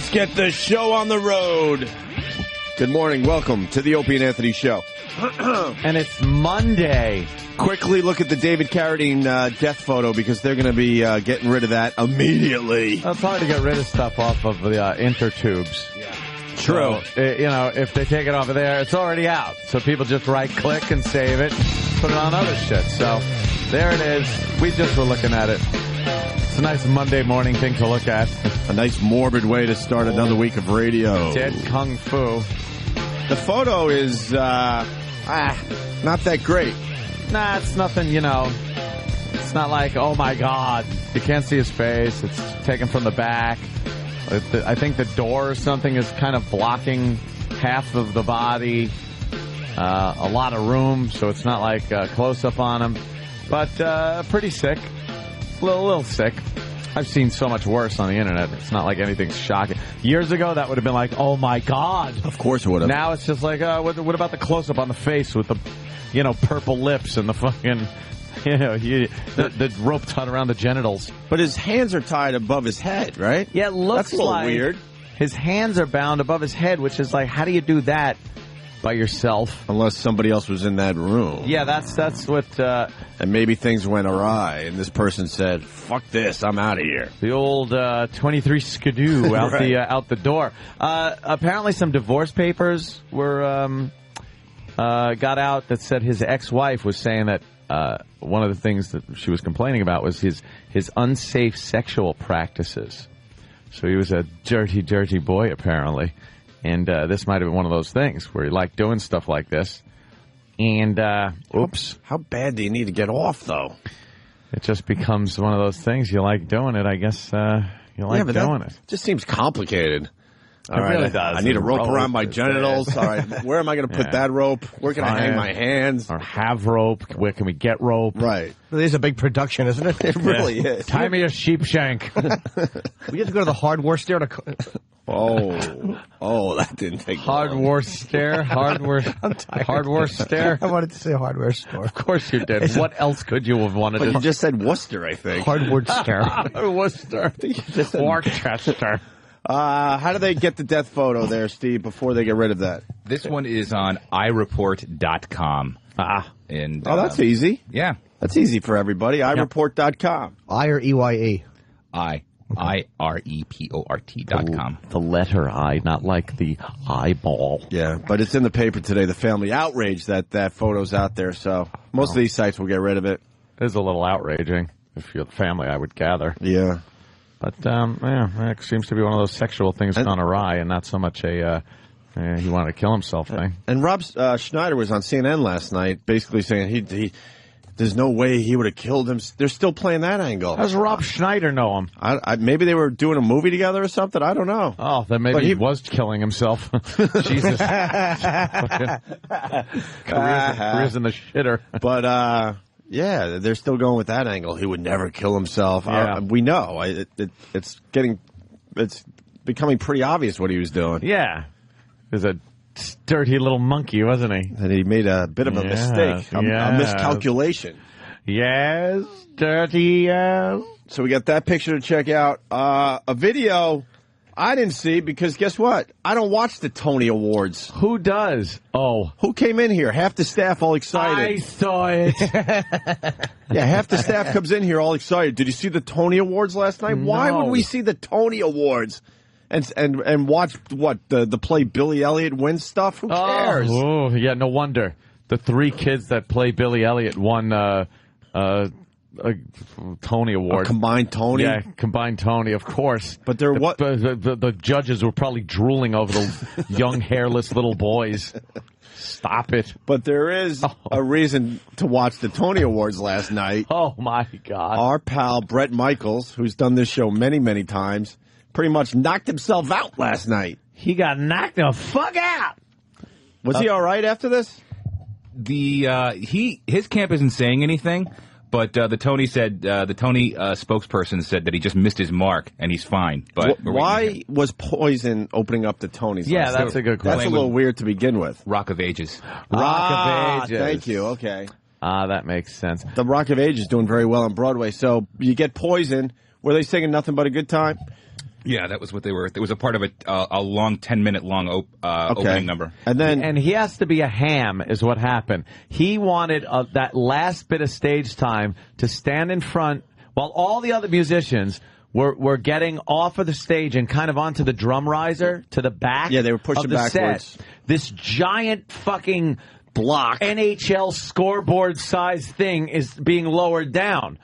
Let's get the show on the road. Good morning. Welcome to the Opie and Anthony Show. And it's Monday. Quickly look at the David Carradine death photo because they're going to be getting rid of that immediately. It's hard to get rid of stuff off of the intertubes. Yeah. True. So, if they take it off of there, it's already out. So people just right-click and save it, put it on other shit. So there it is. We just were looking at it. It's a nice Monday morning thing to look at. A nice morbid way to start another week of radio. Dead Kung Fu. The photo is not that great. Nah, it's nothing, It's not like, oh, my God. You can't see his face. It's taken from the back. I think the door or something is kind of blocking half of the body. A lot of room, so it's not like a close-up on him. But pretty sick. A little sick. I've seen so much worse on the internet. It's not like anything's shocking. Years ago, that would have been like, oh, my God. Of course it would have. Now it's just like, what about the close-up on the face with the, purple lips and the fucking, the rope tied around the genitals. But his hands are tied above his head, right? Yeah, it looks That's a little like weird. His hands are bound above his head, which is like, how do you do that by yourself? Unless somebody else was in that room. Yeah, that's what... and maybe things went awry, and this person said, fuck this, I'm out of here. The old 23 skidoo out right. Out the door. Apparently some divorce papers were got out that said his ex-wife was saying that one of the things that she was complaining about was his unsafe sexual practices. So he was a dirty, dirty boy, apparently. And this might have been one of those things where he liked doing stuff like this. And, oops. How bad do you need to get off, though? It just becomes one of those things. You like doing it, I guess you like doing it. Just seems complicated. It really does. I need a rope around my genitals. All right, where am I going to put that rope? Where can I hang my hands? Or have rope. Where can we get rope? Right. It is a big production, isn't it? It really is. Tie me a sheep shank. We have to go to the hardware store to... Oh, that didn't take long. Hardware stare? Hardware stare? I wanted to say hardware store. Of course you did. What else could you have wanted to... You just said Worcester, I think. Hardware store. Worcester. Worcester. How do they get the death photo there, Steve, before they get rid of that? This one is on ireport.com. And that's easy. Yeah. That's easy for everybody. ireport.com. I or EYE? ireport.com. The letter I, not like the eyeball. Yeah, but it's in the paper today. The family outraged that photo's out there, so most of these sites will get rid of it. It is a little outraging if you're the family, I would gather. Yeah. But, it seems to be one of those sexual things gone awry and not so much he wanted to kill himself thing. And Rob Schneider was on CNN last night basically saying he there's no way he would have killed him. They're still playing that angle. How does Rob Schneider know him? Maybe they were doing a movie together or something. I don't know. Oh, then maybe he was killing himself. Jesus. Career's in the shitter. But, yeah, they're still going with that angle. He would never kill himself. Yeah. We know. It's becoming pretty obvious what he was doing. Yeah. He was a dirty little monkey, wasn't he? And he made a bit of a mistake, a miscalculation. Yes, dirty yes. So we got that picture to check out. A video I didn't see because guess what? I don't watch the Tony Awards. Who does? Oh. Who came in here? Half the staff all excited. I saw it. Yeah, half the staff comes in here all excited. Did you see the Tony Awards last night? No. Why would we see the Tony Awards and watch what the play Billy Elliot win stuff? Who cares? Oh, yeah, no wonder. The three kids that play Billy Elliot won a Tony Award. A combined Tony? Yeah, combined Tony, of course. But they're what? The judges were probably drooling over the young, hairless little boys. Stop it. But there is a reason to watch the Tony Awards last night. Oh, my God. Our pal, Bret Michaels, who's done this show many, many times, pretty much knocked himself out last night. He got knocked the fuck out. Was he all right after this? His camp isn't saying anything. But the Tony spokesperson said that he just missed his mark and he's fine. But why was Poison opening up the Tonys? Yeah, that's a good question. That's a little weird to begin with. Rock of Ages. Rock of Ages. Thank you. Okay. That makes sense. The Rock of Ages is doing very well on Broadway. So you get Poison. Were they singing Nothing But a Good Time? Yeah, that was what they were. It was a part of a long 10-minute long opening number. And he has to be a ham, is what happened. He wanted that last bit of stage time to stand in front while all the other musicians were getting off of the stage and kind of onto the drum riser to the back. Yeah, they were pushing of the backwards. Set. This giant fucking block NHL scoreboard size thing is being lowered down.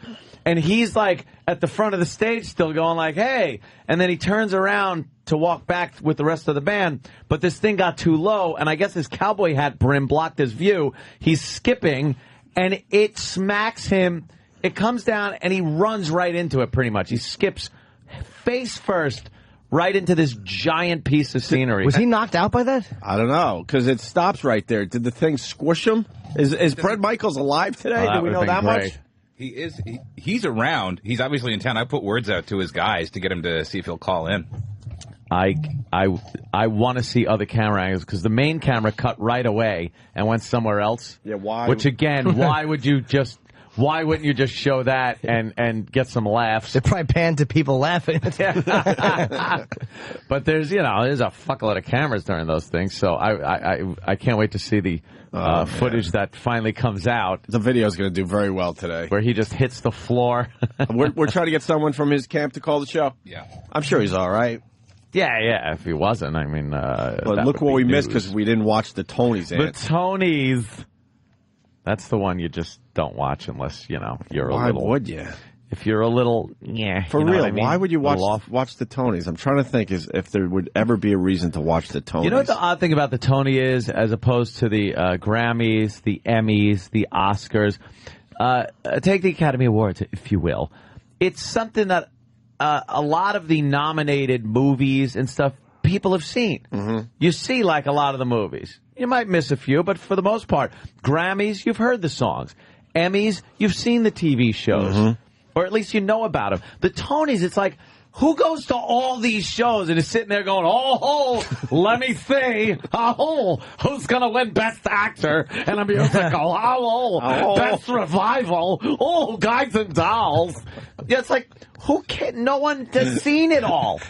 And he's like at the front of the stage still going like, hey. And then he turns around to walk back with the rest of the band. But this thing got too low, and I guess his cowboy hat brim blocked his view. He's skipping, and it smacks him. It comes down, and he runs right into it pretty much. He skips face first right into this giant piece of scenery. Was he knocked out by that? I don't know, because it stops right there. Did the thing squish him? Is Bret Michaels alive today? Do we know that much? He is. He's around. He's obviously in town. I put words out to his guys to get him to see if he'll call in. I want to see other camera angles because the main camera cut right away and went somewhere else. Yeah, why? Which again, why wouldn't you just show that and get some laughs? They probably panned to people laughing. But there's a fuckload of cameras during those things, so I can't wait to see the footage that finally comes out. The video's going to do very well today. Where he just hits the floor. We're trying to get someone from his camp to call the show. Yeah. I'm sure he's all right. Yeah, if he wasn't, I mean... but look what we missed because we didn't watch the Tonys, The Tonys. That's the one you just don't watch unless, you're a little... Why would you? If you're a little... Yeah. For real, I mean? why would you watch the Tonys? I'm trying to think if there would ever be a reason to watch the Tonys. You know what the odd thing about the Tony is, as opposed to the Grammys, the Emmys, the Oscars? Take the Academy Awards, if you will. It's something that a lot of the nominated movies and stuff people have seen. Mm-hmm. You see, like, a lot of the movies. You might miss a few, but for the most part, Grammys, you've heard the songs. Emmys, you've seen the TV shows. Mm-hmm. Or at least you know about them. The Tonys, it's like, who goes to all these shows and is sitting there going, let me see, who's going to win Best Actor in a musical? Best Revival? Guys and Dolls. Yeah, it's like, who can? No one has seen it all.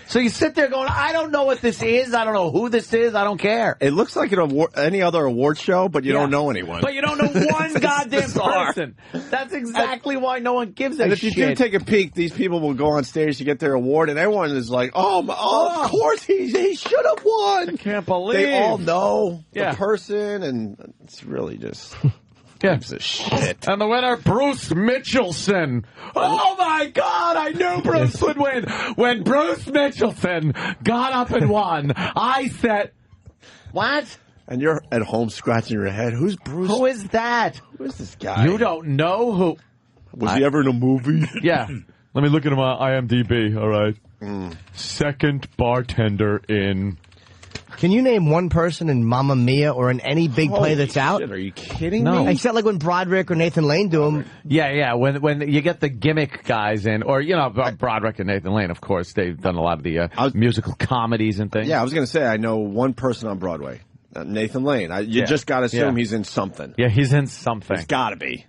So you sit there going, I don't know what this is. I don't know who this is. I don't care. It looks like any other award show, but you don't know anyone. But you don't know one goddamn person. That's exactly why no one gives a shit. And if you do take a peek, these people will go on stage to get their award, and everyone is like, of course he should have won. I can't believe. They all know the person, and it's really just... Gives a shit. And the winner, Bruce Mitchelson. Oh my God, I knew Bruce would win. When Bruce Mitchelson got up and won, I said, what? And you're at home scratching your head. Who's Bruce? Who is that? Who is this guy? You don't know who. Was he ever in a movie? Yeah. Let me look at him on IMDb, all right. Second bartender in... Can you name one person in Mamma Mia or in any big play that's out? Shit, are you kidding me? No. Except like when Broderick or Nathan Lane do them. Yeah. When you get the gimmick guys in, or, Broderick and Nathan Lane, of course, they've done a lot of the musical comedies and things. Yeah, I was going to say, I know one person on Broadway, Nathan Lane. You just got to assume he's in something. Yeah, he's in something. He's got to be.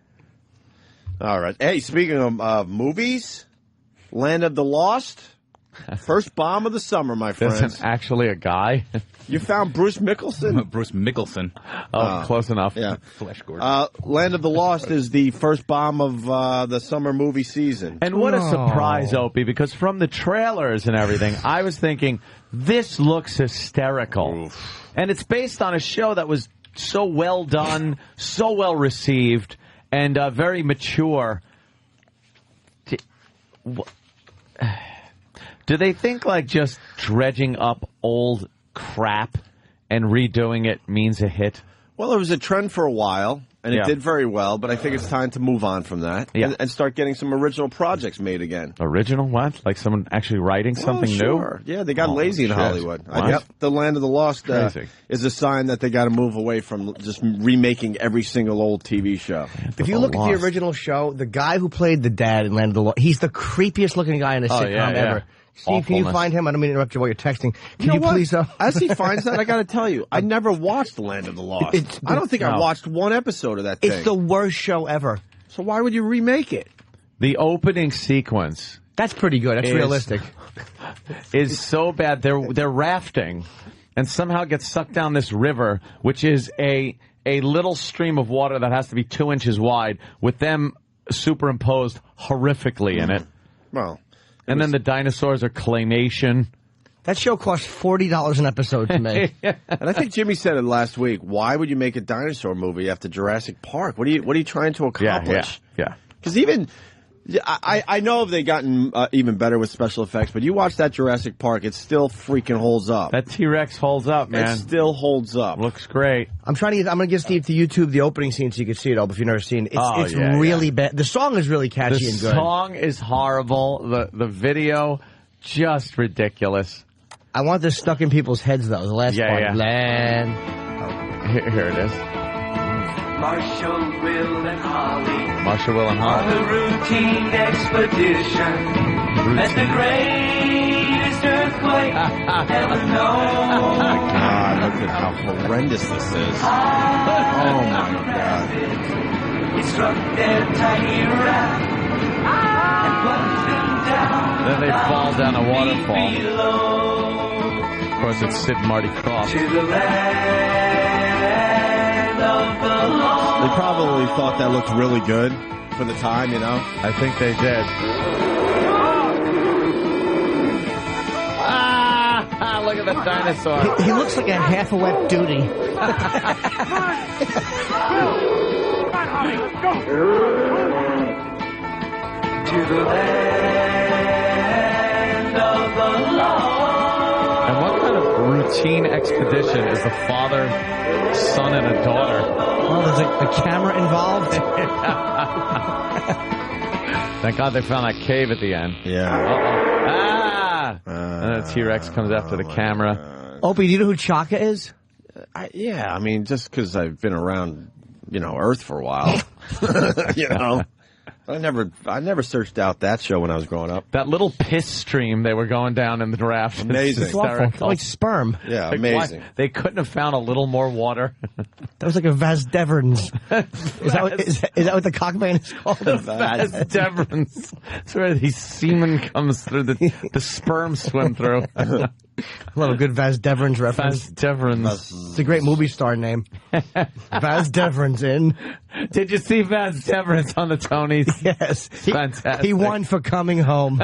All right. Hey, speaking of movies, Land of the Lost. First bomb of the summer, my friends. Isn't actually a guy. You found Bruce Mickelson? Bruce Mickelson. Oh, close enough. Yeah. Flesh Gordon. Land of the Lost is the first bomb of the summer movie season. And what a surprise, Opie, because from the trailers and everything, I was thinking, this looks hysterical. Oof. And it's based on a show that was so well done, so well received, and very mature. Do they think, like, just dredging up old crap and redoing it means a hit? Well, it was a trend for a while, and it did very well, but I think it's time to move on from that and start getting some original projects made again. Original? What? Like someone actually writing something new? Yeah, they got lazy in Hollywood. Yep, The Land of the Lost is a sign that they got to move away from just remaking every single old TV show. If you look at the original show, the guy who played the dad in Land of the Lost, he's the creepiest looking guy in a sitcom ever. Steve, can you find him? I don't mean to interrupt you while you're texting. Can you please? As he finds that, I got to tell you, I never watched The Land of the Lost. I don't think I watched one episode of that thing. It's the worst show ever. So why would you remake it? The opening sequence That's pretty good. That's realistic. Is so bad. They're rafting, and somehow get sucked down this river, which is a little stream of water that has to be 2 inches wide, with them superimposed horrifically in it. Well, and then the dinosaurs are claymation. That show costs $40 an episode to make. And I think Jimmy said it last week. Why would you make a dinosaur movie after Jurassic Park? What are you trying to accomplish? Yeah. Because even I know they've gotten even better with special effects, but you watch that Jurassic Park, it still freaking holds up. That T-Rex holds up, man. It still holds up. Looks great. I'm going to get Steve to YouTube the opening scene so you can see it all, if you've never seen it. It's really bad. The song is really catchy and good. The song is horrible. The video, just ridiculous. I want this stuck in people's heads, though. The last part. Yeah. Land. Here it is. Marshall, Will, and Holly On the routine expedition. At the greatest earthquake ever known. Oh, my God. Look at how horrendous this is. Oh, my God. He struck their tiny raft and plunged them down. Then they fall down a waterfall. Below. Of course, it's Sid and Marty Krofft. To the land of the lost. They probably thought that looked really good for the time, you know? I think they did. Look at the dinosaur. He looks like a half a wet duty. To the land of the lost. And what kind of routine expedition is the father, son, and a daughter? Oh, there's a camera involved? Thank God they found that cave at the end. Yeah. And the T-Rex comes after the camera. Opie, do you know who Chaka is? I mean, just because I've been around, Earth for a while, I never searched out that show when I was growing up. That little piss stream they were going down in the raft. Amazing. It's awful. Like sperm. Yeah, Like, amazing. They couldn't have found a little more water. That was like a Vas Deverns. Is that what the cockman is called? Vas Deverns. That's where the semen comes through, the sperm swim through. I love a good Vas Deverns reference. Vas Deverns. It's a great movie star name. Vas Deverns in. Did you see Vas Deverns on the Tonys? Yes. Fantastic. He won for coming home.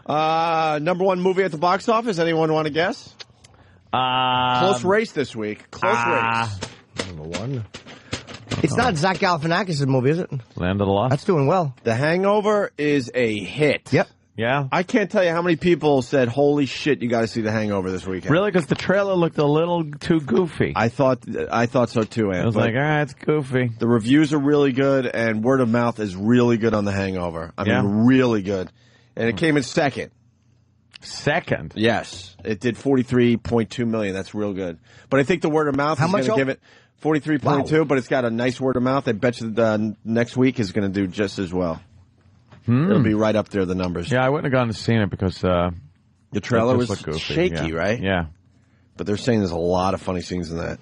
Number one movie at the box office. Anyone want to guess? Close race this week. Close race. Number one. It's not Zach Galifianakis' movie, is it? Land of the Lost. That's doing well. The Hangover is a hit. Yep. Yeah. I can't tell you how many people said, holy shit, you got to see The Hangover this weekend. Really? Because the trailer looked a little too goofy. I thought so too, Ann. I was like, it's goofy. The reviews are really good, and word of mouth is really good on The Hangover. I mean, really good. And it came in second. Second? Yes. It did $43.2 million. That's real good. But I think the word of mouth is going to give it $43.2, but it's got a nice word of mouth. I bet you the next week is going to do just as well. It'll be right up there, the numbers. Yeah, I wouldn't have gone to see it because the trailer was goofy. shaky, right? Yeah. But they're saying there's a lot of funny scenes in that.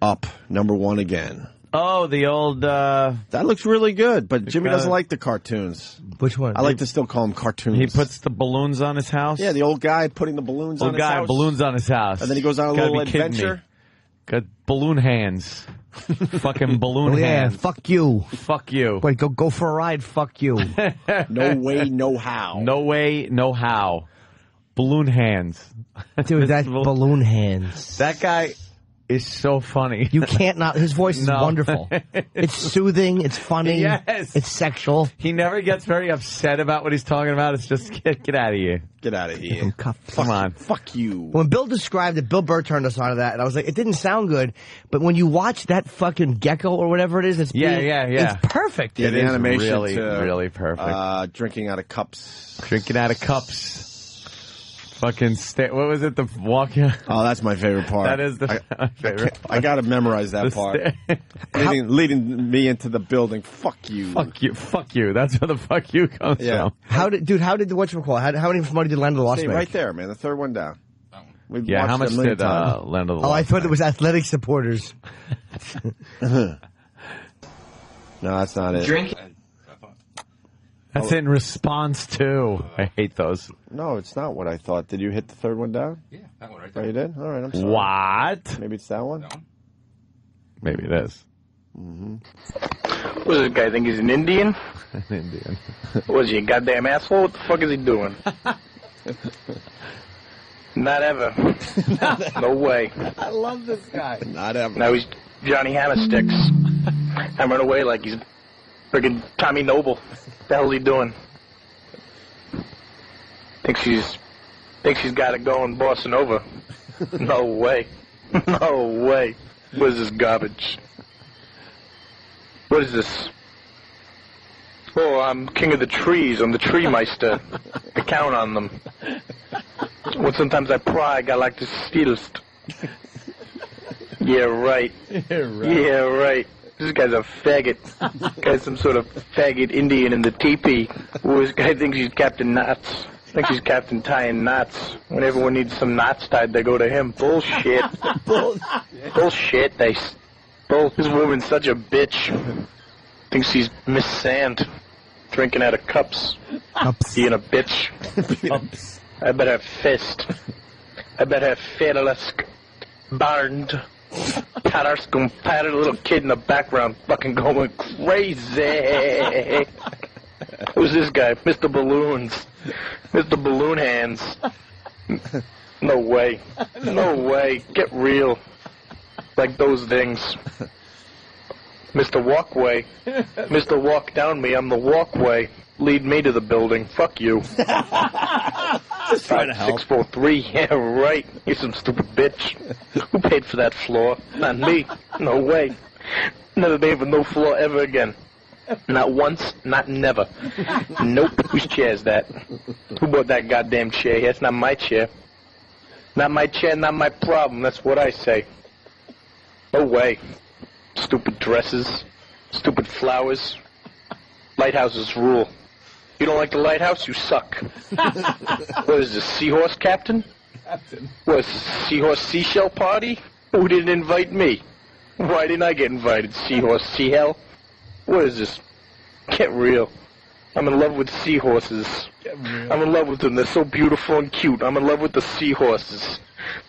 Up, number one again. Oh, the old... That looks really good, but Jimmy doesn't like the cartoons. Which one? I like to still call them cartoons. He puts the balloons on his house? Yeah, the old guy putting the balloons on his house. Balloons on his house. And then he goes on a little adventure. Got balloon hands. Fucking balloon hands. Yeah, fuck you. Fuck you. Wait, go for a ride, fuck you. No way, no how. No way, no how. Balloon hands. Dude, that balloon hands. That guy is so funny. You can't not. His voice is wonderful. It's soothing. It's funny. Yes. It's sexual. He never gets very upset about what he's talking about. It's just, get out of here. Get out of here. Come on. Fuck you. When Bill described it, Bill Burr turned us on to that, and I was like, it didn't sound good, but when you watch that fucking gecko or whatever it is, it's it's perfect. Yeah, the animation really perfect. Drinking out of cups. Drinking out of cups. Fucking what was it? The walking. Oh, that's my favorite part. That is my favorite. I got to memorize that part. Leading me into the building. Fuck you. Fuck you. Fuck you. That's where the fuck you comes from. How did the whatchamacall? How many money did Land of the Lost make? Right there, man. The third one down. Yeah, how much did Land of the Lost? Oh, I thought it was athletic supporters. No, that's not it. Drink. That's in response to. I hate those. No, it's not what I thought. Did you hit the third one down? Yeah, that one right there. Oh, you did? All right, I'm sorry. What? Maybe it's that one? No. Maybe it is. What does this guy think he's an Indian? An Indian. What is he, a goddamn asshole? What the fuck is he doing? Not ever. No way. I love this guy. Not ever. Now he's Johnny Hammersticks. Hammering away like he's friggin' Tommy Noble. What the hell's he doing? Thinks she's got it going, bossing over. No way. No way. What is this garbage? What is this? Oh, I'm king of the trees. I'm the tree meister. I count on them. When sometimes I pride, I like to steal. Yeah, right. Yeah, right. This guy's a faggot. This guy's some sort of faggot Indian in the teepee. Ooh, this guy thinks he's Captain Knots. Thinks he's Captain Tying Knots. When everyone needs some knots tied, they go to him. Bullshit. Bullshit. This woman's such a bitch. Thinks she's Miss Sand. Drinking out of cups. Being a bitch. Cups. I bet have fist. I bet have fedelisk. Barned. Patter's patted a little kid in the background fucking going crazy. Who's this guy? Mr. Balloons. Mr. Balloon Hands. No way. No way. Get real. Like those things. Mr. Walkway. Mr. Walk Down Me. I'm the walkway. Lead me to the building. Fuck you. Just trying to help. 643. Yeah, right. You're some stupid bitch. Who paid for that floor? Not me. No way. Never paid for no floor ever again. Not once, not never. Nope. Whose chair is that? Who bought that goddamn chair? That's not my chair. Not my chair, not my problem. That's what I say. No way. Stupid dresses. Stupid flowers. Lighthouses rule. You don't like the lighthouse? You suck. What is this, seahorse captain? What is this, seahorse seashell party? Who didn't invite me? Why didn't I get invited, seahorse seahell? What is this? Get real. I'm in love with seahorses. I'm in love with them. They're so beautiful and cute. I'm in love with the seahorses.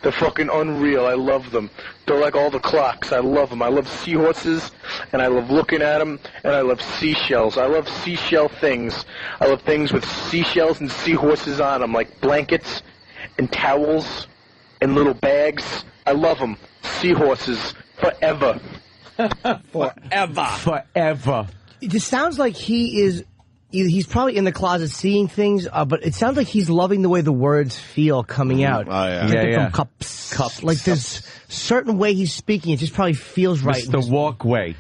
They're fucking unreal. I love them. They're like all the clocks. I love them. I love seahorses, and I love looking at them, and I love seashells. I love seashell things. I love things with seashells and seahorses on them, like blankets and towels and little bags. I love them. Seahorses. Forever. Forever. It sounds like he's probably in the closet seeing things, but it sounds like he's loving the way the words feel coming out. Oh, yeah. Drinking from cups. Like there's certain way he's speaking, it just probably feels right. It's the walkway.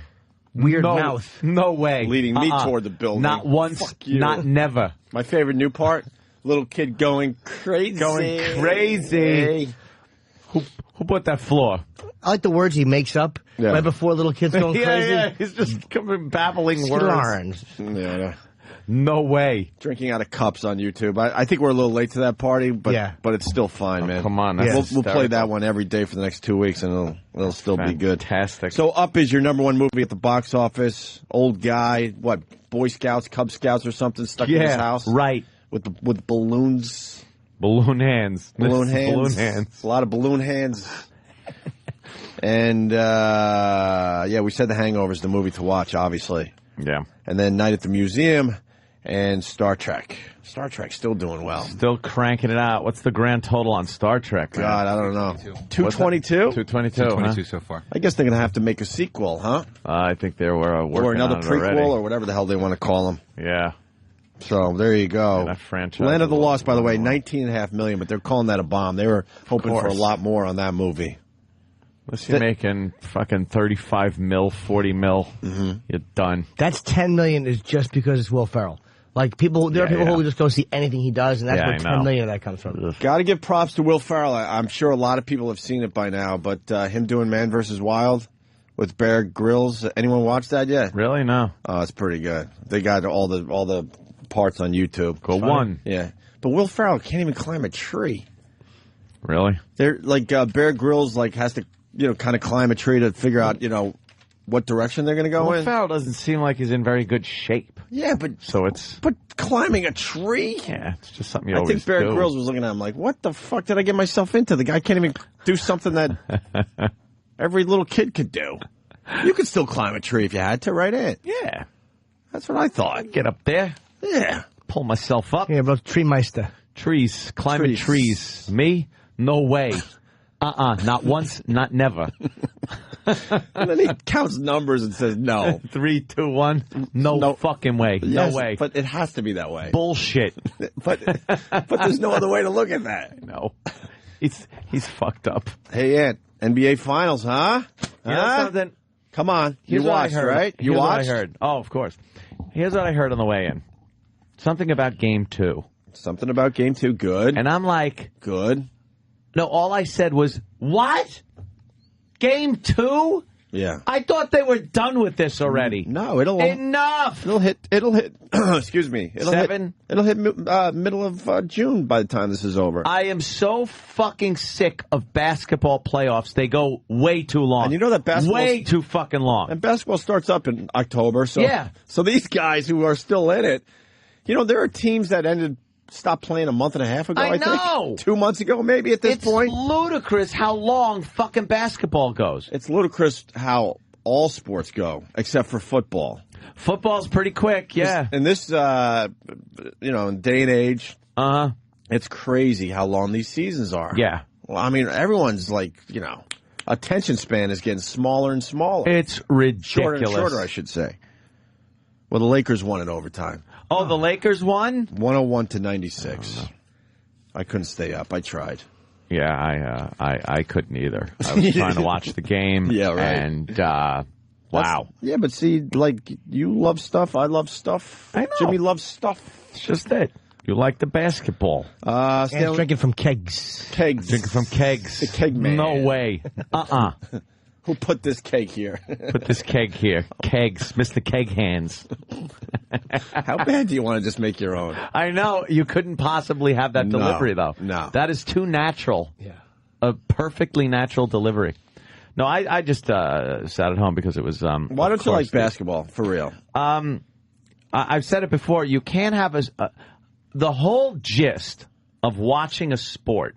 Weird mouth. No way. Leading me toward the building. Not once, not never. My favorite new part, little kid going crazy. Hey. Who bought that floor? I like the words he makes up right before little kids going crazy. Yeah, he's just babbling words. Yeah. No way. Drinking out of cups on YouTube. I think we're a little late to that party, but it's still fine, man. Come on. We'll play that one every day for the next 2 weeks, and it'll still be good. Fantastic. So Up is your number one movie at the box office. Old guy, what, Boy Scouts, Cub Scouts or something stuck in his house? Right. With balloons. Balloon hands. Balloon hands. Balloon hands. A lot of balloon hands. And, we said The Hangover is the movie to watch, obviously. Yeah. And then Night at the Museum and Star Trek. Star Trek's still doing well. Still cranking it out. What's the grand total on Star Trek? Man? God, I don't know. 222? 222 so far. I guess they're going to have to make a sequel, huh? I think they were working or another on it prequel already. or whatever the hell they want to call them. Yeah. So there you go. Yeah, that franchise Land of the Lost, by the way, $19.5 million, but they're calling that a bomb. They were hoping for a lot more on that movie. Unless you're making fucking 35 mil, 40 mil, you're done. That's $10 million is just because it's Will Ferrell. Like there are people who just don't see anything he does, and that's where $10 million of that comes from. Got to give props to Will Ferrell. I'm sure a lot of people have seen it by now, but him doing Man vs. Wild with Bear Grylls. Anyone watch that yet? Really? No. Oh, it's pretty good. They got all the parts on YouTube. Go one. Yeah. But Will Ferrell can't even climb a tree. Really? They're like Bear Grylls has to kind of climb a tree to figure out what direction they're going to go in. Farrell doesn't seem like he's in very good shape. Yeah, but climbing a tree? Yeah, it's just something you always do. I think Bear Grylls was looking at him like, what the fuck did I get myself into? The guy can't even do something that every little kid could do. You could still climb a tree if you had to, right, Ant? Yeah. That's what I thought. I'd get up there. Yeah. Pull myself up. Yeah, but Tree Meister. Trees. Climbing trees. Me? No way. Not once, not never. And then he counts numbers and says no. 3, 2, 1. No fucking way. Yes, no way. But it has to be that way. Bullshit. but there's no other way to look at that. No. He's fucked up. Hey, Ant, NBA Finals, huh? Something. Come on. Here's you watched, right? You Here's watched? What I heard. Oh, of course. Here's what I heard on the way in. Something about Game 2. Something about Game 2. Good. And I'm like... Good. No, all I said was, what? Game 2? Yeah. I thought they were done with this already. No, Enough! It'll hit, excuse me. It'll 7? It'll hit middle of June by the time this is over. I am so fucking sick of basketball playoffs. They go way too long. And you know that basketball... Way too fucking long. And basketball starts up in October, so... Yeah. So these guys who are still in it, you know, there are teams that stopped playing a month and a half ago, I know. think. 2 months ago, maybe, at this point. It's ludicrous how long fucking basketball goes. It's ludicrous how all sports go, except for football. Football's pretty quick, yeah. In this, day and age, it's crazy how long these seasons are. Yeah. Well, I mean, everyone's like, attention span is getting smaller and smaller. It's ridiculous. Shorter and shorter, I should say. Well, the Lakers won in overtime. Oh, the Lakers won? 101-96. I couldn't stay up. I tried. Yeah, I couldn't either. I was trying to watch the game. Yeah, right. And, wow. Yeah, but see, like, you love stuff. I love stuff. I know. Jimmy loves stuff. It's just it. You like the basketball. And drinking from kegs. Kegs. Drinking from kegs. The keg man. No way. Who put this keg here? Put this keg here. Kegs. Mr. Keg Hands. How bad do you want to just make your own? I know. You couldn't possibly have that delivery, though. No. That is too natural. Yeah. A perfectly natural delivery. No, I just sat at home because it was... Why don't you like basketball, for real? I've said it before. You can't have the whole gist of watching a sport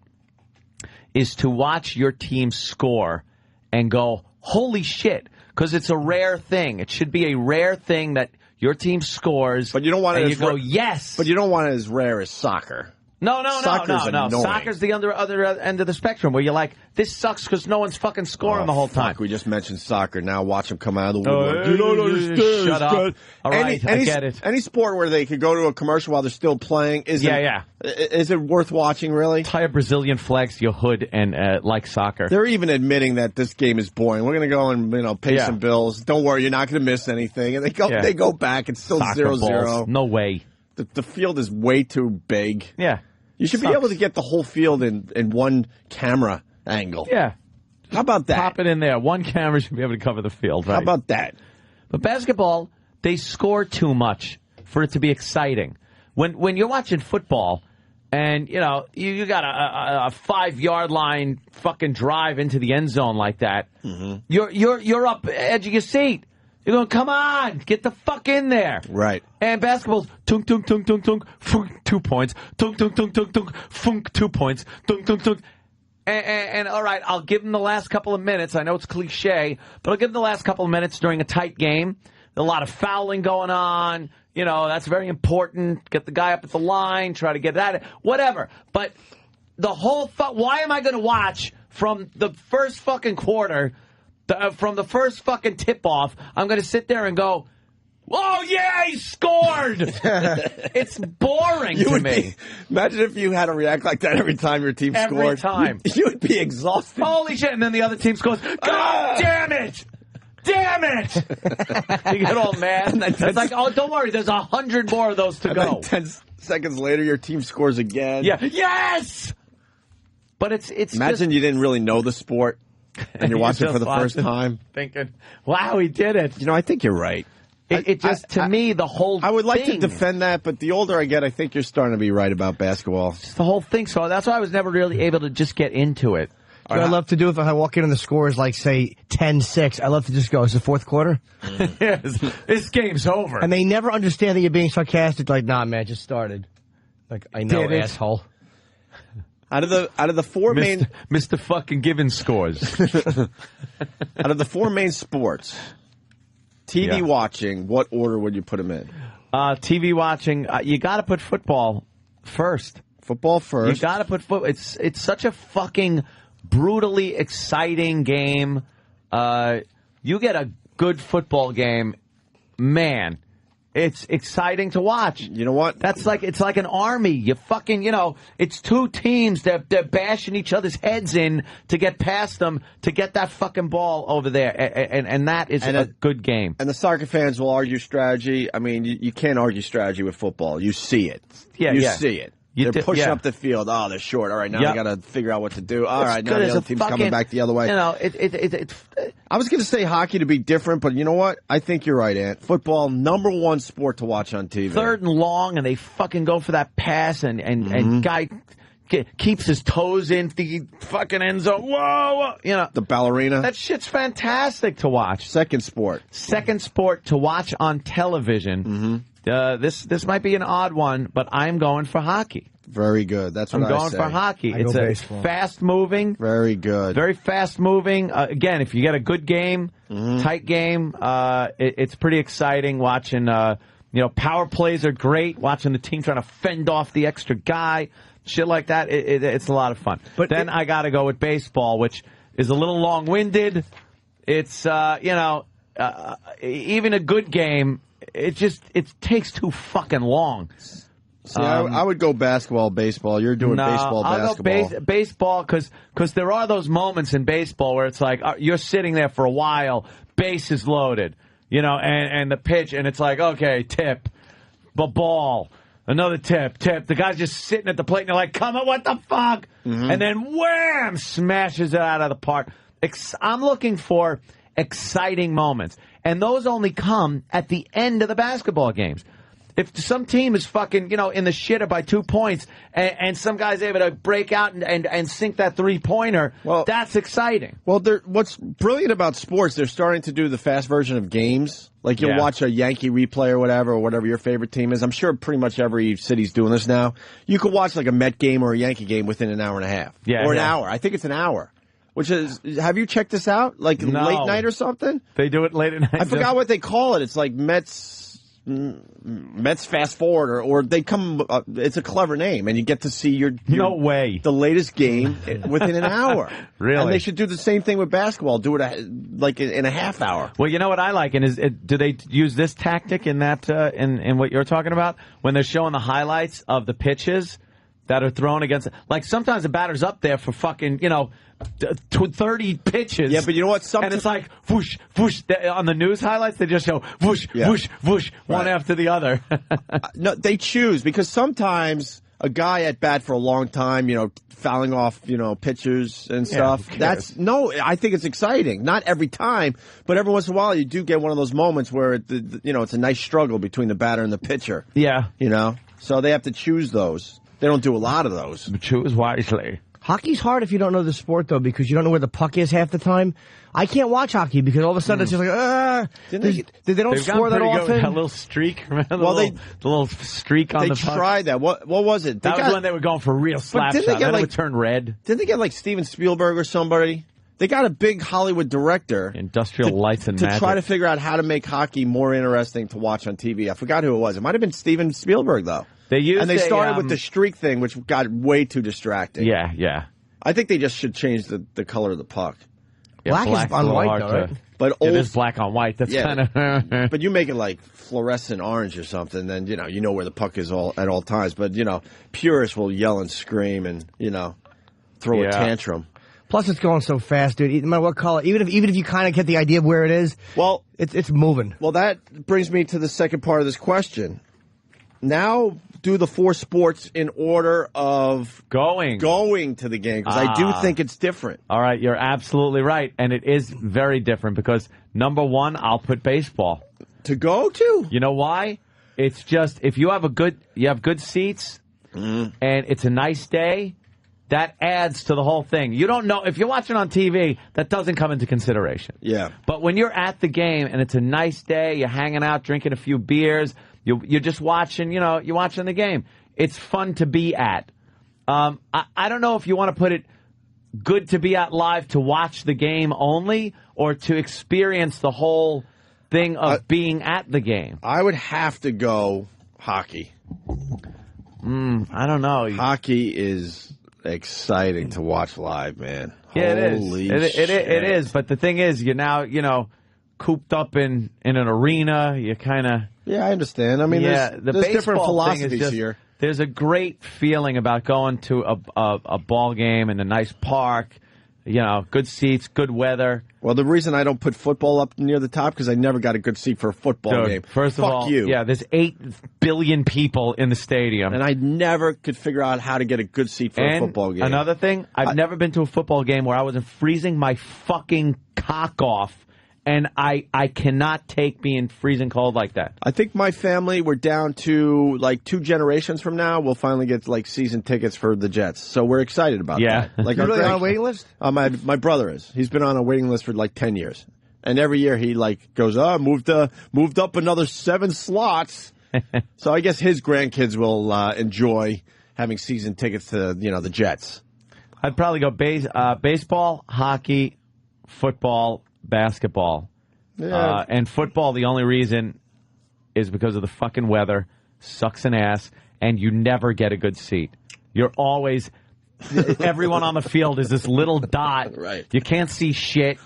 is to watch your team score and go, holy shit, because it's a rare thing. It should be a rare thing that your team scores. But you don't want it and as you go, yes. But you don't want it as rare as soccer. No. Annoying. Soccer's the other end of the spectrum where you're like, this sucks because no one's fucking scoring the whole time. We just mentioned soccer. Now watch them come out of the woodwork. You don't understand. Shut up. All right, I get it. Any sport where they could go to a commercial while they're still playing, is it worth watching, really? Tie a Brazilian flag to your hood and like soccer. They're even admitting that this game is boring. We're going to go and pay some bills. Don't worry, you're not going to miss anything. And they go back. It's still 0-0. No way. The field is way too big. Yeah. You should be able to get the whole field in one camera angle. Yeah. How about that? Pop it in there. One camera should be able to cover the field, right? How about that? But basketball, they score too much for it to be exciting. When you're watching football and, you got a 5-yard line fucking drive into the end zone like that, you're up edge of your seat. You're going, come on, get the fuck in there. Right. And basketball's tunk, tunk, tunk, tunk, tunk, funk, 2 points, tunk, tunk, tunk, tunk, tunk, funk, 2 points, tunk, tunk, tunk. And all right, I'll give them the last couple of minutes. I know it's cliche, but I'll give them the last couple of minutes during a tight game. A lot of fouling going on. That's very important. Get the guy up at the line, try to get at it, whatever. But the whole why am I going to watch from the first fucking quarter from the first fucking tip-off, I'm going to sit there and go, oh, yeah, he scored! It's boring to me. Imagine if you had to react like that every time your team scored. Every time. You would be exhausted. Holy shit, and then the other team scores. God damn it! Damn it! You get all mad. And it's like, oh, don't worry, there's 100 more of those to go. 10 seconds later, your team scores again. Yeah. Yes! But it's Imagine you didn't really know the sport. And you're watching it for the first time. Thinking, wow, he did it. I think you're right. To me, the whole I would like thing, to defend that, but the older I get, I think you're starting to be right about basketball. It's the whole thing. So that's why I was never really able to just get into it. I love to do if I walk in and the score is like, say, 10-6. I love to just go, is the fourth quarter? Yes, this game's over. And they never understand that you're being sarcastic. Like, nah, man, it just started. Like, I know, asshole. Out of the four main... Mr. fucking Given scores. Out of the four main sports, TV watching, what order would you put them in? TV watching, you got to put football first. Football first. You got to put football. It's such a fucking brutally exciting game. You get a good football game, man. It's exciting to watch. You know what? It's like an army. You fucking, it's two teams that they're bashing each other's heads in to get past them to get that fucking ball over there, and that is a good game. And the soccer fans will argue strategy. I mean, you can't argue strategy with football. You see it. You see it. They're pushing up the field. Oh, they're short. All right, now we got to figure out what to do. All right, now the other team's coming back the other way. I was going to say hockey to be different, but you know what? I think you're right, Ant. Football, number one sport to watch on TV. Third and long, and they fucking go for that pass, and guy keeps his toes in the fucking end zone. Whoa. The ballerina. That shit's fantastic to watch. Second sport to watch on television. This might be an odd one, but I'm going for hockey. Very good. That's what I'm going for hockey. It's fast moving. Very good. Very fast moving. Again, if you get a good game, tight game, it's pretty exciting watching. Power plays are great. Watching the team trying to fend off the extra guy, shit like that. It's a lot of fun. But then I got to go with baseball, which is a little long winded. It's even a good game. It takes too fucking long. See, I would go basketball, baseball. You're doing baseball, basketball. I'll go baseball because there are those moments in baseball where it's like you're sitting there for a while, base is loaded, and the pitch, and it's like, okay, tip, ball, another tip. The guy's just sitting at the plate, and you're like, come on, what the fuck? And then wham, smashes it out of the park. I'm looking for exciting moments. And those only come at the end of the basketball games. If some team is fucking, in the shitter by 2 points and some guy's able to break out and sink that three-pointer, that's exciting. Well, what's brilliant about sports, they're starting to do the fast version of games. Like you'll watch a Yankee replay or whatever your favorite team is. I'm sure pretty much every city's doing this now. You could watch like a Met game or a Yankee game within an hour and a half. Or an hour. I think it's an hour. Which is, have you checked this out? Like late night or something? They do it late at night. I forgot what they call it. It's like Mets Fast Forward, or they come. It's a clever name, and you get to see the latest game within an hour. Really? And they should do the same thing with basketball. Do it like in a half hour. Well, you know what I like, and do they use this tactic in that in what you're talking about when they're showing the highlights of the pitches that are thrown against? Like sometimes the batter's up there for fucking 30 pitches. Yeah, but you know what? And it's like, whoosh, whoosh. On the news highlights, they just show whoosh, whoosh, whoosh, one after the other. No, they choose, because sometimes a guy at bat for a long time, fouling off, pitchers and stuff. I think it's exciting. Not every time, but every once in a while you do get one of those moments where, it's a nice struggle between the batter and the pitcher. Yeah. So they have to choose those. They don't do a lot of those. Choose wisely. Hockey's hard if you don't know the sport, though, because you don't know where the puck is half the time. I can't watch hockey because all of a sudden it's just like, they don't score that often. That little streak, remember? The little streak on the puck? They tried that. What was it? That was when they were going for real slap shot. Then it would turn red. Didn't they get like Steven Spielberg or somebody? They got a big Hollywood director. Industrial Lights and Magic. To try to figure out how to make hockey more interesting to watch on TV. I forgot who it was. It might have been Steven Spielberg, though. They started with the streak thing, which got way too distracting. Yeah. I think they just should change the color of the puck. Yeah, black is on white, though, right? But it is black on white. That's kind of. But you make it like fluorescent orange or something, then you know where the puck is at all times. But purists will yell and scream and throw a tantrum. Plus, it's going so fast, dude. No matter what color, even if you kind of get the idea of where it is, it's moving. Well, that brings me to the second part of this question. Now, do the four sports in order of going to the game, because I do think it's different. All right, you're absolutely right, and it is very different because number one, I'll put baseball to go to. You know why? It's just if you have good seats and it's a nice day, that adds to the whole thing. You don't know. If you're watching on TV, that doesn't come into consideration. Yeah. But when you're at the game and it's a nice day, you're hanging out, drinking a few beers, you're just watching, you're watching the game. It's fun to be at. I don't know if you want to put it good to be at live to watch the game only or to experience the whole thing of being at the game. I would have to go hockey. I don't know. Hockey is exciting to watch live, man. Yeah, Holy it is. shit. It is. But the thing is, you're now, cooped up in an arena. You kind of... Yeah, I understand. I mean, there's different philosophies here. There's a great feeling about going to a ball game in a nice park, good seats, good weather. Well, the reason I don't put football up near the top because I never got a good seat for a football game. First of all, you. Yeah, there's 8 billion people in the stadium. And I never could figure out how to get a good seat for a football game. Another thing, I've never been to a football game where I wasn't freezing my fucking cock off. And I cannot take being freezing cold like that. I think my family, we're down to like 2 generations from now. We'll finally get like season tickets for the Jets. So we're excited about that. Like, you're really on a waiting list? My brother is. He's been on a waiting list for like 10 years. And every year he like goes, moved up another 7 slots. So I guess his grandkids will enjoy having season tickets to, the Jets. I'd probably go baseball, hockey, football, basketball. Yeah. And football, the only reason is because of the fucking weather. Sucks an ass. And you never get a good seat. You're always... everyone on the field is this little dot. Right. You can't see shit.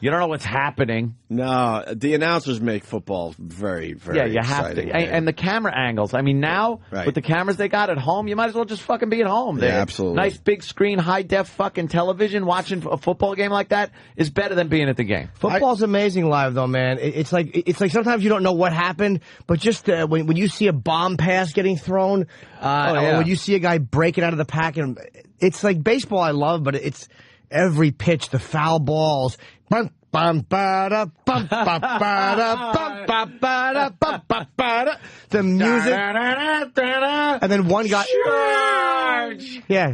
You don't know what's happening. No, the announcers make football very, very exciting. Have to. And the camera angles. I mean, now, with the cameras they got at home, you might as well just fucking be at home. Yeah, absolutely. Nice big screen, high-def fucking television. Watching a football game like that is better than being at the game. Football's amazing live, though, man. It's like sometimes you don't know what happened, but just when you see a bomb pass getting thrown, or when you see a guy breaking out of the pack, and it's like baseball I love, but it's every pitch, the foul balls. The music, and then one guy,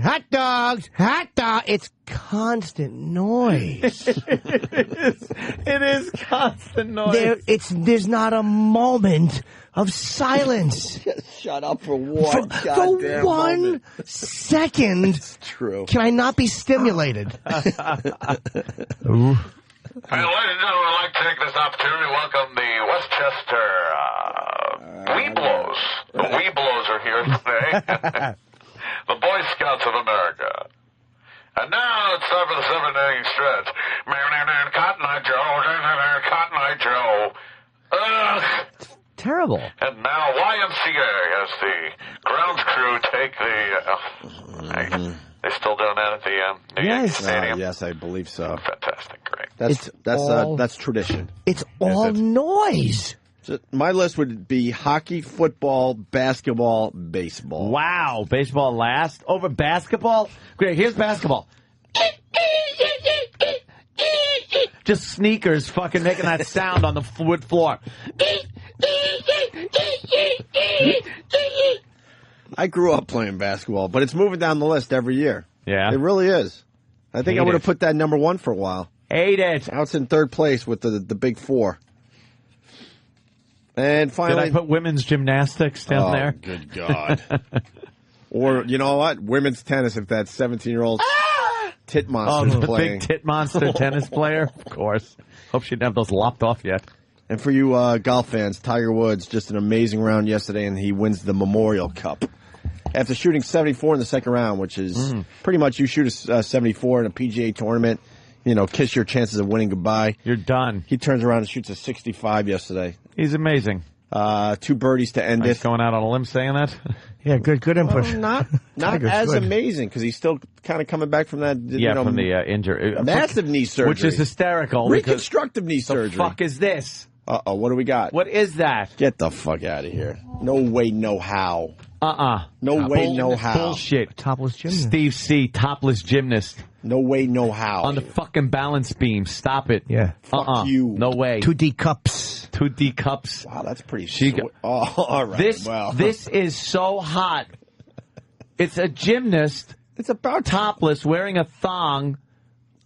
hot dogs, it's constant noise. It is constant noise. There's not a moment of silence. Shut up for one for 1 second. It's true. Can I not be stimulated? Hey, ladies and gentlemen, I'd like to take this opportunity to welcome the Westchester Weeblos. The Weeblos are here today. The Boy Scouts of America. And now it's time for the 7-inning stretch. Cotton Eye Joe. Cotton Eye Joe. Ugh. Terrible. And now YMCA has the grounds crew take the... They still doing that at the New Yankee Stadium? Yes, I believe so. Fantastic, great. That's tradition. It's all noise. So my list would be hockey, football, basketball, baseball. Wow, baseball last over basketball? Great, here's basketball. Just sneakers fucking making that sound on the wood floor. I grew up playing basketball, but it's moving down the list every year. Yeah. It really is. I think I would have put that number 1 for a while. Hate it. Now it's in 3rd place with the big 4. And finally... Did I put women's gymnastics down there? Good God. Or, you know what? Women's tennis, if that 17-year-old tit monster playing. Big tit monster tennis player? Of course. Hope she didn't have those lopped off yet. And for you golf fans, Tiger Woods, just an amazing round yesterday, and he wins the Memorial Cup. After shooting 74 in the second round, which is pretty much you shoot a 74 in a PGA tournament, kiss your chances of winning goodbye. You're done. He turns around and shoots a 65 yesterday. He's amazing. 2 birdies to end it. Going out on a limb saying that? Yeah, good input. Well, not as amazing, because he's still kind of coming back from that, from the injury. Massive knee surgery. Which is hysterical. Reconstructive knee surgery. The fuck is this? Uh-oh, what do we got? What is that? Get the fuck out of here. No way, no how. No way, no how. Bullshit. Topless gymnast. Steve C., topless gymnast. No way, no how. On the fucking balance beam. Stop it. Yeah. Fuck you. No way. 2D cups. 2D cups. Wow, that's pretty sweet. All right. This is so hot. It's a gymnast It's about topless, wearing a thong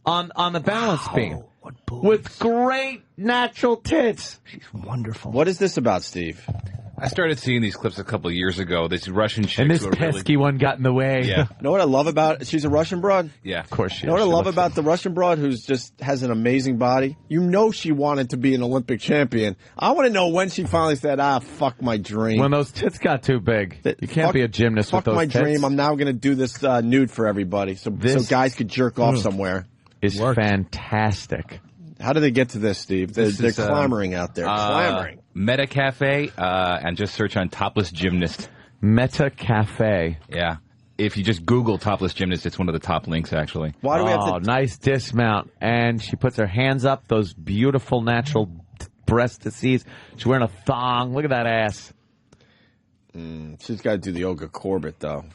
on the balance beam. What boobs. With great natural tits. She's wonderful. What is this about, Steve? I started seeing these clips a couple of years ago. This Russian chick. And this pesky one got in the way. Yeah. You know what I love about she's a Russian broad? Yeah. Of course she is. You know what I She love looks about the Russian broad who's just has an amazing body? You know she wanted to be an Olympic champion. I want to know when she finally said, fuck my dream. When those tits got too big. You can't be a gymnast with those tits. Fuck my dream. I'm now going to do this nude for everybody so guys could jerk off somewhere. Is fantastic. How do they get to this, Steve? They're clamoring out there. Clamoring. Meta Cafe, and just search on topless gymnast. Meta Cafe. Yeah. If you just Google topless gymnast, it's one of the top links, actually. Why do we have to... nice dismount. And she puts her hands up, those beautiful natural breast disease. She's wearing a thong. Look at that ass. She's got to do the Olga Corbett, though.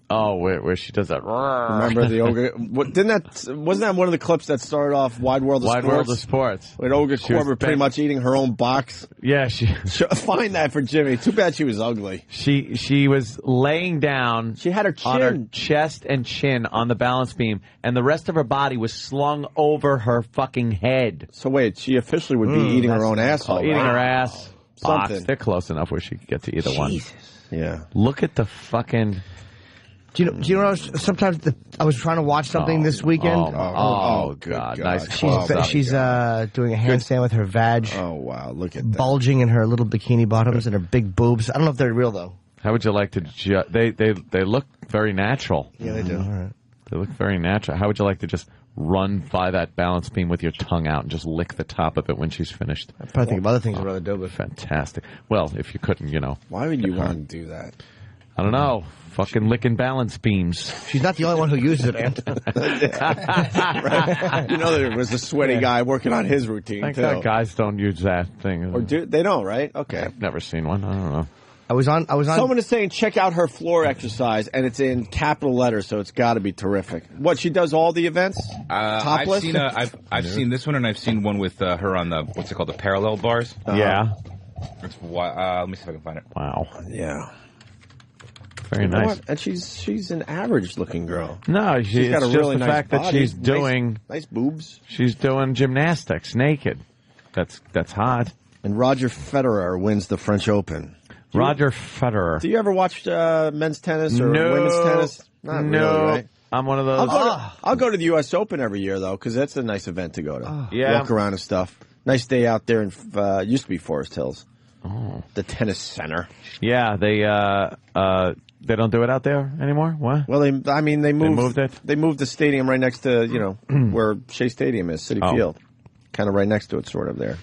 Oh, where she does that. Remember the Olga? Wasn't that one of the clips that started off Wide World of Sports? Wide World of Sports. With Olga Corbett pretty much eating her own box. Yeah, find that for Jimmy. Too bad she was ugly. She was laying down. She had her chin on her chest and chin on the balance beam, and the rest of her body was slung over her fucking head. So wait, she officially would be eating her own asshole. Eating her ass. Box. Something. They're close enough where she could get to either one. Yeah. Look at the fucking. Do you know? Sometimes I was trying to watch something this weekend. Oh, God! Nice. She's doing a handstand with her vag. Oh wow! Look at that. Bulging in her little bikini bottoms and her big boobs. I don't know if they're real though. How would you like to? They look very natural. Yeah, they do. All right. They look very natural. How would you like to just run by that balance beam with your tongue out and just lick the top of it when she's finished? I probably think of other things I'd rather do, but fantastic. Well, if you couldn't, Why would you want to do that? I don't know. Fucking licking balance beams. She's not the only one who uses it, Ant. Right. There was a sweaty guy working on his routine, Thank too. God guys don't use that thing. Or they don't, right? Okay. I've never seen one. I don't know. I was on. Someone is saying check out her floor exercise, and it's in capital letters, so it's got to be terrific. What, she does all the events? Topless? I've seen this one, and I've seen one with her on the what's it called, the parallel bars. Yeah. Let me see if I can find it. Wow. Yeah. Very nice. And she's an average-looking girl. No, she's got a really nice fact body. that she's doing nice boobs. She's doing gymnastics naked. That's hot. And Roger Federer wins the French Open. Roger Federer. Do you ever watch men's tennis or women's tennis? Not really, right? I'm one of those. I'll go to the U.S. Open every year, though, because that's a nice event to go to. Yeah. Walk around and stuff. Nice day out there in used to be Forest Hills. Oh. The tennis center. Yeah, they don't do it out there anymore? What? Well, they moved it? They moved the stadium right next to, where Shea Stadium is, Citi Field. Kind of right next to it, sort of there.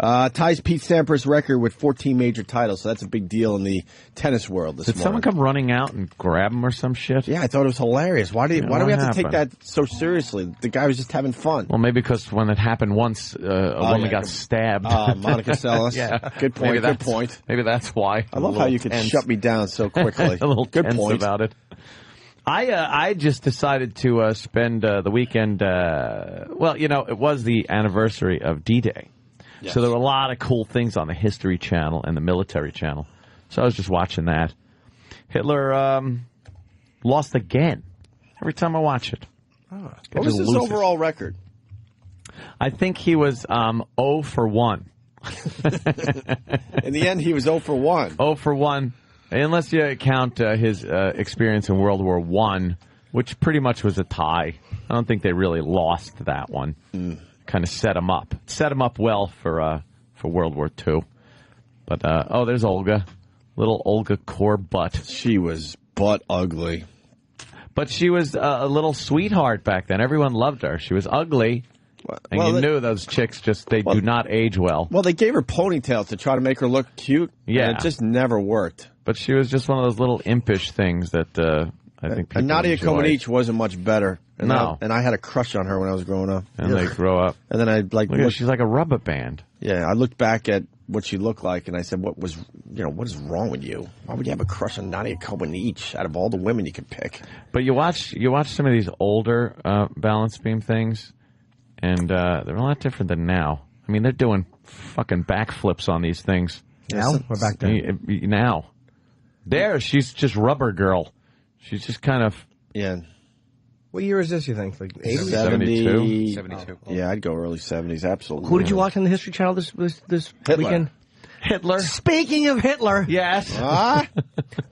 Ties Pete Sampras' record with 14 major titles, so that's a big deal in the tennis world this morning. Did someone come running out and grab him or some shit? Yeah, I thought it was hilarious. Why do we have to take that so seriously? The guy was just having fun. Well, maybe because when it happened once, a woman got stabbed. Monica Seles. Yeah. Good point. Good point. Maybe that's why. I love how you could shut me down so quickly. A little good tense point about it. I just decided to spend the weekend. It was the anniversary of D-Day. Yes. So there were a lot of cool things on the History Channel and the Military Channel. So I was just watching that. Hitler lost again every time I watch it. What was his overall record? I think he was 0 for 1. In the end, he was 0 for 1. 0 for 1, unless you count his experience in World War I, which pretty much was a tie. I don't think they really lost that one. Kind of set him up. Set him up well for World War II. But, there's Olga. Little Olga Corbett. She was butt ugly. But she was a little sweetheart back then. Everyone loved her. She was ugly. And you knew those chicks do not age well. Well, they gave her ponytails to try to make her look cute. Yeah. And it just never worked. But she was just one of those little impish things that I think people Nadia enjoyed. Comaneci wasn't much better. And no. I had a crush on her when I was growing up. And they grow up. And then she's like a rubber band. Yeah, I looked back at what she looked like, and I said, what is wrong with you? Why would you have a crush on Nadia Comaneci out of all the women you could pick? But you watch some of these older balance beam things, and they're a lot different than now. I mean, they're doing fucking backflips on these things. Now? We're back there. Now. She's just rubber girl. She's just kind of Yeah. What year is this, you think? Like 80s? 72. Yeah, I'd go early 70s, absolutely. Who did you watch on the History Channel this weekend? Hitler. Speaking of Hitler. Yes. I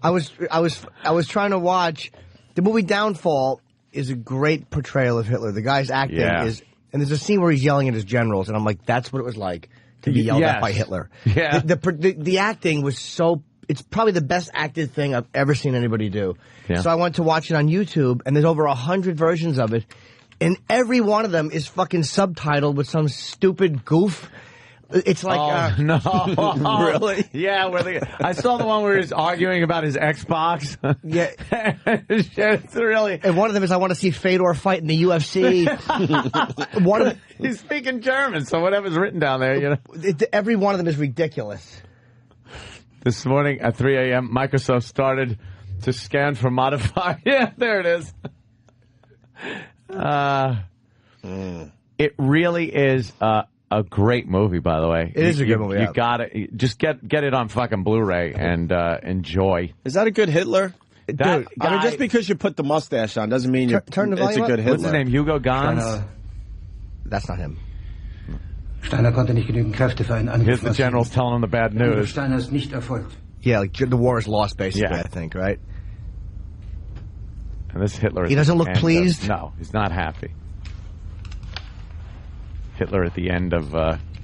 was trying to watch the movie Downfall. Is a great portrayal of Hitler. The guy's acting is, and there's a scene where he's yelling at his generals, and I'm like, that's what it was like to be yelled at by Hitler. Yeah. The acting was so. It's probably the best acted thing I've ever seen anybody do. Yeah. So I went to watch it on YouTube, and there's over 100 versions of it, and every one of them is fucking subtitled with some stupid goof. It's like, no, really? Yeah, I saw the one where he's arguing about his Xbox. Yeah, it's really. And one of them is, I want to see Fedor fight in the UFC. He's speaking German, so whatever's written down there, you know. Every one of them is ridiculous. This morning at 3 a.m., Microsoft started to scan for modifier. Yeah, there it is. It really is. A great movie, by the way. It is a good movie. You got it. Just get it on fucking Blu-ray and enjoy. Is that a good Hitler? Dude, I mean, just because you put the mustache on doesn't mean turn the volume it's a good up. Hitler. What's his name? Hugo Gans? That's not him. Steiner konnte nicht genügend Kräfte für einen Angriff. Here's the generals telling him the bad news. Steiner ist nicht erfolgt. Yeah, like the war is lost, basically. I think, right? And this Hitler. He doesn't look pleased. No, he's not happy. Hitler at the end of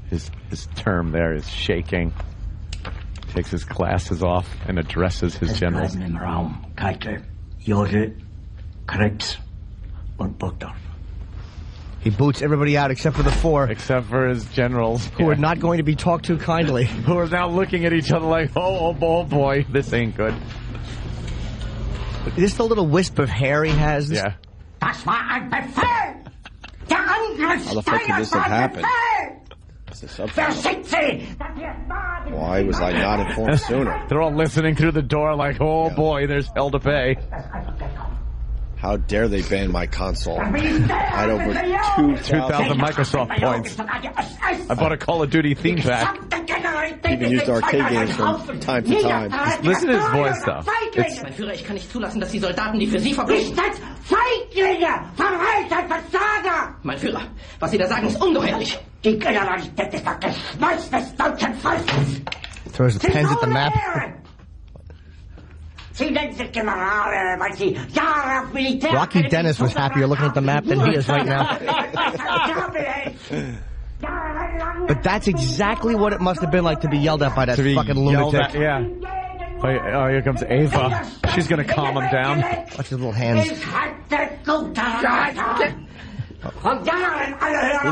his term there is shaking, takes his glasses off and addresses his generals. Im Raum Keitel, Jode, Krebs und Burgdorf. He boots everybody out except for the four. Except for his generals. Who are not going to be talked to kindly. Who are now looking at each other like, oh boy, this ain't good. Is this the little wisp of hair he has? Yeah. Das war ein Befehl! Der Angriff How the fuck could this have happened? Why was I not informed sooner? They're all listening through the door like, oh boy, there's hell to pay. How dare they ban my console? I had over 2,000 Microsoft points. I bought a Call of Duty theme pack. Even used arcade games from time to time. Just listen to his voice, though. Mein Führer, ich kann nicht zulassen, dass die Soldaten, die für Sie verbringen... Feiglinge! Verreiter, Versager! Mein Führer, was Sie da sagen, ist ungeheuerlich. Die Generalität ist das Geschmeiß des deutschen Volkes. Throws the pens at the map. Rocky Dennis was happier looking at the map than he is right now. But that's exactly what it must have been like to be yelled at by that fucking lunatic. Yeah. Oh, here comes Ava. She's going to calm him down. Watch his little hands. He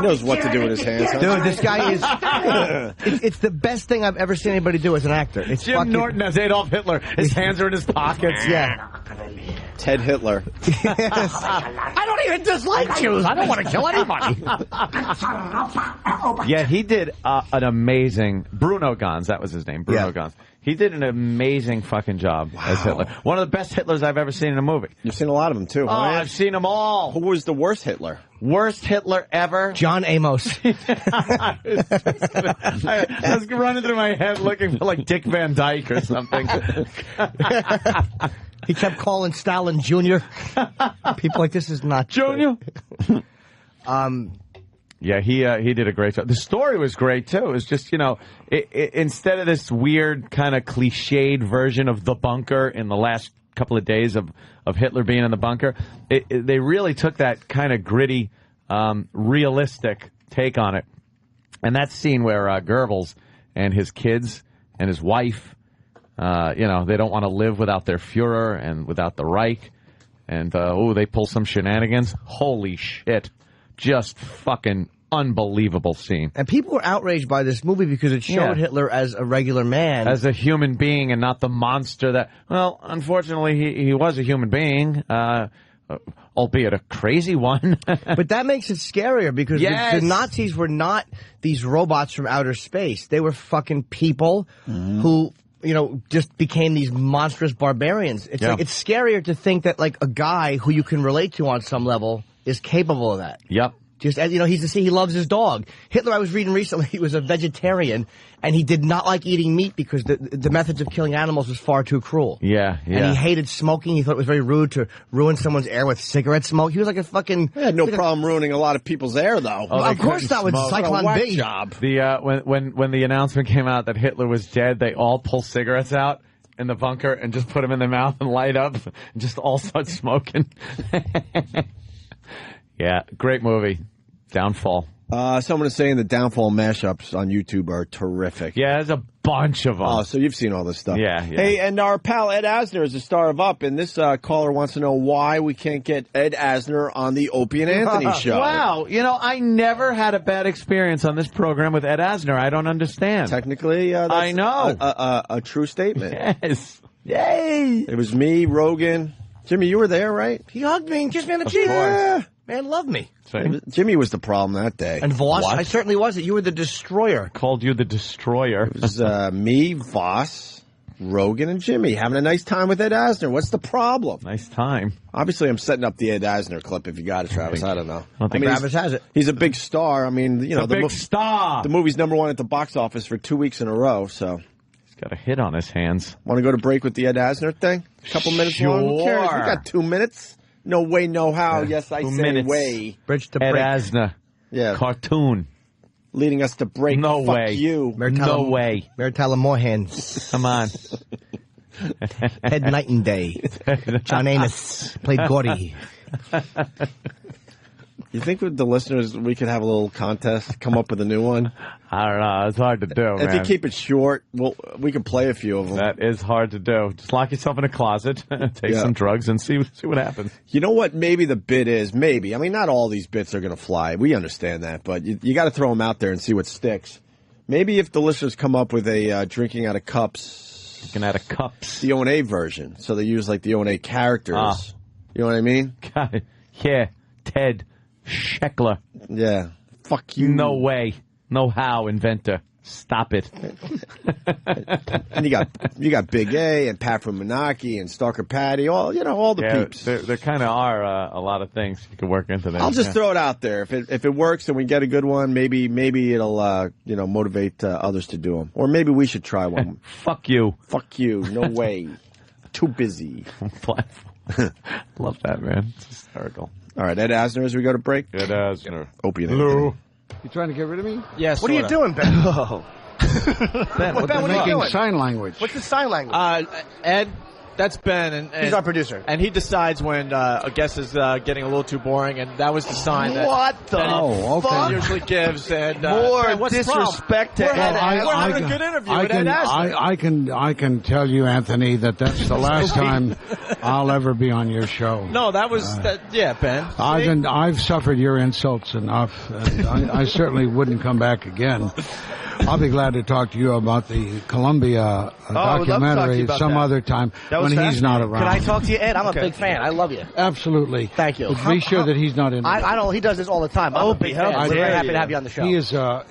knows what to do with his hands. Huh? Dude, this guy is... it's the best thing I've ever seen anybody do as an actor. It's Jim fucking... Norton as Adolf Hitler. His hands are in his pockets. Yeah. Ted Hitler. Yes. I don't even dislike Jews. I don't want to kill anybody. Yeah, he did an amazing... Bruno Gans, that was his name. Bruno Gans. He did an amazing fucking job as Hitler. One of the best Hitlers I've ever seen in a movie. You've seen a lot of them, too. Oh, I've seen them all. Who was the worst Hitler? Worst Hitler ever? John Amos. I was running through my head looking for, like, Dick Van Dyke or something. He kept calling Stalin Jr. People like, this is not Junior. Yeah, he did a great job. The story was great, too. It was just, you know, instead of this weird kind of cliched version of the bunker in the last couple of days of Hitler being in the bunker, they really took that kind of gritty, realistic take on it. And that scene where Goebbels and his kids and his wife, you know, they don't want to live without their Fuhrer and without the Reich. And, they pull some shenanigans. Holy shit. Just fucking unbelievable scene. And people were outraged by this movie because it showed Hitler as a regular man. As a human being and not the monster that... Well, unfortunately, he was a human being, albeit a crazy one. But that makes it scarier because the Nazis were not these robots from outer space. They were fucking people who... you know, just became these monstrous barbarians. It's like, it's scarier to think that, like, a guy who you can relate to on some level is capable of that. Yep. Just as he loves his dog. Hitler, I was reading recently, he was a vegetarian, and he did not like eating meat because the methods of killing animals was far too cruel. Yeah. And he hated smoking. He thought it was very rude to ruin someone's air with cigarette smoke. He was like a fucking... He had no problem ruining a lot of people's air, though. Oh, of course not with Cyclone B. Job. When the announcement came out that Hitler was dead, they all pull cigarettes out in the bunker and just put them in their mouth and light up and just all start smoking. Yeah, great movie. Downfall. Someone is saying the Downfall mashups on YouTube are terrific. Yeah, there's a bunch of them. Oh, so you've seen all this stuff. Yeah. Hey, and our pal Ed Asner is a star of Up, and this caller wants to know why we can't get Ed Asner on the Opie and Anthony show. Wow. I never had a bad experience on this program with Ed Asner. I don't understand. Technically, that's I know. A true statement. Yes. Yay. It was me, Rogan. Jimmy, you were there, right? He hugged me and kissed me on the cheek. Yeah. Man loved me. Jimmy was the problem that day. And Voss? What? I certainly wasn't. You were the destroyer. Called you the destroyer. It was me, Voss, Rogan, and Jimmy having a nice time with Ed Asner. What's the problem? Nice time. Obviously, I'm setting up the Ed Asner clip if you got it, Travis. I don't know. Travis has it. He's a big star. I mean, big star. The movie's #1 at the box office for 2 weeks in a row, so... He's got a hit on his hands. Want to go to break with the Ed Asner thing? A couple minutes long? Who cares? We got 2 minutes. No way, no how. Yes, I say minutes. Way. Bridge to Ed break. Asner. Yeah. Cartoon. Leading us to break. No Fuck way. You. No way. Maritella more hands. Come on. Ed Night and Day. John Amos played Gordy. You think with the listeners we could have a little contest, come up with a new one? I don't know. It's hard to do, If you keep it short, we can play a few of them. That is hard to do. Just lock yourself in a closet, take some drugs, and see what happens. You know what? Maybe the bit is, maybe. I mean, not all these bits are going to fly. We understand that, but you got to throw them out there and see what sticks. Maybe if the listeners come up with a drinking out of cups. Drinking out of cups. The O&A version. So they use like the O&A characters. You know what I mean? God, yeah. Ted Scheckler. Yeah. Fuck you. No way. No how, inventor. Stop it. And you got Big A and Pat from Menaki and Stalker Patty, all the peeps. There kind of are a lot of things you can work into them. I'll just throw it out there. If it works and we get a good one, maybe it'll motivate others to do them. Or maybe we should try one. Fuck you. Fuck you. No way. Too busy. Love that, man. It's hysterical. All right, Ed Asner as we go to break. Ed Asner. Opie and Hello. Anthony. You trying to get rid of me? Yes. What are you doing, Ben? Oh. Ben, what are you doing? Sign language. What's the sign language? Ed, that's Ben, and he's our producer, and he decides when a guest is getting a little too boring, and that was the sign that he usually gives. And more disrespect to Ed. We're having a good interview with Ed Asner. I can tell you, Anthony, that's the last time I'll ever be on your show. No, that was Ben. I've suffered your insults enough. I certainly wouldn't come back again. I'll be glad to talk to you about the Columbia documentary some other time when he's not around. Can I talk to you, Ed? I'm a big fan. I love you. Absolutely. Thank you. But be sure that he's not in. I don't. He does this all the time. I'm a big fan. We're very happy to have you on the show. He's a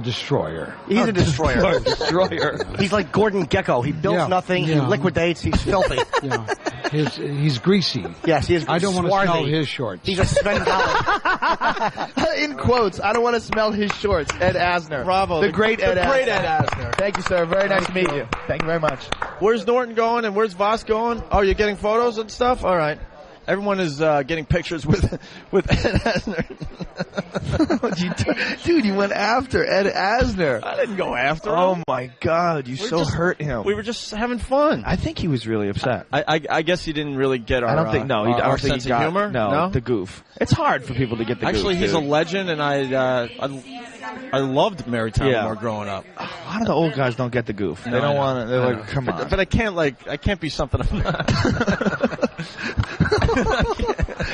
destroyer. He's a destroyer. Destroyer. He's like Gordon Gekko. He builds nothing. He liquidates. He's filthy. Yeah. He's greasy. Yes, he is. I don't want to smell his shorts. He's a Sven Gallagher. In quotes, I don't want to smell his shorts. Ed Asner. Bravo. The great Ed Asner. Great Ed Asner. Thank you, sir. Very nice to meet you. Thank you very much. Where's Norton going and where's Voss going? Oh, you're getting photos and stuff? All right. Everyone is getting pictures with Ed Asner. Dude, you went after Ed Asner. I didn't go after him. Oh, my God. You hurt him. We were just having fun. I think he was really upset. I guess he didn't really get our our sense of humor. No, the goof. It's hard for people to get the goof. Actually, he's a legend, and I loved Mary Tyler Moore growing up. A lot of the old guys don't get the goof. They don't want to. They're like, come on. But I can't be something I'm not.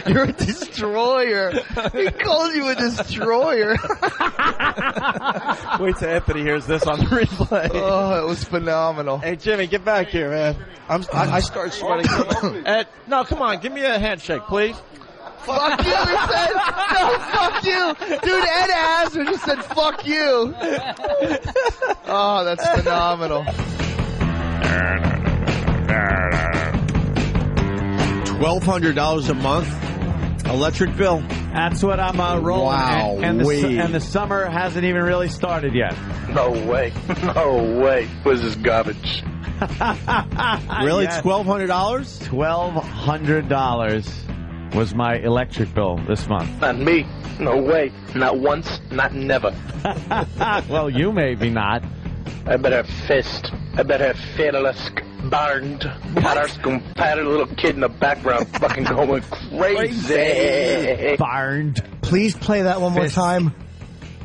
You're a destroyer. He called you a destroyer. Wait till Anthony hears this on the replay. Oh, it was phenomenal. Hey, Jimmy, get back here, man. I start sweating. Ed, no, come on. Give me a handshake, please. Fuck you, he said. No, fuck you. Dude, Ed Asner just said fuck you. Oh, that's phenomenal. $1,200 a month electric bill. That's what I'm rolling. Wow. And the summer hasn't even really started yet. No way. No way. What is this garbage? Really? Yeah. $1,200? $1,200 was my electric bill this month. Not me. No way. Not once. Not never. Well, you maybe not. I better have fist. I better have fatalisk. Burned. Patted little kid in the background fucking going crazy. Burned. Please play that one more time.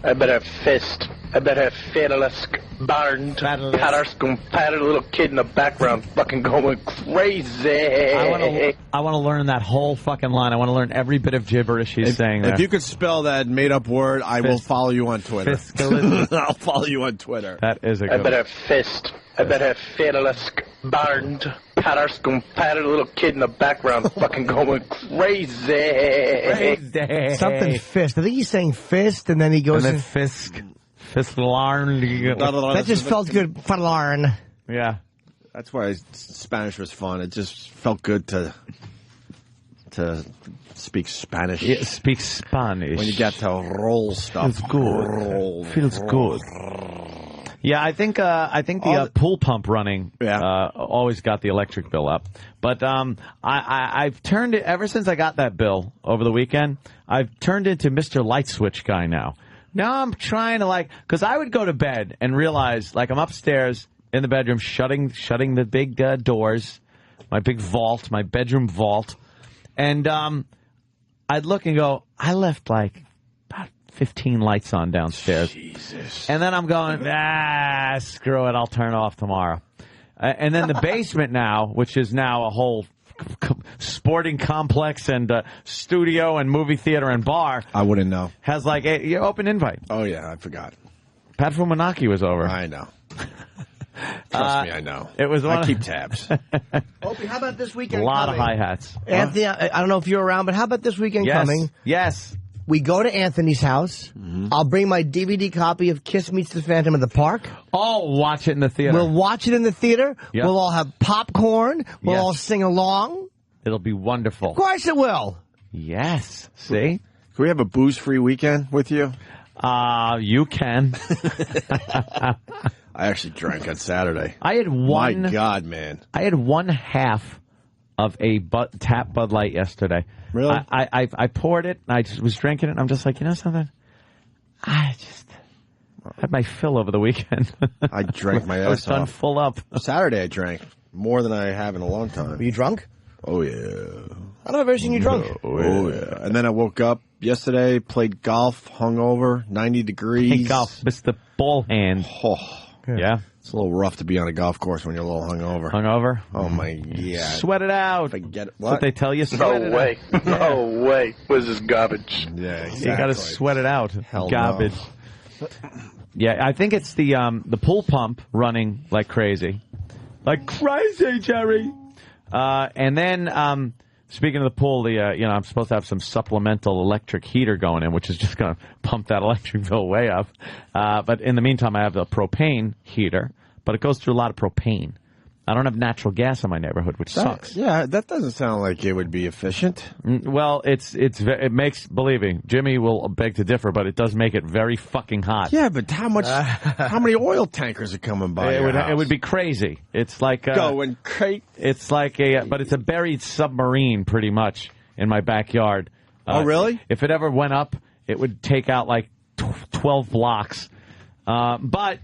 I better have fist. I better have fatalisk. Burned. Patted little kid in the background fucking going crazy. I want to learn that whole fucking line. I want to learn every bit of gibberish he's saying there. If you could spell that made-up word, I will follow you on Twitter. I'll follow you on Twitter. That is a good I better have fist. I better have fatalisk. Burned. Patted little kid in the background fucking going crazy. Something fist. I think he's saying fist, and then he goes... And then fisk. Fistlarn. That just felt good. Fistlarn. Yeah. That's why Spanish was fun. It just felt good to speak Spanish. Yeah, speak Spanish. When you get to roll stuff. Feels good. Feels good. Yeah, I think the pool pump running always got the electric bill up. But I've turned it, ever since I got that bill over the weekend, I've turned into Mr. Light Switch guy now. Now I'm trying to because I would go to bed and realize, I'm upstairs in the bedroom, shutting the big doors, my big vault, my bedroom vault, and I'd look and go, I left about 15 lights on downstairs. Jesus. And then I'm going, screw it, I'll turn it off tomorrow. And then the basement now, which is now a whole sporting complex and studio and movie theater and bar. I wouldn't know. Has a open invite. Oh, yeah, I forgot. Pat Fumanaki was over. I know. Trust me, I know. It was I keep tabs. Opie, how about this weekend A lot coming? of hi-hats. Anthony, I don't know if you're around, but how about this weekend coming? Yes. We go to Anthony's house. Mm-hmm. I'll bring my DVD copy of Kiss Meets the Phantom in the Park. Oh, watch it in the theater. We'll watch it in the theater. Yep. We'll all have popcorn. We'll all sing along. It'll be wonderful. Of course it will. Yes. See? Can we have a booze-free weekend with you? You can. I actually drank on Saturday. I had one. My God, man. I had one half of a tap Bud Light yesterday. Really? I poured it. I just was drinking it. And I'm just like, you know something? I just had my fill over the weekend. I drank my ass off. I was done full up. Saturday I drank more than I have in a long time. Were you drunk? Oh, yeah. I don't have ever seen you drunk. Oh, yeah. And then I woke up yesterday, played golf, hungover, 90 degrees. Hey, golf, Mr. Ball Hand. Oh. Yeah. It's a little rough to be on a golf course when you're a little hungover. Hungover? Oh, my God. Sweat it out. Forget it. That's what they tell you. No way. No way. What is this garbage? Yeah, exactly. You got to sweat it out. Hell garbage. No. Yeah, I think it's the pool pump running like crazy. Like crazy, Jerry. And then, speaking of the pool, I'm supposed to have some supplemental electric heater going in, which is just going to pump that electric bill way up. But in the meantime, I have the propane heater, but it goes through a lot of propane. I don't have natural gas in my neighborhood, which sucks. Yeah, that doesn't sound like it would be efficient. Well, it makes, believe me, Jimmy will beg to differ, but it does make it very fucking hot. Yeah, but how many oil tankers are coming by? It would be crazy. It's like going crazy. It's like but it's a buried submarine pretty much in my backyard. Oh, really? If it ever went up, it would take out like 12 blocks. But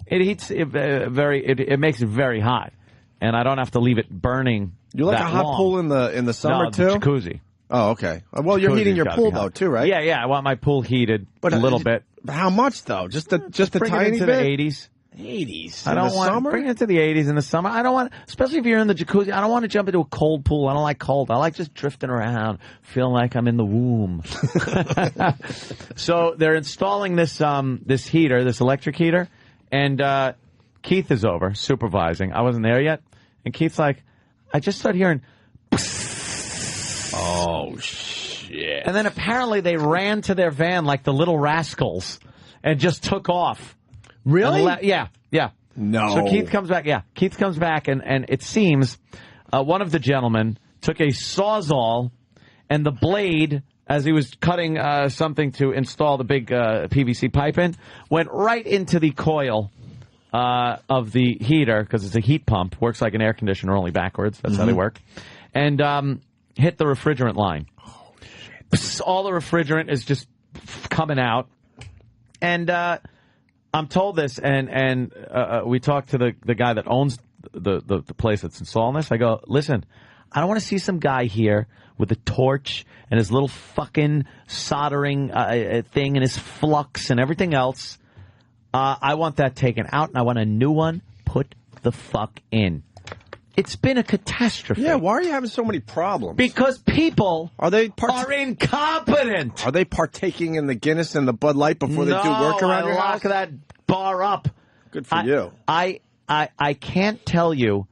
it heats it makes it very hot. And I don't have to leave it burning. You like that a hot long. pool in the summer too? No, jacuzzi. Oh, okay. Well, you're heating your pool though too, right? Yeah. I want my pool heated a little bit. How much though? Just a bring tiny it into bit. The 80s. 80s. I don't want to bring it to the 80s in the summer. I don't want, especially if you're in the jacuzzi. I don't want to jump into a cold pool. I don't like cold. I like just drifting around, feeling like I'm in the womb. So they're installing this heater, this electric heater, and Keith is over supervising. I wasn't there yet. And Keith's like, I just started hearing, oh, shit. And then apparently they ran to their van like the little rascals and just took off. Really? Yeah. No. So Keith comes back, and it seems one of the gentlemen took a Sawzall and the blade as he was cutting something to install the big PVC pipe in, went right into the coil of the heater, because it's a heat pump, works like an air conditioner, only backwards. That's how they work. And hit the refrigerant line. Oh, shit. All the refrigerant is just coming out. And I'm told this, and we talked to the guy that owns the place that's installing this. I go, listen, I don't want to see some guy here with a torch and his little fucking soldering thing and his flux and everything else. I want that taken out, and I want a new one put the fuck in. It's been a catastrophe. Yeah, why are you having so many problems? Because people are incompetent. Are they partaking in the Guinness and the Bud Light before they do work around your house? Lock that bar up. Good for you. I can't tell you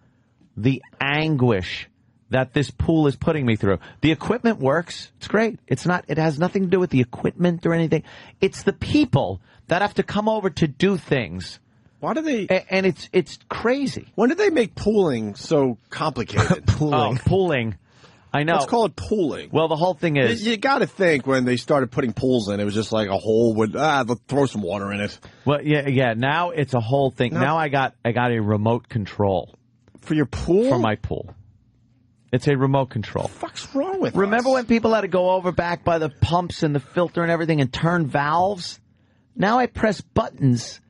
the anguish that this pool is putting me through. The equipment works. It's great. It has nothing to do with the equipment or anything. It's the people that have to come over to do things. Why do they? And it's crazy. When did they make pooling so complicated? Pooling. I know. Let's call it pooling. Well, the whole thing is, you got to think when they started putting pools in, it was just like a hole with they'll throw some water in it. Well, yeah. Now it's a whole thing. Now I got a remote control for your pool. For my pool. It's a remote control. What the fuck's wrong with Remember us? when people had to go over back by the pumps and the filter and everything and turn valves? Now I press buttons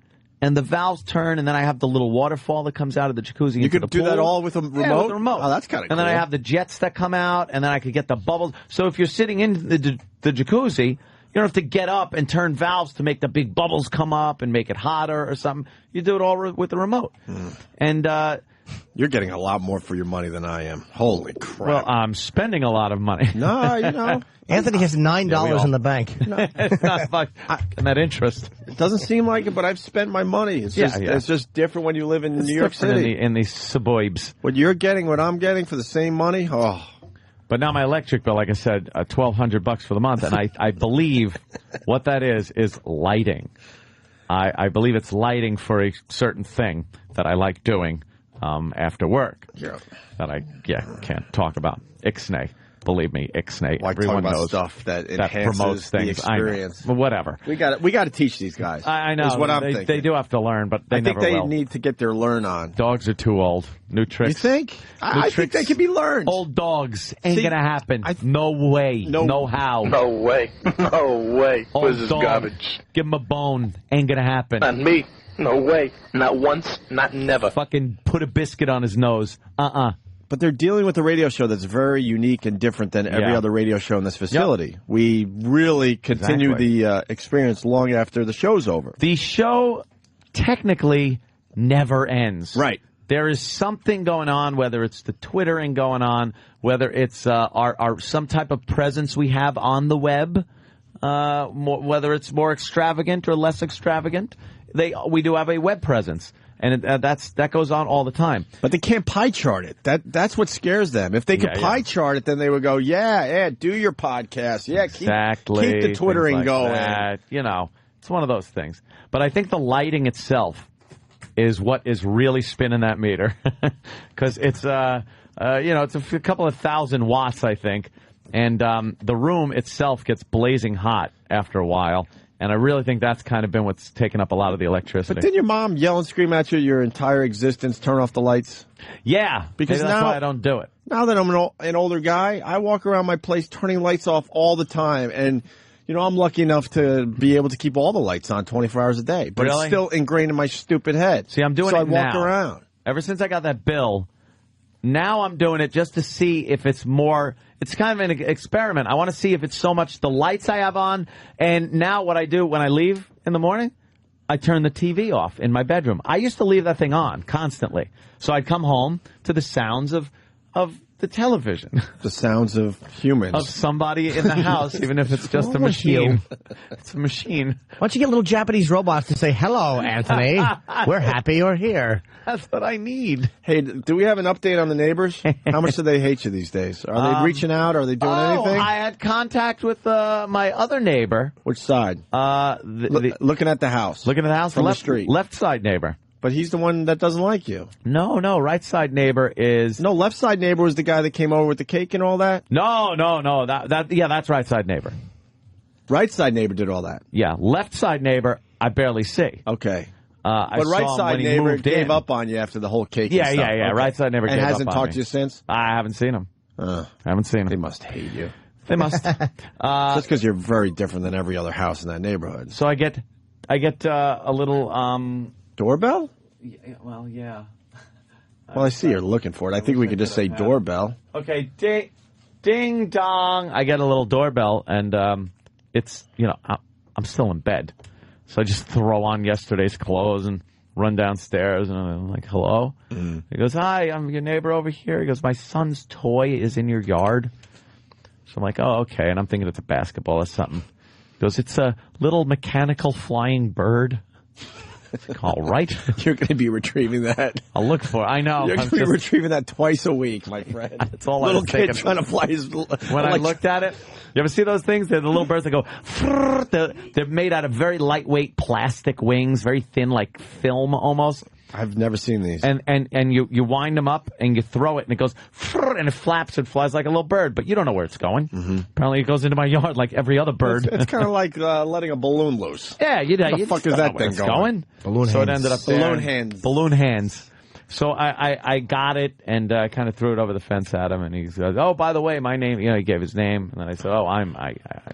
and the valves turn, and then I have the little waterfall that comes out of the jacuzzi. You could do that all with a remote? Yeah, with a remote. Oh, that's kind of cool. And then I have the jets that come out, and then I could get the bubbles. So if you're sitting in the jacuzzi, you don't have to get up and turn valves to make the big bubbles come up and make it hotter or something. You do it all with the remote. And you're getting a lot more for your money than I am. Holy crap. Well, I'm spending a lot of money. No, you know. Anthony has $9 in the bank. It's not like that interest. It doesn't seem like it, but I've spent my money. It's just different when you live in New York City. In the suburbs. What you're getting, what I'm getting for the same money? Oh. But now my electric bill, like I said, $1,200 for the month, and I believe what that is lighting. I believe it's lighting for a certain thing that I like doing after work. Yeah. That I can't talk about. Ixnay. Believe me, Ixnay. Like everyone talking about knows stuff that enhances promotes things. the experience. Well, whatever. We got to teach these guys. I know. Is what I'm thinking. They do have to learn, but they never will. I think they need to get their learn on. Dogs are too old. New tricks. You think? I think they can be learned. Old dogs ain't gonna happen. No way. No how. No way. No way. Old This is dog, garbage. give him a bone. Ain't gonna happen. Not me. No way. Not once. Not never. Fucking put a biscuit on his nose. But they're dealing with a radio show that's very unique and different than every other radio show in this facility. Yep. We really continue the experience long after the show's over. The show technically never ends. Right. There is something going on, whether it's the Twittering going on, whether it's our some type of presence we have on the web, whether it's more extravagant or less extravagant. We do have a web presence. And that goes on all the time. But they can't pie chart it. That's what scares them. If they could pie chart it, then they would go, do your podcast. Yeah, keep the Twittering going. That. You know, it's one of those things. But I think the lighting itself is what is really spinning that meter. Because it's, it's a couple of thousand watts, I think. And the room itself gets blazing hot after a while. And I really think that's kind of been what's taken up a lot of the electricity. But didn't your mom yell and scream at you your entire existence, turn off the lights? Yeah, because that's why I don't do it. Now that I'm an older guy, I walk around my place turning lights off all the time. And, I'm lucky enough to be able to keep all the lights on 24 hours a day. But it's still ingrained in my stupid head. See, I'm doing it now. So I walk around. Ever since I got that bill, now I'm doing it just to see if it's more... It's kind of an experiment. I want to see if it's so much the lights I have on. And now what I do when I leave in the morning, I turn the TV off in my bedroom. I used to leave that thing on constantly. So I'd come home to the sounds of the television. The sounds of humans. Of somebody in the house, even if it's just a machine. It's a machine. Why don't you get little Japanese robots to say, hello, Anthony. We're happy you're here. That's what I need. Hey, do we have an update on the neighbors? How much do they hate you these days? Are they reaching out? Are they doing anything? I had contact with my other neighbor. Which side? Looking at the house. Looking at the house? From the street. Left side neighbor. But he's the one that doesn't like you. No, right side neighbor is... No, left side neighbor was the guy that came over with the cake and all that? No. That's right side neighbor. Right side neighbor did all that? Yeah, left side neighbor, I barely see. Okay. But right side neighbor gave up on you after the whole cake and stuff. Yeah. Okay. Right side neighbor gave up on me. And hasn't talked to you since? I haven't seen him. They must hate you. They must. Just because you're very different than every other house in that neighborhood. So I get a little... Doorbell? Well, yeah. Well, I see you're looking for it. I think we could just say doorbell. Okay, ding dong. I get a little doorbell, and it's, I'm still in bed. So I just throw on yesterday's clothes and run downstairs, and I'm like, hello? He goes, hi, I'm your neighbor over here. He goes, my son's toy is in your yard. So I'm like, oh, okay. And I'm thinking it's a basketball or something. He goes, it's a little mechanical flying bird. All right. You're going to be retrieving that. I'll look for it. I know. You're going to be retrieving that twice a week, my friend. That's all little I was thinking. kid trying to fly his... When I looked at it, you ever see those things? They're the little birds that go... They're made out of very lightweight plastic wings, very thin, like film almost. I've never seen these. And you wind them up and you throw it and it goes... And it flaps and flies like a little bird, but you don't know where it's going. Apparently it goes into my yard like every other bird. It's kind of like letting a balloon loose. Yeah, Where the fuck is that thing going? Balloon hands. So it ended up there. Balloon hands. So I got it and I kind of threw it over the fence at him, and he goes, "Oh, by the way, my name." He gave his name, and then I said, "Oh, I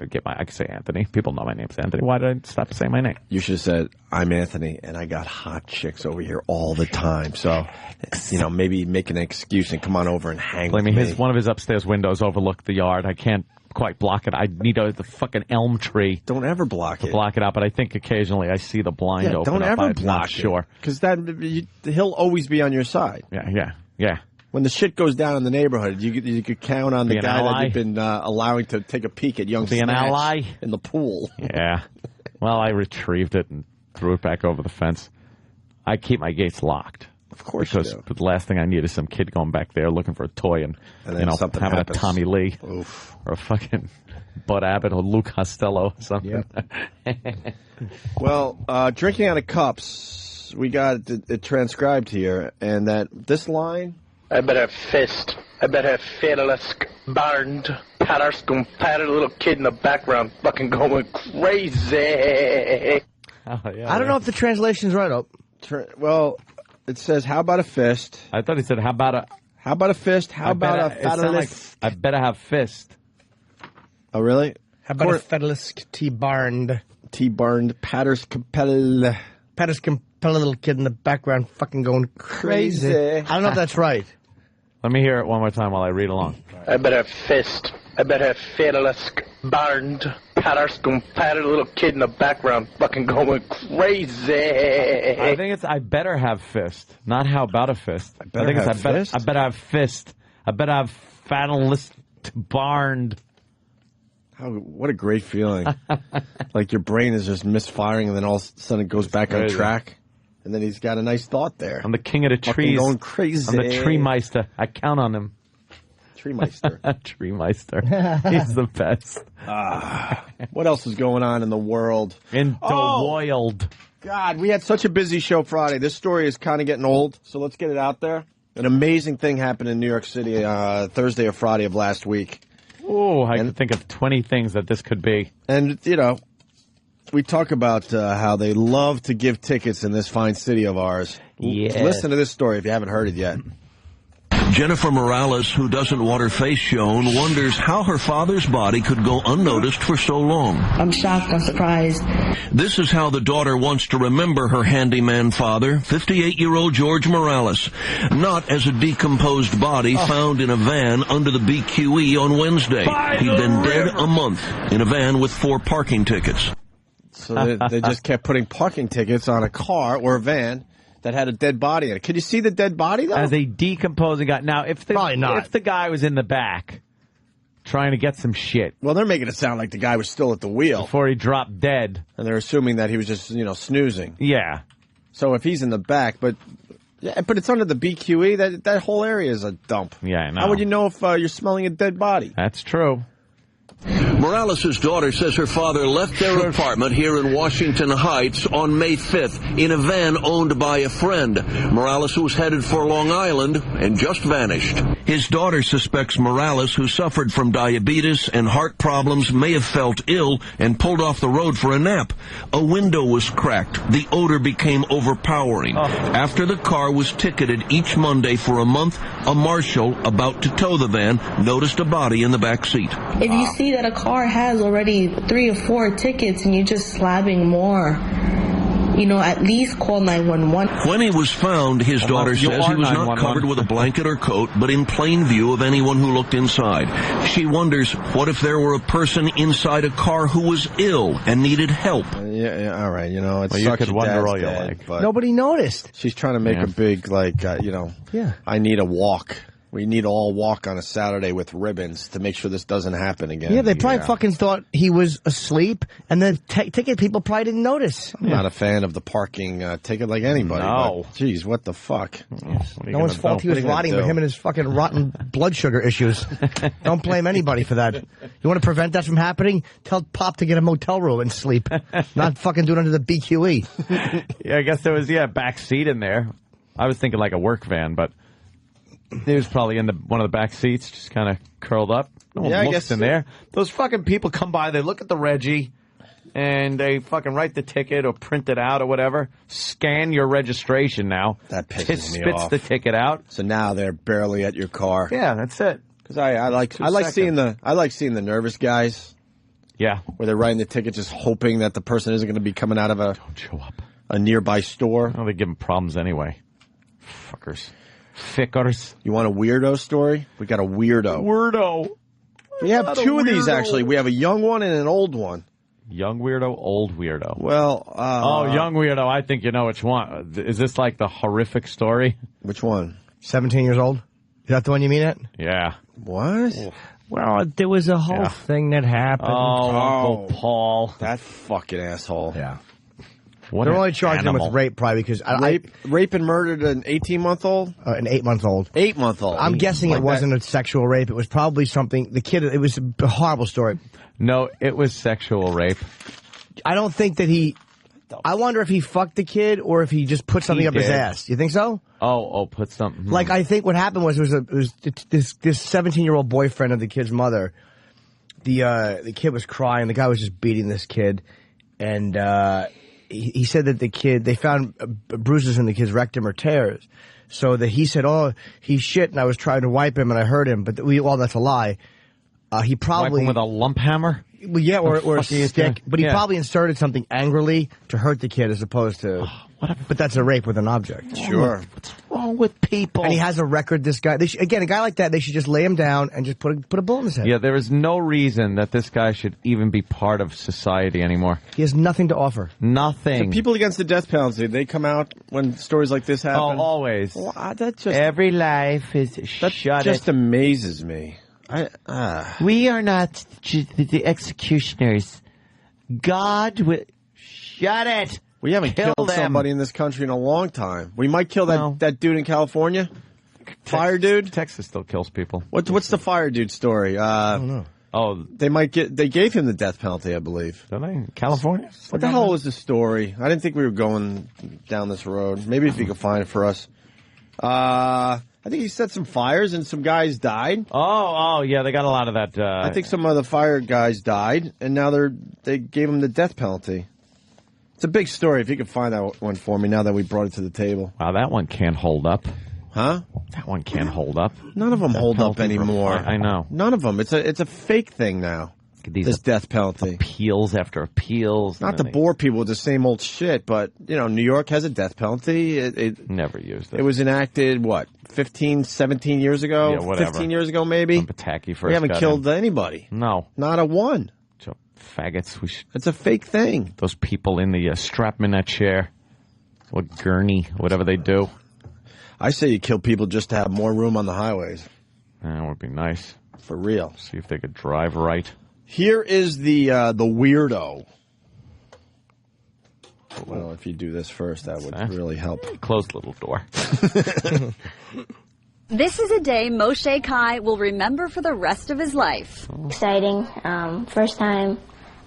can say Anthony. People know my name's Anthony. Why did I stop saying my name?" You should have said, "I'm Anthony, and I got hot chicks over here all the time. So, maybe make an excuse and come on over and hang with me." One of his upstairs windows overlooked the yard. I can't quite block it. I need the fucking elm tree. Don't ever block it. Block it out, but I think occasionally I see the blind open don't up. ever block it. Sure. Because he'll always be on your side. Yeah. When the shit goes down in the neighborhood, you could count on the guy that you've been allowing to take a peek at young an ally in the pool. Yeah. Well, I retrieved it and threw it back over the fence. I keep my gates locked. Of course because you do. The last thing I need is some kid going back there looking for a toy and having happens. A Tommy Lee. Oof. Or a fucking Bud Abbott or Luke Costello or something. Yep. Well, drinking out of cups, we got it transcribed here, and that this line... I better have fist. I better have fatalisk, burned, Patrice, patted a little kid in the background fucking going crazy. I don't know if the translation's right, Op. Well... It says, how about a fist? I thought he said, how about a fist? How about a fatalisk? I better have fist. Oh, really? How about a fatalisk T-barned? T-barned, Patrice Capel. Patrice Capel, a little kid in the background fucking going crazy. I don't know if that's right. Let me hear it one more time while I read along. I better have fist. I better have fatalisk, burned, Patrice, patted a little kid in the background fucking going crazy. I think it's I better have fist, not how about a fist. I better have fist. I better have fist. I better have fatalist barned. What a great feeling. Like your brain is just misfiring and then all of a sudden it goes back on track. And then he's got a nice thought there. I'm the king of the trees. Going crazy. I'm the tree meister. I count on him. Treemeister. Treemeister. He's the best. What else is going on in the world? In the world. God, we had such a busy show Friday. This story is kind of getting old, so let's get it out there. An amazing thing happened in New York City Thursday or Friday of last week. Oh, I can think of 20 things that this could be. And, we talk about how they love to give tickets in this fine city of ours. Yes. Listen to this story if you haven't heard it yet. Jennifer Morales, who doesn't want her face shown, wonders how her father's body could go unnoticed for so long. I'm shocked, I'm surprised. This is how the daughter wants to remember her handyman father, 58-year-old George Morales, not as a decomposed body found in a van under the BQE on Wednesday. He'd been dead a month in a van with 4 parking tickets. So they just kept putting parking tickets on a car or a van that had a dead body in it. Could you see the dead body, though? As a decomposing guy. Now, if the guy was in the back trying to get some shit. Well, they're making it sound like the guy was still at the wheel. Before he dropped dead. And they're assuming that he was just, snoozing. Yeah. So if he's in the back, but it's under the BQE, that whole area is a dump. Yeah, I know. How would you know if you're smelling a dead body? That's true. Morales' daughter says her father left their apartment here in Washington Heights on May 5th in a van owned by a friend. Morales was headed for Long Island and just vanished. His daughter suspects Morales, who suffered from diabetes and heart problems, may have felt ill and pulled off the road for a nap. A window was cracked. The odor became overpowering. After the car was ticketed each Monday for a month, a marshal about to tow the van noticed a body in the back seat. If you see that a car has already 3 or 4 tickets and you're just slabbing more, at least call 911. When he was found, his daughter says he was not covered with a blanket or coat, but in plain view of anyone who looked inside. She wonders, what if there were a person inside a car who was ill and needed help? Yeah, all right, it you sucks could your wonder dad's all you dead, like. but Nobody noticed. she's trying to make a big, I need a walk. We need to all walk on a Saturday with ribbons to make sure this doesn't happen again. Yeah, they probably fucking thought he was asleep, and the ticket people probably didn't notice. I'm not a fan of the parking ticket like anybody. No. Geez, what the fuck? No one's fault he was rotting, but him and his fucking rotten blood sugar issues. Don't blame anybody for that. You want to prevent that from happening? Tell Pop to get a motel room and sleep. Not fucking do it under the BQE. Yeah, I guess there was, back seat in there. I was thinking like a work van, but he was probably in one of the back seats, just kind of curled up. No one looks in there. Those fucking people come by, they look at the Reggie, and they fucking write the ticket or print it out or whatever. Scan your registration now. That pisses me spits off. the ticket out. So now they're barely at your car. Yeah, that's it. Because I like seeing the nervous guys. Yeah, where they're writing the ticket, just hoping that the person isn't going to be coming out of Don't show up. a nearby store. Well, they give them problems anyway. Fuckers. Fickers. You want a weirdo story? We got a weirdo. We have 2 of these, actually. We have a young one and an old one. Young weirdo, old weirdo. Well, young weirdo, I think you know which one. Is this like the horrific story? Which one? 17 years old? Is that the one you mean it? Yeah. What? Well, there was a whole thing that happened. Uncle Paul. That fucking asshole. Yeah. What They're only charging him with rape, probably, because... Rape and murdered an 18-month-old? An 8-month-old. 8-month-old. I'm guessing it wasn't a sexual rape. It was probably something... The kid... It was a horrible story. No, it was sexual rape. I don't think that he... I wonder if he fucked the kid or if he just put something up his ass. You think so? Oh, put something... Like, I think what happened was this 17-year-old boyfriend of the kid's mother. The kid was crying. The guy was just beating this kid. And... He said that the kid, they found bruises in the kid's rectum or tears. So that he said, he shit, and I was trying to wipe him and I hurt him. But that's a lie. He probably... Wipe him with a lump hammer? Well, yeah, or a stick. But he probably inserted something angrily to hurt the kid as opposed to... But that's a rape with an object. Sure. What's wrong with people? And he has a record, this guy. Again, a guy like that, they should just lay him down and just put a bullet in his head. Yeah, there is no reason that this guy should even be part of society anymore. He has nothing to offer. Nothing. The people against the death penalty, they come out when stories like this happen? Oh, always. Well, that just, every life is shut. Just amazes me. We are not the executioners. God will... Shut it! We haven't killed somebody in this country in a long time. We might kill that dude in California. Fire dude? Texas still kills people. What's the fire dude story? I don't know. Oh, they gave him the death penalty, I believe. Did they? California? What the hell was the story? I didn't think we were going down this road. Maybe if you could find it for us. I think he set some fires and some guys died. Oh, yeah, they got a lot of that. I think some of the fire guys died, and now they gave him the death penalty. It's a big story. If you could find that one for me now that we brought it to the table. Wow, that one can't hold up. Huh? That one can't hold up. None of them hold up anymore. I know. None of them. It's a fake thing now. This death penalty. Appeals after appeals. Not to bore people with the same old shit, but, New York has a death penalty. It never used it. It was enacted, 15, 17 years ago? Yeah, whatever. 15 years ago, maybe? Pataki we haven't killed anybody. No. Not a one. So, faggots. It's a fake thing. Those people in the strap them in that chair. What gurney, whatever they do. I say you kill people just to have more room on the highways. That would be nice. For real. See if they could drive right. Here is the weirdo. Well, if you do this first, that would really help. Close the little door. This is a day Moshe Kai will remember for the rest of his life. Exciting. First time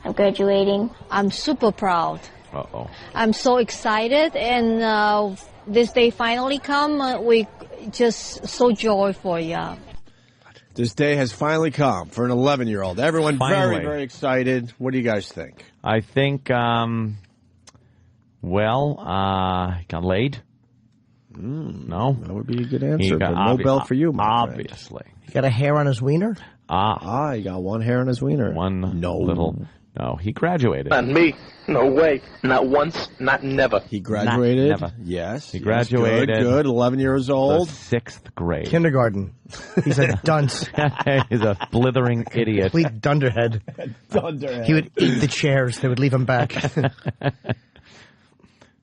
I'm graduating. I'm super proud. Uh-oh. I'm so excited, and this day finally come. We just so joyful, yeah. This day has finally come for an 11-year-old. Everyone very, very excited. What do you guys think? I think, he got laid. No? That would be a good answer. But no bell for you, my obviously. friend. He got a hair on his wiener? He got one hair on his wiener. No, he graduated. Not me. No way. Not once. Not never. He graduated. Never. Yes. He graduated. Good. 11 years old. 6th grade. Kindergarten. He's a dunce. He's a blithering idiot. Complete dunderhead. He would eat the chairs. They would leave him back.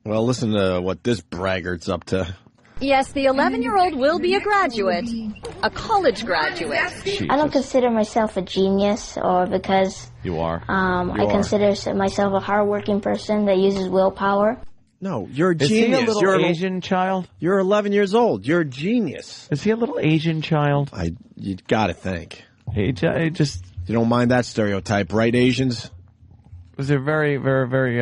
Well, listen to what this braggart's up to. Yes, the 11-year-old will be a graduate, a college graduate. I don't consider myself a genius, or because you are. I consider myself a hardworking person that uses willpower. No, you're a genius. Is he a little Asian child? You're 11 years old. You're a genius. Is he a little Asian child? You got to think. You don't mind that stereotype, right, Asians? They're very, very, very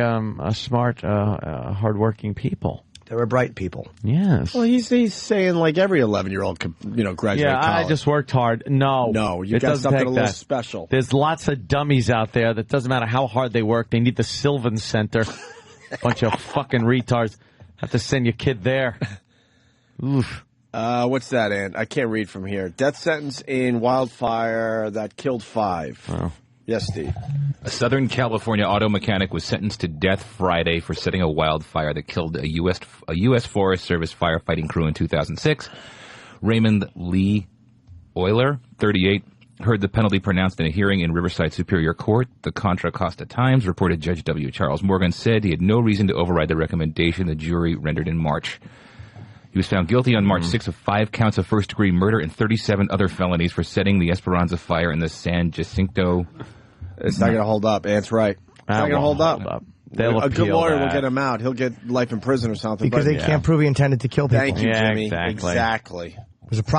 smart, hardworking people. They were bright people. Yes. Well, he's saying like every 11-year-old could, graduate college. I just worked hard. No, you got something a little special. There's lots of dummies out there that doesn't matter how hard they work. They need the Sylvan Center. Bunch of fucking retards. Have to send your kid there. Oof. What's that, Ant? I can't read from here. Death sentence in wildfire that killed 5. Oh. Yes, Steve. A Southern California auto mechanic was sentenced to death Friday for setting a wildfire that killed a U.S. Forest Service firefighting crew in 2006. Raymond Lee Euler, 38, heard the penalty pronounced in a hearing in Riverside Superior Court. The Contra Costa Times reported Judge W. Charles Morgan said he had no reason to override the recommendation the jury rendered in March. He was found guilty on March 6 of 5 counts of first-degree murder and 37 other felonies for setting the Esperanza fire in the San Jacinto. It's not going to hold up. Ant's right. It's not going to hold up. They'll a good lawyer that. will get him out. He'll get life in prison or something. Because they can't prove he intended to kill people. Thank you, Jimmy. Exactly.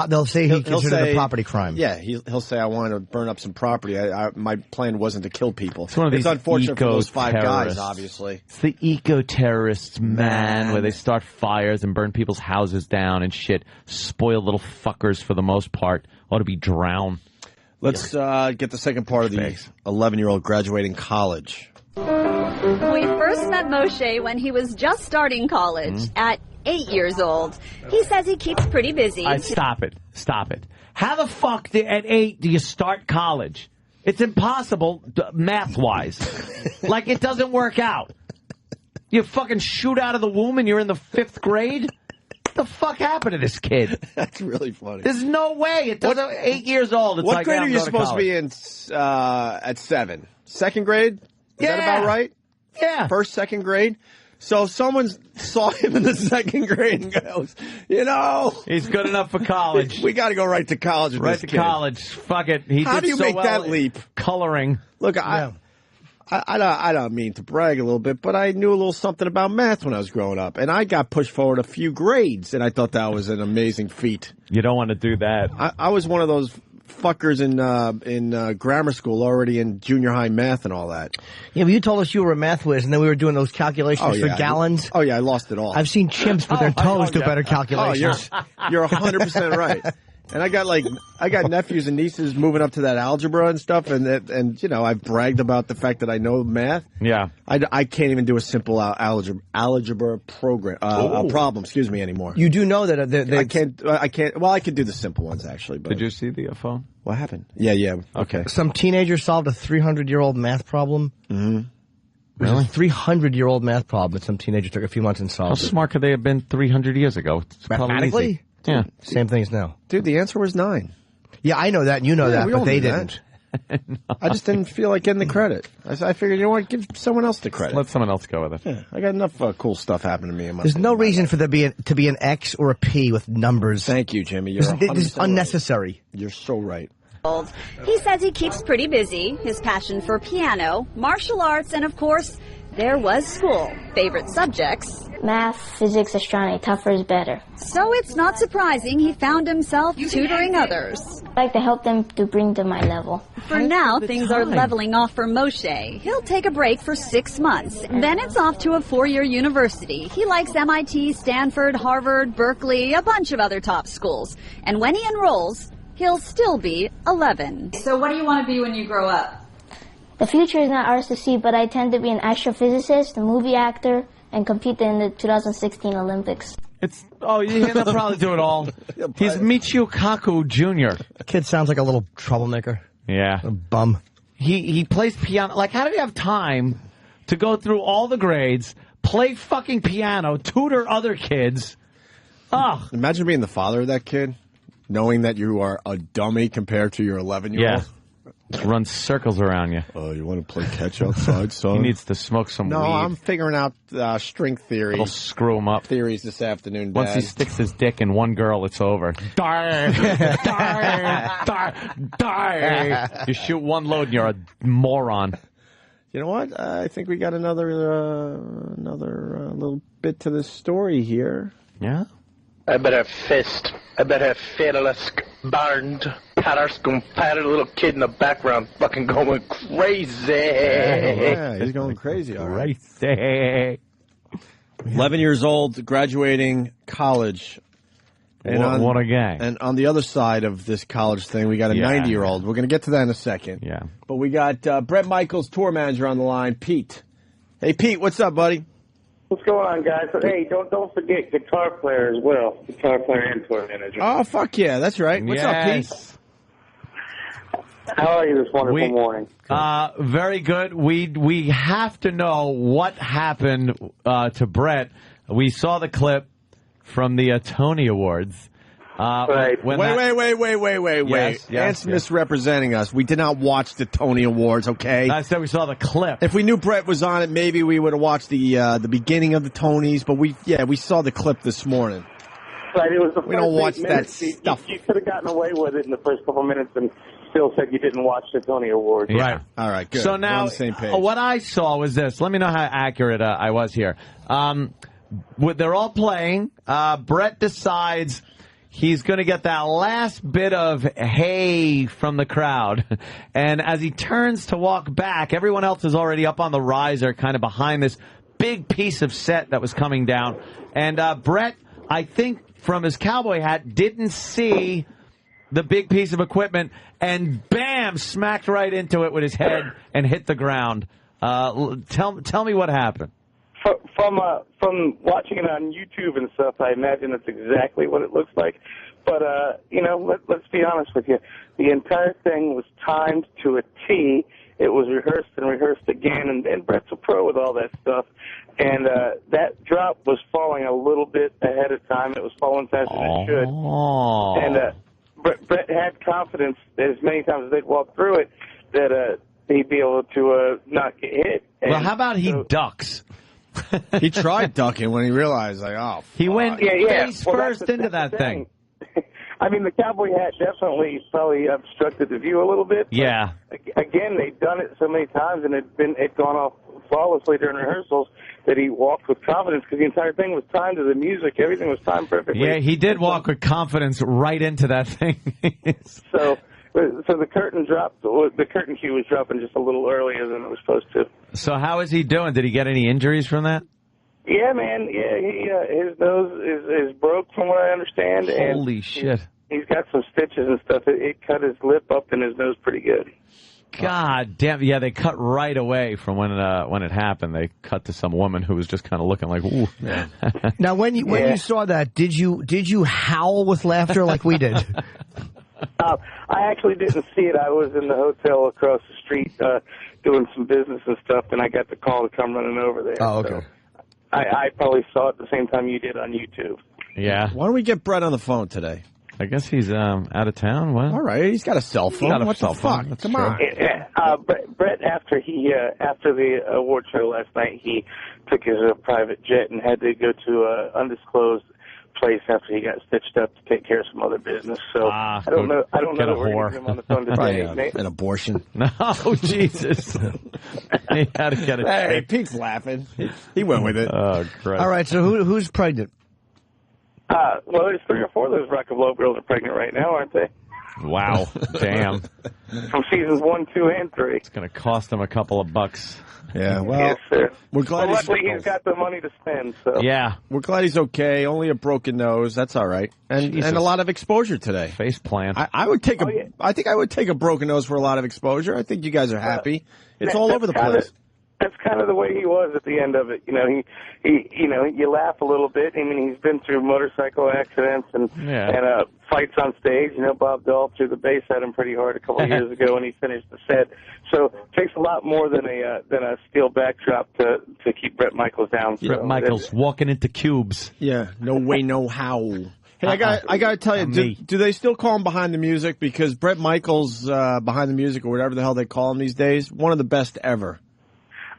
They'll say he considered it a property crime. Yeah, he'll say, I wanted to burn up some property. My plan wasn't to kill people. It's unfortunate for those 5 guys, obviously. It's the eco-terrorists, man, where they start fires and burn people's houses down and shit. Spoiled little fuckers for the most part. Ought to be drowned. Let's get the second part of the 11-year-old graduating college. We first met Moshe when he was just starting college at 8 years old. He says he keeps pretty busy. Stop it. How the fuck at 8 do you start college? It's impossible math-wise. Like, it doesn't work out. You fucking shoot out of the womb and you're in the 5th grade? What the fuck happened to this kid? That's really funny. There's no way. It doesn't. 8 years old. It's what like, grade are you supposed to be in at 7? 2nd grade? Is that about right? Yeah. 1st, 2nd grade? So someone saw him in the 2nd grade and goes, he's good enough for college. We got to go right to college with right this to kid. College. Fuck it. How do you make that leap? Coloring. Look, I don't mean to brag a little bit, but I knew a little something about math when I was growing up, and I got pushed forward a few grades, and I thought that was an amazing feat. You don't want to do that. I was one of those fuckers in grammar school, already in junior high math and all that. Yeah, but you told us you were a math whiz, and then we were doing those calculations for gallons. Oh, yeah, I lost it all. I've seen chimps with their toes do better calculations. You're 100% right. And I got nephews and nieces moving up to that algebra and stuff, and I've bragged about the fact that I know math. Yeah, I can't even do a simple algebra problem. Anymore. You do know that I can't. Well, I could do the simple ones actually. But did you see the phone? What happened? Yeah. Okay. Some teenager solved a 300-year-old math problem. Mm-hmm. Really? 300-year-old math problem that some teenager took a few months and solved. How smart could they have been 300 years ago? It's mathematically? Yeah. Same things now. Dude, the answer was 9. Yeah, I know that, and you know that, but they didn't. No. I just didn't feel like getting the credit. I figured, give someone else the credit. Let someone else go with it. Yeah, I got enough cool stuff happening to me. There's no reason for there to be an X or a P with numbers. Thank you, Jimmy. This is unnecessary. Right. You're so right. He says he keeps pretty busy. His passion for piano, martial arts, and of course, There was school. Favorite subjects? Math, physics, astronomy. Tougher is better. So it's not surprising he found himself tutoring others. I like to help them to bring to my level. For now, things are leveling off for Moshe. He'll take a break for 6 months. Then it's off to a 4-year university. He likes MIT, Stanford, Harvard, Berkeley, a bunch of other top schools. And when he enrolls, he'll still be 11. So what do you want to be when you grow up? The future is not ours to see, but I intend to be an astrophysicist, a movie actor, and compete in the 2016 Olympics. He'll probably do it all. He's Michio Kaku Jr. The kid sounds like a little troublemaker. Yeah. A bum. He plays piano. Like, how do you have time to go through all the grades, play fucking piano, tutor other kids? Ugh. Imagine being the father of that kid, knowing that you are a dummy compared to your 11-year-old. Yeah. Run circles around you. Oh, you want to play catch outside, son? He needs to smoke some weed. No, I'm figuring out string theory. It'll screw him up. Theories this afternoon, Dad. Once he sticks his dick in one girl, it's over. Die. You shoot one load and you're a moron. You know what? I think we got another little bit to this story here. Yeah? I better fist. I better fiddleisk burned. Patrice compadre, little kid in the background fucking going crazy. Yeah, he's going crazy, all right. Crazy. 11 years old, graduating college. And what a gang. And on the other side of this college thing, we got a 90-year-old. We're going to get to that in a second. Yeah. But we got Bret Michaels, tour manager, on the line, Pete. Hey, Pete, what's up, buddy? What's going on, guys? Hey, don't forget guitar player as well. Guitar player and tour manager. Oh, fuck yeah, that's right. What's up, Pete? How are you this wonderful morning? Very good. We have to know what happened to Bret. We saw the clip from the Tony Awards. Right. Wait. Ant's misrepresenting us. We did not watch the Tony Awards, okay? I said we saw the clip. If we knew Bret was on it, maybe we would have watched the beginning of the Tonys, but we saw the clip this morning. Right, it was the we don't watch that stuff. You could have gotten away with it in the first couple minutes and still said you didn't watch the Tony Awards. Yeah. Right. All right, good. So now, we're on the same page. What I saw was this. Let me know how accurate I was here. They're all playing. Bret decides he's going to get that last bit of hey from the crowd. And as he turns to walk back, everyone else is already up on the riser, kind of behind this big piece of set that was coming down. And Bret, I think from his cowboy hat, didn't see the big piece of equipment and bam, smacked right into it with his head and hit the ground. Tell me what happened. From watching it on YouTube and stuff, I imagine that's exactly what it looks like. But, let's be honest with you. The entire thing was timed to a T. It was rehearsed and rehearsed again, and Bret's a pro with all that stuff. And that drop was falling a little bit ahead of time. It was falling faster than it should. And Bret had confidence that as many times as they'd walk through it, that he'd be able to not get hit. And well, how about he ducks? He tried ducking when he realized, he went face first that's into that thing. I mean, the cowboy hat definitely probably obstructed the view a little bit. Yeah. Again, they've done it so many times, and it'd gone off flawlessly during rehearsals that he walked with confidence because the entire thing was timed to the music. Everything was timed perfectly. Yeah, he did walk with confidence right into that thing. So the curtain dropped. The curtain cue was dropping just a little earlier than it was supposed to. So how is he doing? Did he get any injuries from that? Yeah, man. Yeah, his nose is broke from what I understand. Holy shit. He's got some stitches and stuff. It cut his lip up and his nose pretty good. God damn. Yeah, they cut right away from when it happened. They cut to some woman who was just kind of looking like, ooh. Yeah. Now, when you saw that, did you howl with laughter like we did? I actually didn't see it. I was in the hotel across the street doing some business and stuff, and I got the call to come running over there. Oh, okay. So I probably saw it the same time you did on YouTube. Yeah. Why don't we get Bret on the phone today? I guess he's out of town. What? All right, he's got a cell phone. What the fuck? Come on. Bret, after the award show last night, he took his private jet and had to go to undisclosed place after he got stitched up to take care of some other business. So I don't know. I don't know that we're going to get him on the phone today. An abortion. No, Jesus. He had to get it. Hey, Pete's laughing. He went with it. Oh, Christ. All right, so who's pregnant? Well, there's 3 or 4 of those Rock and Roll girls are pregnant right now, aren't they? Wow. Damn. From seasons 1, 2, and 3. It's going to cost him a couple of bucks. Yeah, well, yes, sir. We're glad luckily he's got the money to spend. So yeah, we're glad he's okay. Only a broken nose. That's all right. And a lot of exposure today. Face plant. I would take I think I would take a broken nose for a lot of exposure. I think you guys are happy. It's all over the place. That's kind of the way he was at the end of it. You know, he you laugh a little bit. I mean, he's been through motorcycle accidents and fights on stage. You know, Bob Dole threw the bass at him pretty hard a couple of years ago when he finished the set. So it takes a lot more than a steel backdrop to keep Bret Michaels down. Bret Michaels walking into cubes. Yeah, no way, no how. Hey, I got to tell you, do they still call him Behind the Music? Because Bret Michaels Behind the Music, or whatever the hell they call him these days, one of the best ever.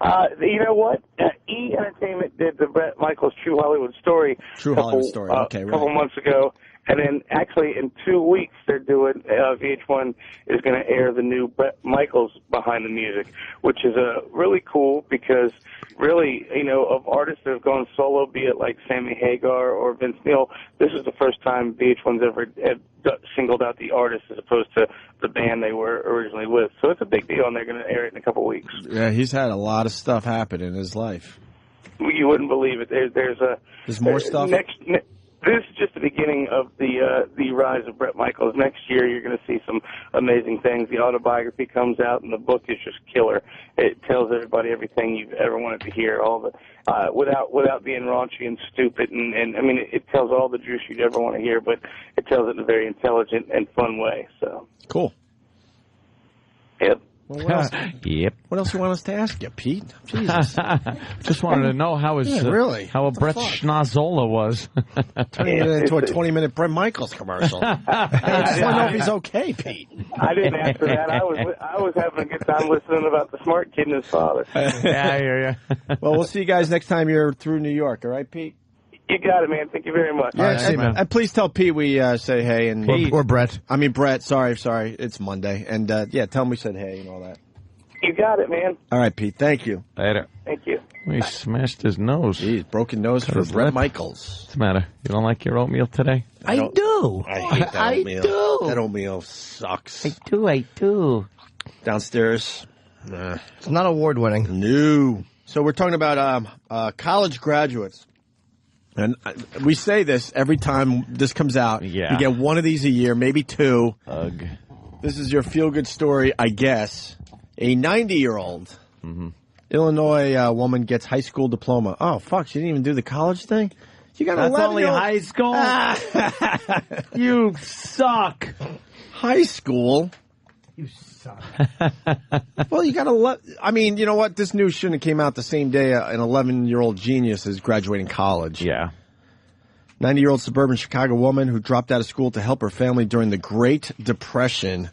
You know what? E! Entertainment did the Bret Michaels True Hollywood Story. Okay, right. A couple months ago. And then actually in 2 weeks they're doing, VH1 is going to air the new Bret Michaels Behind the Music, which is really cool because really, you know, of artists that have gone solo, be it like Sammy Hagar or Vince Neil, this is the first time VH1's ever singled out the artist as opposed to the band they were originally with. So it's a big deal, and they're going to air it in a couple weeks. Yeah, he's had a lot of stuff happen in his life. You wouldn't believe it. There's more stuff? This is just the beginning of the rise of Bret Michaels. Next year, you're going to see some amazing things. The autobiography comes out, and the book is just killer. It tells everybody everything you've ever wanted to hear, all the without being raunchy and stupid. And I mean, it tells all the juice you'd ever want to hear, but it tells it in a very intelligent and fun way. So cool. Yep. Well, what else? Yep. What else you want us to ask you, Pete? Jesus. Just wanted to know how a Brett Schnazzola was. Turning it into a 20-minute Bret Michaels commercial. I just want to know if he's okay, Pete. I didn't answer that. I was having a good time listening about the smart kid and his father. Yeah, I hear you. Well, we'll see you guys next time you're through New York. All right, Pete? You got it, man. Thank you very much. Yeah, and please tell Pete we say hey. And or Brett. I mean, Brett. Sorry. It's Monday. And, tell him we said hey and all that. You got it, man. All right, Pete. Thank you. Later. Thank you. He smashed his nose. Jeez, broken nose for Bret Michaels. What's the matter? You don't like your oatmeal today? I do. I hate that oatmeal. I do. That oatmeal sucks. I do. Downstairs. Nah. It's not award-winning. No. So we're talking about college graduates. And we say this every time this comes out. Yeah. You get one of these a year, maybe two. Ugh. This is your feel-good story, I guess. A 90-year-old Illinois woman gets high school diploma. Oh, fuck, she didn't even do the college thing? You got That's only high school? You suck. High school? You suck. Well, you got to I mean, you know what? This news shouldn't have came out the same day an 11-year-old genius is graduating college. Yeah. 90-year-old suburban Chicago woman who dropped out of school to help her family during the Great Depression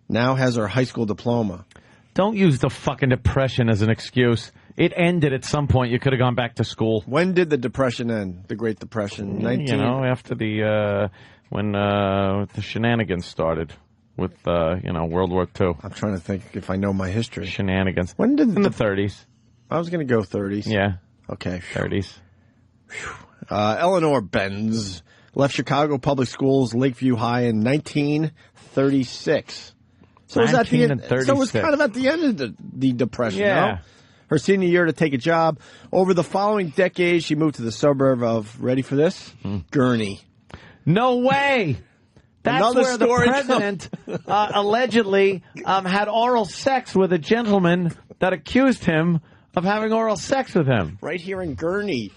now has her high school diploma. Don't use the fucking Depression as an excuse. It ended at some point. You could have gone back to school. When did the Depression end? The Great Depression? You know, after when the shenanigans started. With, World War II. I'm trying to think if I know my history. Shenanigans. When did in the 30s. I was going to go 30s. Yeah. Okay. 30s. Eleanor Benz left Chicago Public Schools Lakeview High in 1936. So it was at the end. So it was kind of at the end of the Depression. Yeah. No? Her senior year to take a job. Over the following decade, she moved to the suburb of, ready for this? Gurney. No way! That's where the president allegedly had oral sex with a gentleman that accused him of having oral sex with him. Right here in Gurney.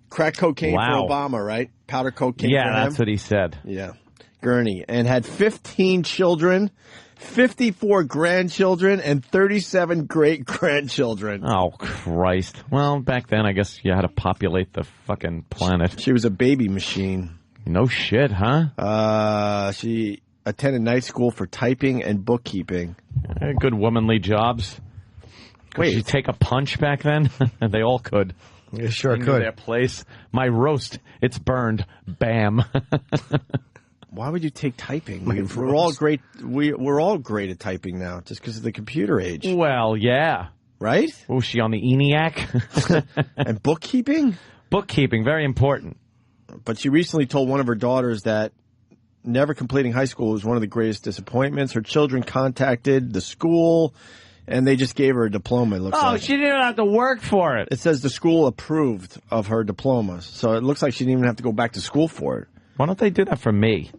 Crack cocaine for Obama, right? Powder cocaine for him. Yeah, that's what he said. Yeah. Gurney. And had 15 children, 54 grandchildren, and 37 great-grandchildren. Oh, Christ. Well, back then, I guess you had to populate the fucking planet. She was a baby machine. No shit, huh? She attended night school for typing and bookkeeping. Good womanly jobs. Could you take a punch back then? They all could. You sure into could. Their place. My roast, it's burned. Bam. Why would you take typing? We're all great. We're all great at typing now, just because of the computer age. Well, yeah. Right? Oh, she on the ENIAC? And bookkeeping? Bookkeeping, very important. But she recently told one of her daughters that never completing high school was one of the greatest disappointments. Her children contacted the school, and they just gave her a diploma, it looks like. She didn't have to work for it. It says the school approved of her diploma, so it looks like she didn't even have to go back to school for it. Why don't they do that for me?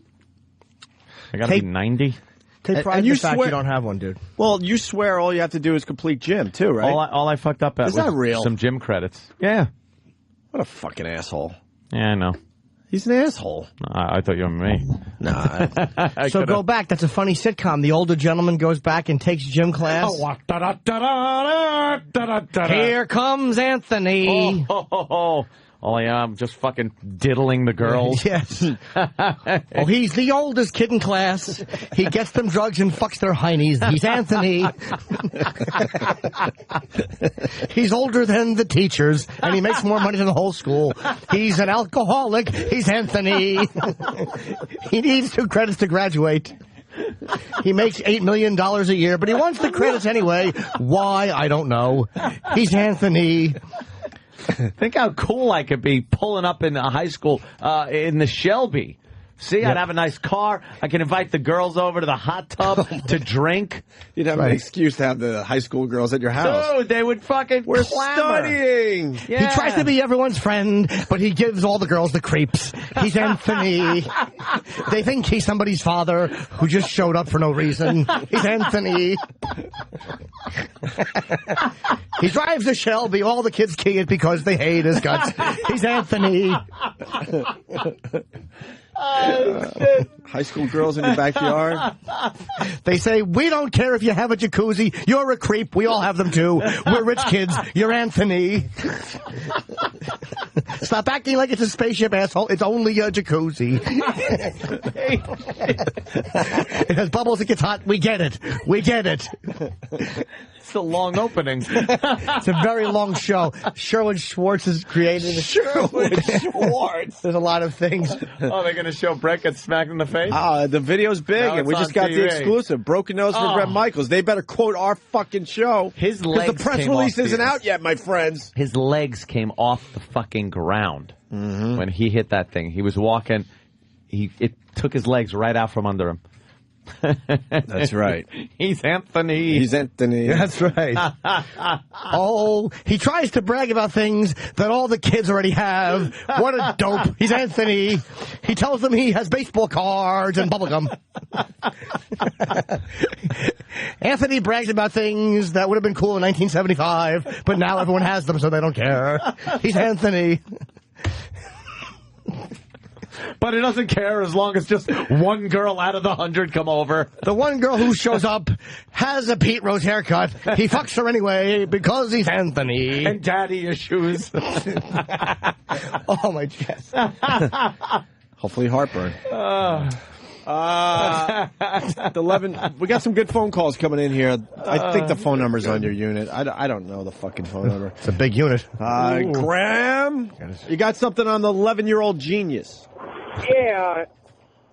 I got to be 90. Take pride in the fact you don't have one, dude. Well, you swear all you have to do is complete gym, too, right? All I fucked up at is was that real? Some gym credits. Yeah. What a fucking asshole. Yeah, I know. He's an asshole. I thought you were me. Nah. So go back. That's a funny sitcom. The older gentleman goes back and takes gym class. Here comes Anthony. Oh, yeah, I'm just fucking diddling the girls. Yes. Oh, he's the oldest kid in class. He gets them drugs and fucks their heinies. He's Anthony. He's older than the teachers, and he makes more money than the whole school. He's an alcoholic. He's Anthony. He needs 2 credits to graduate. He makes $8 million a year, but he wants the credits anyway. Why? I don't know. He's Anthony. Think how cool I could be pulling up in a high school in the Shelby. See, I'd have a nice car. I can invite the girls over to the hot tub to drink. You'd have an excuse to have the high school girls at your house. Dude, they would fucking We're clamor. studying. Yeah. He tries to be everyone's friend, but he gives all the girls the creeps. He's Anthony. They think he's somebody's father who just showed up for no reason. He's Anthony. He drives a Shelby. All the kids key it because they hate his guts. He's Anthony. High school girls in your backyard. They say, we don't care if you have a jacuzzi. You're a creep. We all have them too. We're rich kids. You're Anthony. Stop acting like it's a spaceship, asshole. It's only a jacuzzi. It has bubbles. It gets hot. We get it. We get it. It's a long opening. It's a very long show. Sherwood Schwartz is created. Sherwood Schwartz. There's a lot of things. Oh, they're going to show Brett get smacked in the face? The video's big, and we just got the exclusive. Broken nose for Brett Michaels. They better quote our fucking show. His legs the press release isn't out yet, my friends. His legs came off the fucking ground when he hit that thing. He was walking. It took his legs right out from under him. That's right. He's Anthony. He's Anthony. That's right. Oh, he tries to brag about things that all the kids already have. What a dope. He's Anthony. He tells them he has baseball cards and bubblegum. Anthony brags about things that would have been cool in 1975, but now everyone has them, so they don't care. He's Anthony. But he doesn't care as long as just one girl out of the 100 come over. The one girl who shows up has a Pete Rose haircut. He fucks her anyway because he's Anthony. And daddy issues. Oh, my chest. Hopefully heartburn. 11. We got some good phone calls coming in here. I think the phone number's on your unit. I don't know the fucking phone number. It's a big unit. Graham, you got something on the 11-year-old genius. Yeah.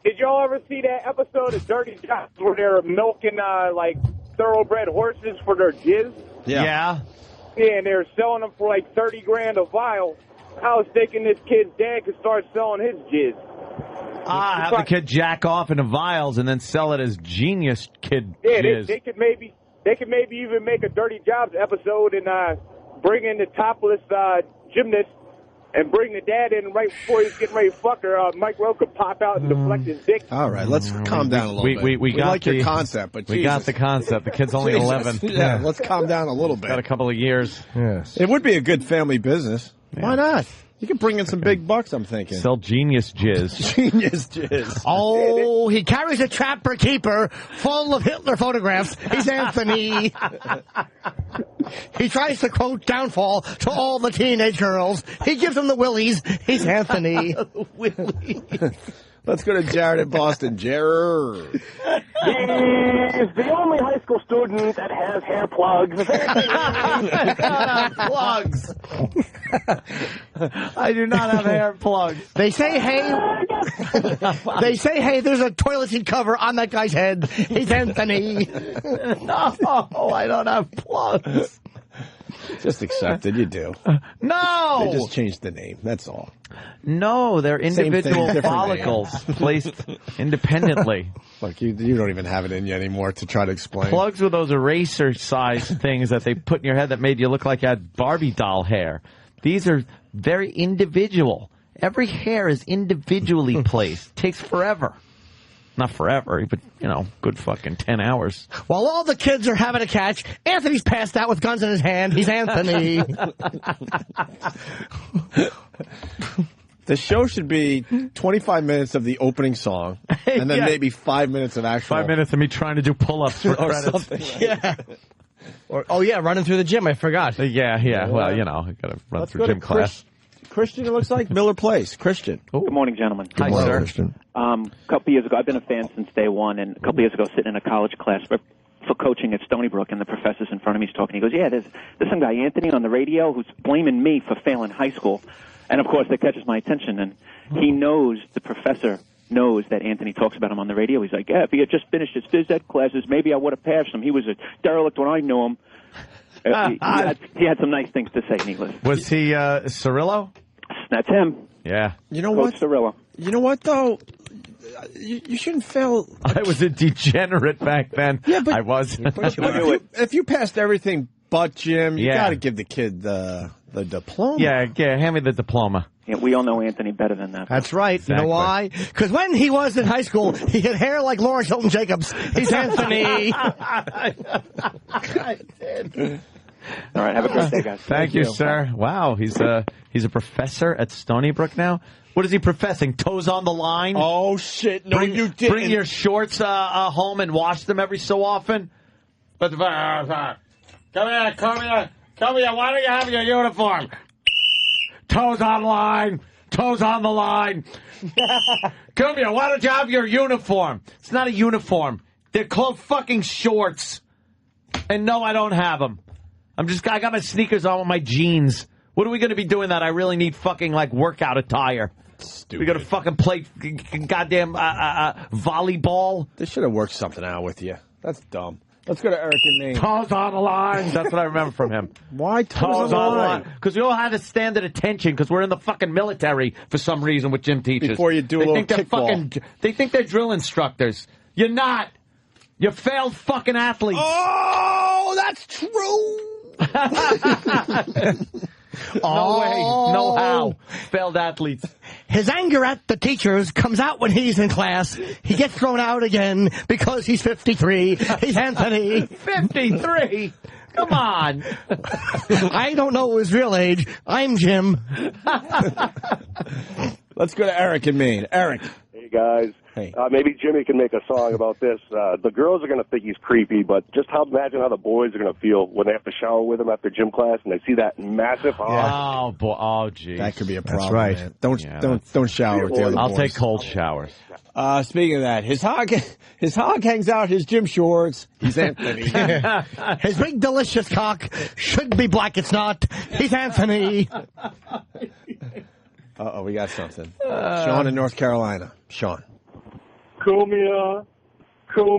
Did y'all ever see that episode of Dirty Jobs where they're milking, like, thoroughbred horses for their jizz? Yeah. Yeah, and they're selling them for, like, $30,000 a vial. I was thinking this kid's dad could start selling his jizz. Have the kid jack off into vials and then sell it as genius kid jizz. They could maybe even make a Dirty Jobs episode and bring in the topless gymnast and bring the dad in right before he's getting ready to fuck her. Mike Rowe could pop out and deflect his dick. All right, let's calm down a little bit. We got like your concept, but we got the concept. The kid's only 11. Yeah, let's calm down a little bit. Got a couple of years. Yes. It would be a good family business. Yeah. Why not? You can bring in some big bucks, I'm thinking. Sell genius jizz. Genius jizz. Oh, he carries a trapper keeper full of Hitler photographs. He's Anthony. He tries to quote downfall to all the teenage girls. He gives them the willies. He's Anthony. Willies. Let's go to Jared in Boston. Jared. Is the only high school student that has hair plugs. Plugs. I do not have hair plugs. They say, hey, there's a toilet seat cover on that guy's head. He's Anthony. No, I don't have plugs. Just accept it. You do. No. They just changed the name. That's all. No, they're individual thing, follicles placed independently. Look, you don't even have it in you anymore to try to explain. Plugs were those eraser-sized things that they put in your head that made you look like you had Barbie doll hair. These are very individual. Every hair is individually placed. Takes forever. Not forever, but, good fucking 10 hours. While all the kids are having a catch, Anthony's passed out with guns in his hand. He's Anthony. The show should be 25 minutes of the opening song, and then maybe 5 minutes of actual... 5 minutes of me trying to do pull-ups for or credits. something. Yeah. Running through the gym. I forgot. Yeah. Well, I got to run through gym class. Christian, it looks like Miller Place. Christian. Good morning, gentlemen. Good morning, sir. Christian. A couple years ago, I've been a fan since day one, and a couple years ago, sitting in a college class for coaching at Stony Brook, and the professor's in front of me, he's talking. He goes, there's some guy, Anthony, on the radio who's blaming me for failing high school. And, of course, that catches my attention, and he knows, the professor knows that Anthony talks about him on the radio. He's like, if he had just finished his phys ed classes, maybe I would have passed him. He was a derelict when I knew him. He had some nice things to say, needless. Was he Cirillo? That's him. Yeah. You know what? Cirillo. You know what, though? You shouldn't fail. I was a degenerate back then. Yeah, but I was. If you passed everything but gym, you got to give the kid the diploma. Yeah, hand me the diploma. Yeah, we all know Anthony better than that. That's right. Exactly. You know why? Because when he was in high school, he had hair like Lawrence Hilton Jacobs. He's Anthony. I did. All right, have a great day, guys. Thank you, sir. Wow, he's a professor at Stony Brook now. What is he professing? Toes on the line? Oh, shit. No, you didn't. Bring your shorts home and wash them every so often? Come here. Why don't you have your uniform? Toes on line. Toes on the line. Cumia, why don't you have your uniform? It's not a uniform. They're called fucking shorts. And no, I don't have them. I got my sneakers on with my jeans. What are we going to be doing that? I really need fucking, workout attire. Stupid. We got to fucking play goddamn volleyball. They should have worked something out with you. That's dumb. Let's go to Eric and Maine. Toes on the line. That's what I remember from him. Why toes on the line? Because we all had to stand at attention because we're in the fucking military for some reason with gym teachers. Before you do a little kickball. They think they're drill instructors. You're not. You're failed fucking athletes. Oh, that's true. No way, no how. Failed athletes. His anger at the teachers comes out when he's in class. He gets thrown out again because he's 53. He's Anthony. 53? Come on. I don't know his real age. I'm Jim. Let's go to Eric in Maine. Eric. Hey, guys. Hey. Maybe Jimmy can make a song about this. The girls are going to think he's creepy, but just imagine how the boys are going to feel when they have to shower with him after gym class and they see that massive hog. Oh, boy. Oh, geez. That could be a problem. That's right. Man. Don't shower with the other boys. I'll take cold showers. Speaking of that, his hog hangs out his gym shorts. He's Anthony. His big delicious cock should be black. It's not. He's Anthony. Uh-oh, we got something. Sean in North Carolina. Sean. Cumia. I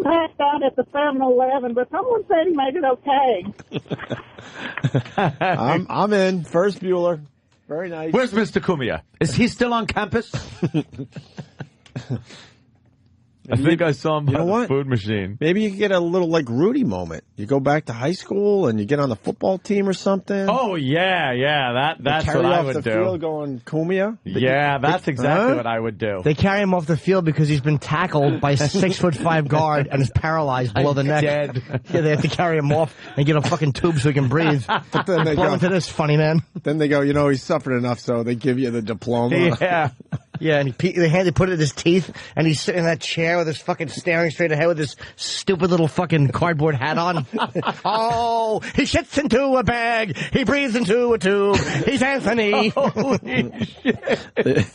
passed out at the 7-Eleven, but someone said he made it okay. I'm in. First Bueller. Very nice. Where's Mr. Cumia? Is he still on campus? I think I saw him by the food machine. Maybe you could get a little Rudy moment. You go back to high school and you get on the football team or something. Oh yeah, that's what I would do. Carry off the field going Cumia. Yeah, that's exactly what I would do. They carry him off the field because he's been tackled by a 6'5" guard and is paralyzed below the neck. Dead. Yeah, they have to carry him off and get a fucking tube so he can breathe. But then they Blow into this, funny man. Then they go, he's suffered enough, so they give you the diploma. Yeah. Yeah, and they put it in his teeth, and he's sitting in that chair with his fucking staring straight ahead with his stupid little fucking cardboard hat on. Oh, he shits into a bag. He breathes into a tube. He's Anthony. Holy shit.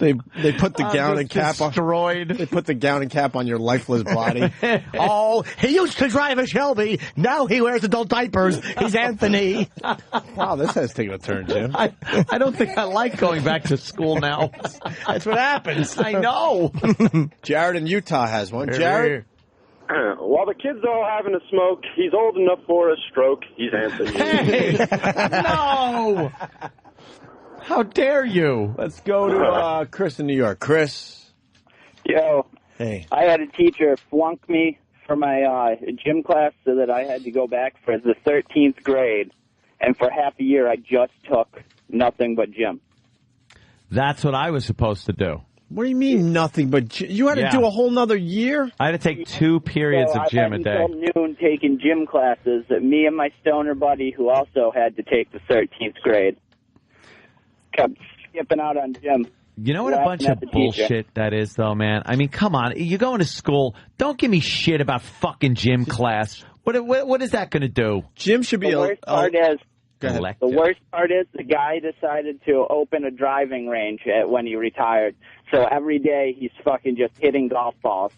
They put the gown and cap destroyed. on. They put the gown and cap on your lifeless body. Oh, he used to drive a Shelby. Now he wears adult diapers. He's Anthony. Wow, this has taken a turn, Jim. I don't think I like going back to school now. That's what happens. I know. Jared in Utah has one. Jared? While the kids are all having a smoke, he's old enough for a stroke. He's Anthony. Hey! No! How dare you? Let's go to Chris in New York. Chris. Yo. Hey. I had a teacher flunk me for my gym class so that I had to go back for the 13th grade. And for half a year, I just took nothing but gym. That's what I was supposed to do. What do you mean nothing but you had to do a whole nother year? I had to take 2 periods of gym a day. I spent until noon taking gym classes. Me and my stoner buddy, who also had to take the 13th grade, kept skipping out on gym. You know what a bunch of bullshit that is, though, man? I mean, come on. You're going to school. Don't give me shit about fucking gym class. What is that going to do? Gym should be The worst part is the guy decided to open a driving range when he retired. So every day he's fucking just hitting golf balls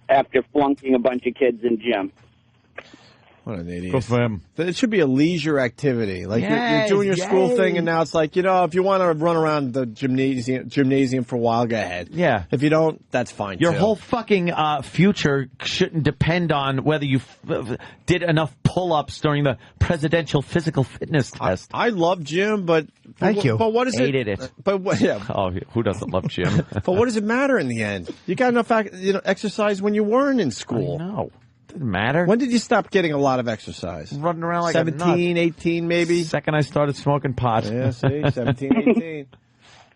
after flunking a bunch of kids in gym. What an idiot. Good for him. It should be a leisure activity. Like you're doing your school thing, and now it's like, if you want to run around the gymnasium for a while, go ahead. Yeah. If you don't, that's fine, Your too. whole fucking future shouldn't depend on whether you did enough pull-ups during the presidential physical fitness test. I love gym, but... Thank you. But what is Hated it. But what, yeah. Oh, who doesn't love gym? But what does it matter in the end? You got enough exercise when you weren't in school. No. Doesn't matter. When did you stop getting a lot of exercise? Running around like 17, 18 maybe? Second I started smoking pot. Yeah, see? 17, 18.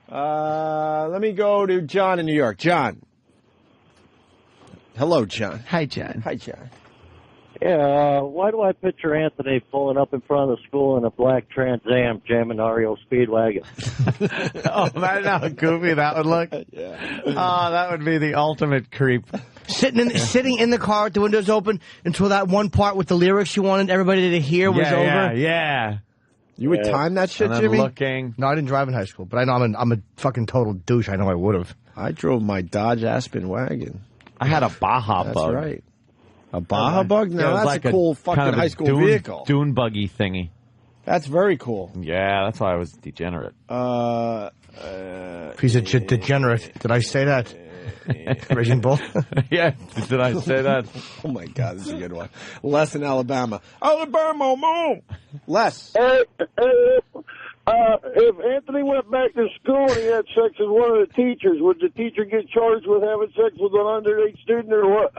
Let me go to John in New York. John. Hello, John. Hi, John. Hi, John. Yeah, why do I picture Anthony pulling up in front of the school in a black Trans Am jamming REO Speedwagon? Oh, imagine how goofy that would look. Yeah. Oh, that would be the ultimate creep. Sitting in the car with the windows open until that one part with the lyrics you wanted everybody to hear was over. Yeah. You would time that shit, Jimmy? Looking. No, I didn't drive in high school, but I know I'm a fucking total douche. I know I would have. I drove my Dodge Aspen wagon. I had a Baja That's Bug. That's right. A Baja Bug? Now, that's like a cool fucking kind of high school vehicle. Dune buggy thingy. That's very cool. Yeah, that's why I was degenerate. He's a degenerate. Did I say that? Raging Bull? Yeah, did I say that? Oh, my God, this is a good one. Les in Alabama. Alabama, mom! Les. If Anthony went back to school and he had sex with one of the teachers, would the teacher get charged with having sex with an underage student or what?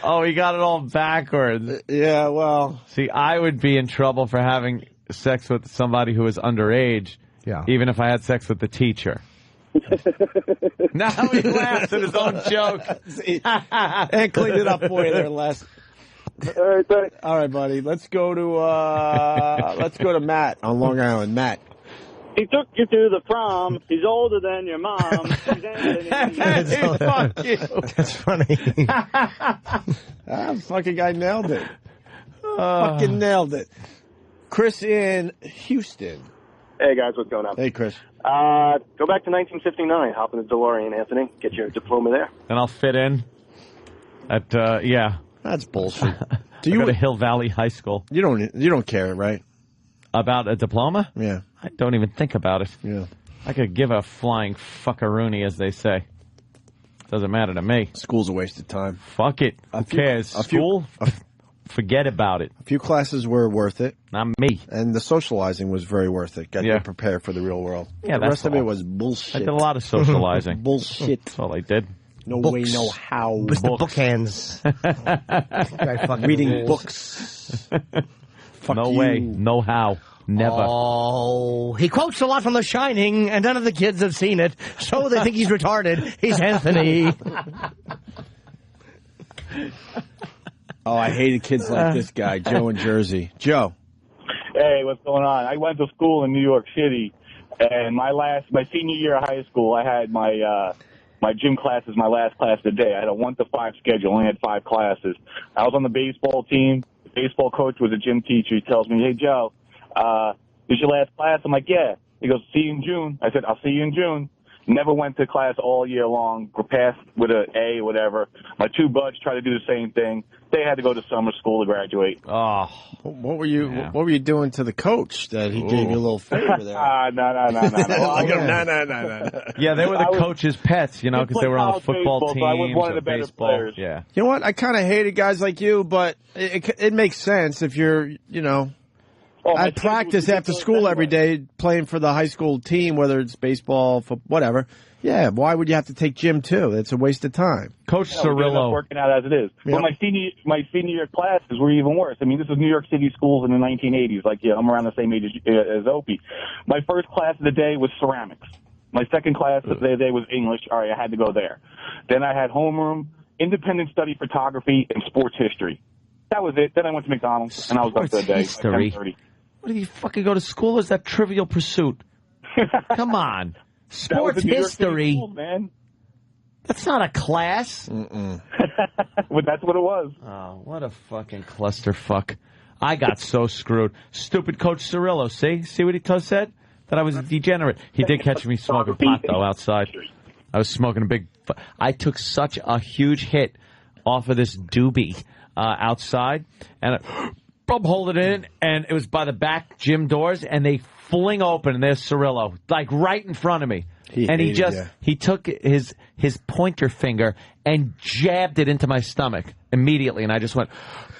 Oh, he got it all backwards. Yeah, well. See, I would be in trouble for having sex with somebody who was underage, even if I had sex with the teacher. Now he laughs at his own joke. And cleaned it up for you there, Les. All right, thanks. All right, buddy. Let's go to Matt on Long Island. Matt. He took you to the prom. He's older than your mom. Fuck you. That's funny. Fucking guy nailed it. Fucking nailed it. Chris in Houston. Hey, guys. What's going on? Hey, Chris. Go back to 1959. Hop in the DeLorean, Anthony. Get your diploma there. And I'll fit in at, yeah. That's bullshit. Do you go to Hill Valley High School? You don't care, right? About a diploma? Yeah. I don't even think about it. Yeah. I could give a flying fuckaroony, as they say. Doesn't matter to me. School's a waste of time. Fuck it. Who cares? School? Forget about it. A few classes were worth it. Not me. And the socializing was very worth it. Got you prepared for the real world. Yeah, the rest of it was bullshit. I did a lot of socializing. Bullshit. That's all I did. No way, no how. It was the book hands. Reading books. Fuck no you. way, no how. Never. Oh, he quotes a lot from The Shining, and none of the kids have seen it, so they think he's retarded. He's Anthony. Oh, I hated kids like this guy, Joe in Jersey. Joe. Hey, what's going on? I went to school in New York City, and my senior year of high school, I had my gym class as my last class of the day. I had a 1 to 5 schedule, only had 5 classes. I was on the baseball team. The baseball coach was a gym teacher. He tells me, "Hey, Joe, this is your last class?" I'm like, "Yeah." He goes, "See you in June." I said, "I'll see you in June." Never went to class all year long. Passed with an A, whatever. My 2 buds tried to do the same thing. They had to go to summer school to graduate. Oh, what were you doing to the coach that he gave you a little favor there? No. Yeah, they were the coach's pets, you know, because they were on the football team. So I was one of the better players. Yeah. You know what? I kind of hated guys like you, but it makes sense if you're, you know. I practice after school every day playing for the high school team, whether it's baseball, football, whatever. Yeah, why would you have to take gym too? It's a waste of time. Coach Cirillo. Cirillo. Not working out as it is. Yep. But my senior year classes were even worse. I mean, this was New York City schools in the 1980s. Like, yeah, I'm around the same age as Opie. My first class of the day was ceramics. My second class of the day was English. All right, I had to go there. Then I had homeroom, independent study photography, and sports history. That was it. Then I went to McDonald's, and I was done for the day. History. 10:30. What, do you fucking go to school, or is that Trivial Pursuit? Come on. Sports history. School, man. That's not a class. But that's what it was. Oh, what a fucking clusterfuck. I got so screwed. Stupid Coach Cirillo. See what he said? That I was a degenerate. He did catch me smoking pot, though, outside. I was smoking a big... I took such a huge hit off of this doobie outside, and I'm holding it in, and it was by the back gym doors, and they fling open, and there's Cirillo, like right in front of me. He took his pointer finger and jabbed it into my stomach immediately, and I just went,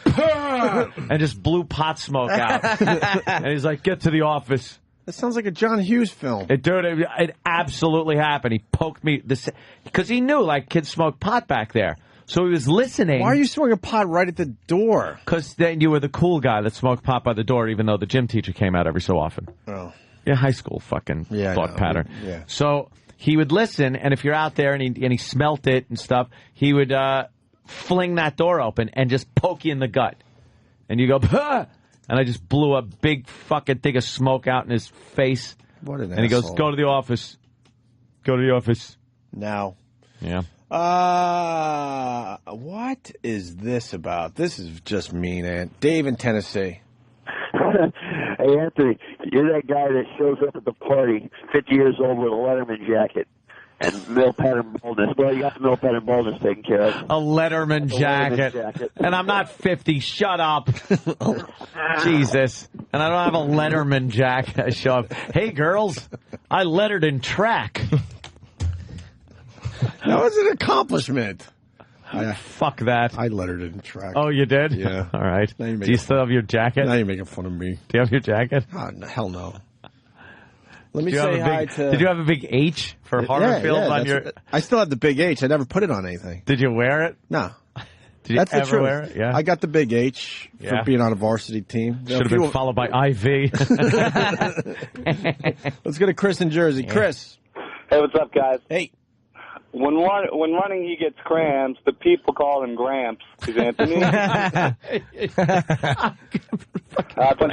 and just blew pot smoke out. And he's like, get to the office. That sounds like a John Hughes film. It absolutely happened. He poked me, because he knew, like, kids smoke pot back there. So he was listening. Why are you smoking pot right at the door? Because then you were the cool guy that smoked pot by the door, even though the gym teacher came out every so often. Oh. Yeah, high school fucking thought pattern. Yeah. So he would listen, and if you're out there and he smelt it and stuff, he would fling that door open and just poke you in the gut. And you go, "Huh!" And I just blew a big fucking thing of smoke out in his face. What an And he goes, go to the office. Go to the office. Now. Yeah. What is this about? This is just mean, Aunt. Dave in Tennessee. Hey, Anthony, you're that guy that shows up at the party, 50 years old with a Letterman jacket and middle pattern baldness. Well, you got the middle pattern baldness taken care of. A Letterman jacket. And I'm not 50. Shut up. Jesus. And I don't have a Letterman jacket. I show up. Hey, girls, I lettered in track. That was an accomplishment. Fuck that. I lettered in track. Oh, you did? Yeah. All right. Do you still have your jacket? Now you're making fun of me. Do you have your jacket? Oh, hell no. Let me say hi to... Did you have a big H for Harderfield on your... I still have the big H. I never put it on anything. Did you wear it? No. Did you ever wear it? Yeah. I got the big H for being on a varsity team. Should have been followed by IV. Let's go to Chris in Jersey. Yeah. Chris. Hey, what's up, guys? Hey. When running, he gets cramps. The people call him Gramps. Is Anthony? Punch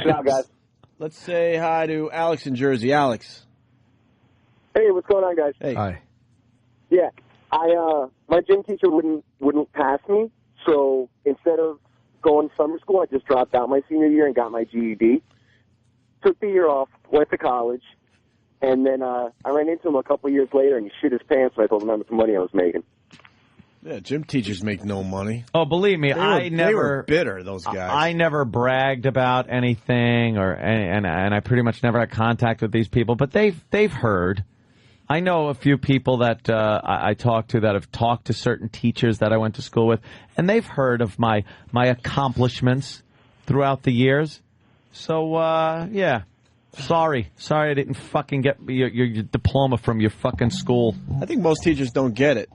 it out, guys. Let's say hi to Alex in Jersey. Alex. Hey, what's going on, guys? Hey. Hi. Yeah, my gym teacher wouldn't pass me, so instead of going to summer school, I just dropped out my senior year and got my GED. Took the year off, went to college. And then I ran into him a couple of years later, and he shit his pants when I told him how much money I was making. Yeah, gym teachers make no money. Oh, believe me, they were bitter, those guys. I never bragged about anything, and I pretty much never had contact with these people. But they've heard. I know a few people that I talked to that have talked to certain teachers that I went to school with, and they've heard of my accomplishments throughout the years. So yeah. Sorry I didn't fucking get your diploma from your fucking school. I think most teachers don't get it.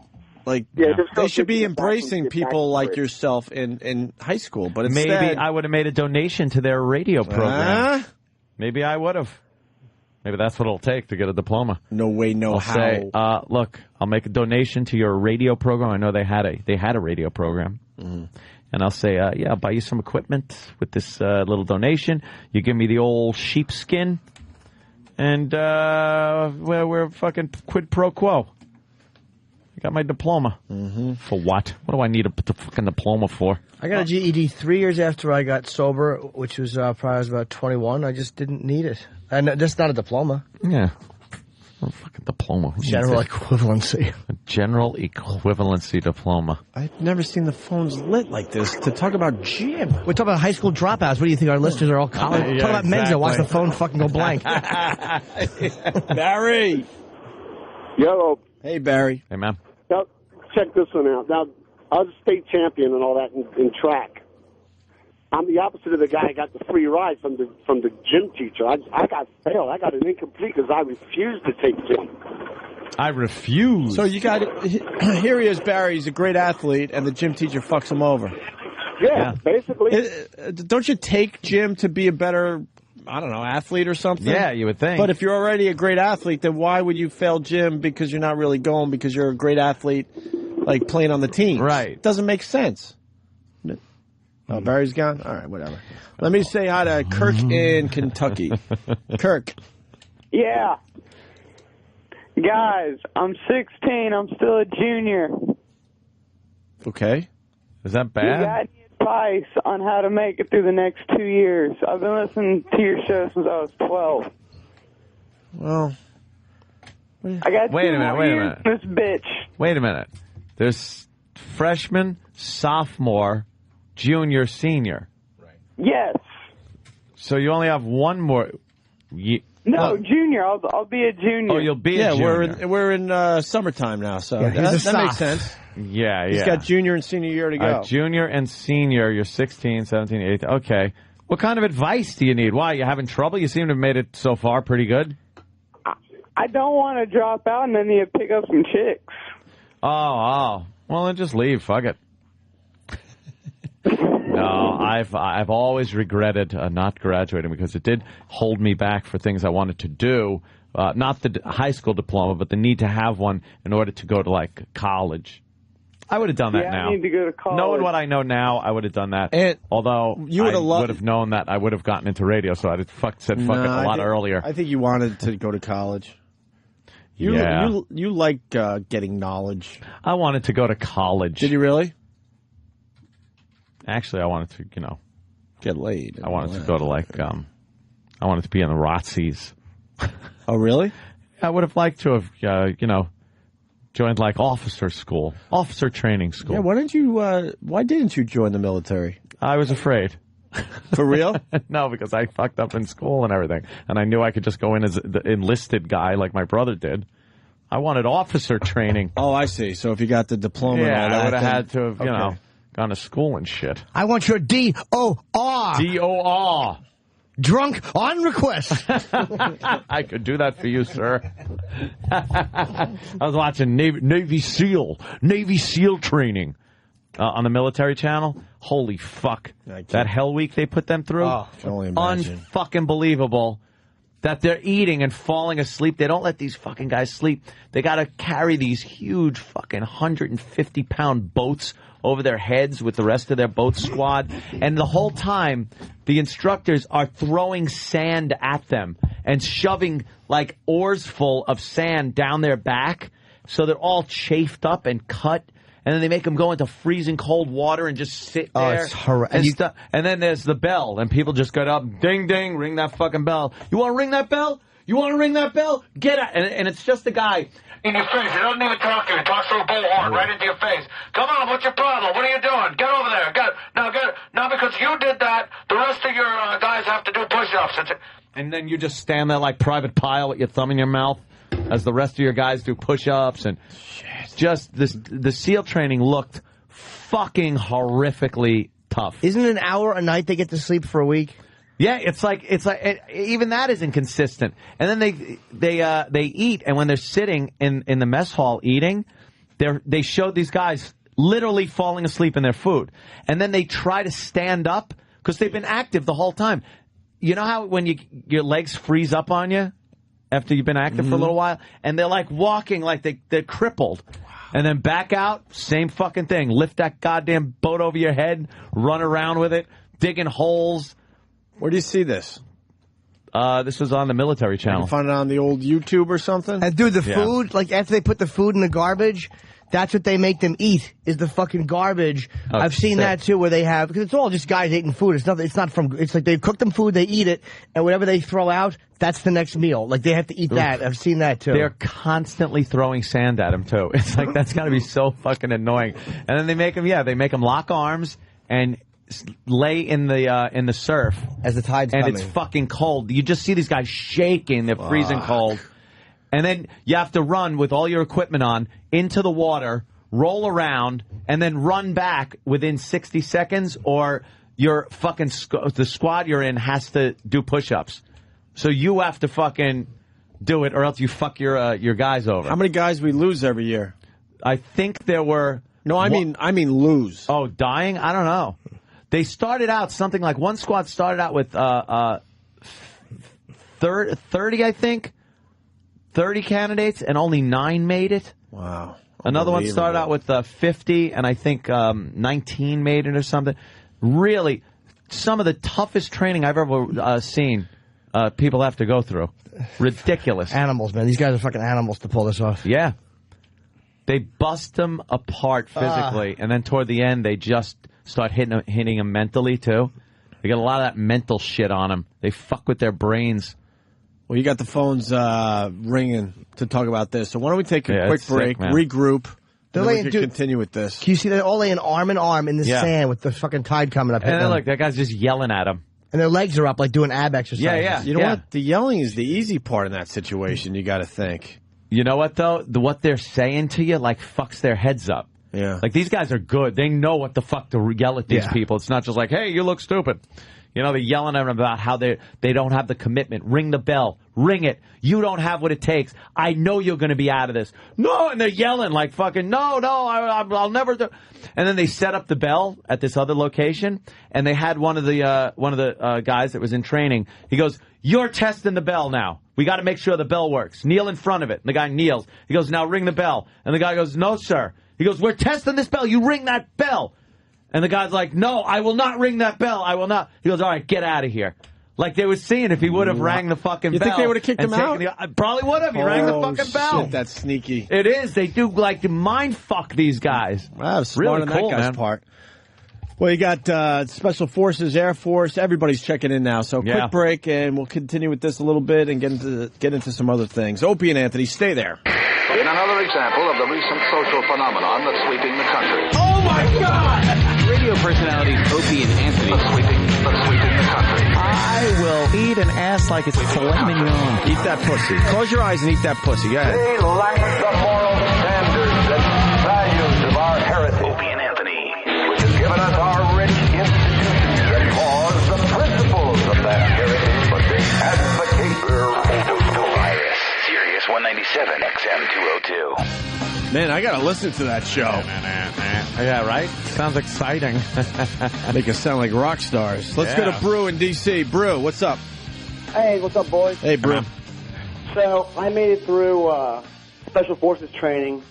Like, they should be embracing people like yourself in high school. But instead, maybe I would have made a donation to their radio program. Maybe I would have. Maybe that's what it'll take to get a diploma. No way, no how. Say, look, I'll make a donation to your radio program. I know they had a radio program. Mm-hmm. And I'll say, yeah, I'll buy you some equipment with this little donation. You give me the old sheepskin, and we're fucking quid pro quo. I got my diploma. Mm-hmm. For what? What do I need a fucking diploma for? I got a GED 3 years after I got sober, which was probably I was about 21. I just didn't need it. And that's not a diploma. Yeah. A fucking diploma. General equivalency. A general equivalency diploma. I've never seen the phones lit like this to talk about gym. We're talking about high school dropouts. What do you think our listeners are all college? Yeah, Talk about Menzo. Watch the phone fucking go blank. Barry. Yo. Hey, Barry. Hey, man. Now, check this one out. Now, I was a state champion and all that in track. I'm the opposite of the guy who got the free ride from the gym teacher. I got failed. I got an incomplete because I refused to take gym. I refuse. So you got here he is, Barry. He's a great athlete, and the gym teacher fucks him over. Yeah, basically. Don't you take gym to be a better, I don't know, athlete or something? Yeah, you would think. But if you're already a great athlete, then why would you fail gym because you're not really going because you're a great athlete, like playing on the team? Right. Doesn't make sense. Oh, Barry's gone? All right, whatever. Let me say hi to Kirk in Kentucky. Kirk. Yeah. Guys, I'm 16. I'm still a junior. Okay. Is that You bad? got any advice on how to make it through the next 2 years? I've been listening to your show since I was 12. Well, I got Wait a two minute, more wait a years minute. in this bitch. Wait a minute. There's freshman, sophomore, junior, senior. Yes. So you only have one more. No, junior. I'll be a junior. Oh, you'll be a junior. we're in summertime now, so that makes sense. Yeah, He's got junior and senior year to go. Junior and senior, you're 16, 17, 18. Okay. What kind of advice do you need? Why, you having trouble? You seem to have made it so far pretty good. I don't want to drop out and then you pick up some chicks. Oh. Well, then just leave. Fuck it. No, I've always regretted not graduating because it did hold me back for things I wanted to do. Not the high school diploma, but the need to have one in order to go to, like, college. I would have done that now. I need to go to college. Knowing what I know now, I would have done that. And although you I would have known that I would have gotten into radio, so I'd have said fuck it a lot earlier. I think you wanted to go to college. You like getting knowledge. I wanted to go to college. Did you really? Actually, I wanted to, get laid. I wanted to go to, like, I wanted to be in the ROTCs. Oh, really? I would have liked to have, joined, like, officer training school. Yeah, why didn't you join the military? I was afraid. For real? No, because I fucked up in school and everything. And I knew I could just go in as the enlisted guy like my brother did. I wanted officer training. Oh, I see. So if you got the diploma and all that. I would have had to have, gone to school and shit. I want your D-O-R. D-O-R. Drunk on request. I could do that for you, sir. I was watching Navy SEAL training on the military channel. Holy fuck. That Hell Week they put them through. Oh, I can only imagine. Unfucking believable. That they're eating and falling asleep. They don't let these fucking guys sleep. They got to carry these huge fucking 150-pound boats over their heads with the rest of their boat squad. And the whole time, the instructors are throwing sand at them and shoving, like, oars full of sand down their back. So they're all chafed up and cut. And then they make them go into freezing cold water and just sit there. Oh, it's horrendous. And then there's the bell, and people just get up, ding, ding, ring that fucking bell. You want to ring that bell? You want to ring that bell? Get out. And it's just the guy in your face. He doesn't even talk to you. He talks through a bullhorn right into your face. Come on, what's your problem? What are you doing? Get over there. Now, because you did that, the rest of your guys have to do push-ups. And then you just stand there like Private Pile with your thumb in your mouth as the rest of your guys do push-ups. And just the SEAL training looked fucking horrifically tough. Isn't it an hour a night they get to sleep for a week? Yeah, it's like even that is inconsistent. And then they eat, and when they're sitting in the mess hall eating, they showed these guys literally falling asleep in their food, and then they try to stand up because they've been active the whole time. You know how when your legs freeze up on you after you've been active for a little while, and they're like walking like they're crippled. And then back out, same fucking thing. Lift that goddamn boat over your head, run around with it, digging holes. Where do you see this? This was on the military channel. You can find it on the old YouTube or something. And dude, the food, like after they put the food in the garbage, that's what they make them eat, is the fucking garbage. Oh, I've seen that too, where they have, because it's all just guys eating food. It's nothing. It's not from. It's like they cook them food, they eat it, and whatever they throw out, that's the next meal. Like they have to eat that. I've seen that too. They're constantly throwing sand at him too. It's like that's got to be so fucking annoying. And then they make them lock arms and lay in the surf as the tide's and coming. it's fucking cold. You just see these guys shaking. They're freezing cold. And then you have to run with all your equipment on into the water, roll around, and then run back within 60 seconds, or your fucking the squad you're in has to do push-ups. So you have to fucking do it, or else you fuck your guys over. How many guys we lose every year? I think there were. No, I mean lose. Oh, dying? I don't know. They started out something like one squad started out with 30, I think. 30 candidates, and only 9 made it. Wow. Another one started out with 50, and I think 19 made it or something. Really, some of the toughest training I've ever seen people have to go through. Ridiculous. Animals, man. These guys are fucking animals to pull this off. Yeah. They bust them apart physically, and then toward the end, they just start hitting them mentally, too. They got a lot of that mental shit on them. They fuck with their brains. Well, you got the phones ringing to talk about this. So why don't we take a quick break, regroup, then we can continue with this. Can you see they're all laying arm in arm in the sand with the fucking tide coming up? And then, look, that guy's just yelling at them. And their legs are up like doing ab exercises. Yeah. You know what? The yelling is the easy part in that situation, you got to think. You know what, though? What they're saying to you, like, fucks their heads up. Yeah. Like, these guys are good. They know what the fuck to yell at these people. It's not just like, hey, you look stupid. You know, they're yelling at them about how they don't have the commitment. Ring the bell. Ring it. You don't have what it takes. I know you're going to be out of this. No, and they're yelling like fucking, no, I'll never do. And then they set up the bell at this other location, and they had one of the guys that was in training. He goes, you're testing the bell now. We got to make sure the bell works. Kneel in front of it. And the guy kneels. He goes, now ring the bell. And the guy goes, no, sir. He goes, we're testing this bell. You ring that bell. And the guy's like, no, I will not ring that bell. I will not. He goes, all right, get out of here. Like they were seeing if he would have rang the fucking bell. You think they would have kicked him out? Probably would have. He rang the fucking bell. Shit, that's sneaky. It is. They do like to mind fuck these guys. Wow, smart on that guy's part. Well, you got Special Forces, Air Force. Everybody's checking in now. So quick break, and we'll continue with this a little bit and get into some other things. Opie and Anthony, stay there. In another example of the recent social phenomenon that's sweeping the country. Oh, my God! Radio personalities Opie and Anthony. That's sweeping the country. I will eat an ass like it's filet mignon. Eat that pussy. Close your eyes and eat that pussy. Go ahead. They lack the moral standards and values of our heritage. Opie and Anthony, which has given us our rich institutions and laws, the principles of that heritage, but they advocate their virus. Sirius 197 XM 202. Man, I got to listen to that show. Yeah, right? Sounds exciting. Make us sound like rock stars. Let's go to Brew in D.C. Brew, what's up? Hey, what's up, boys? Hey, Brew. So, I made it through Special Forces training,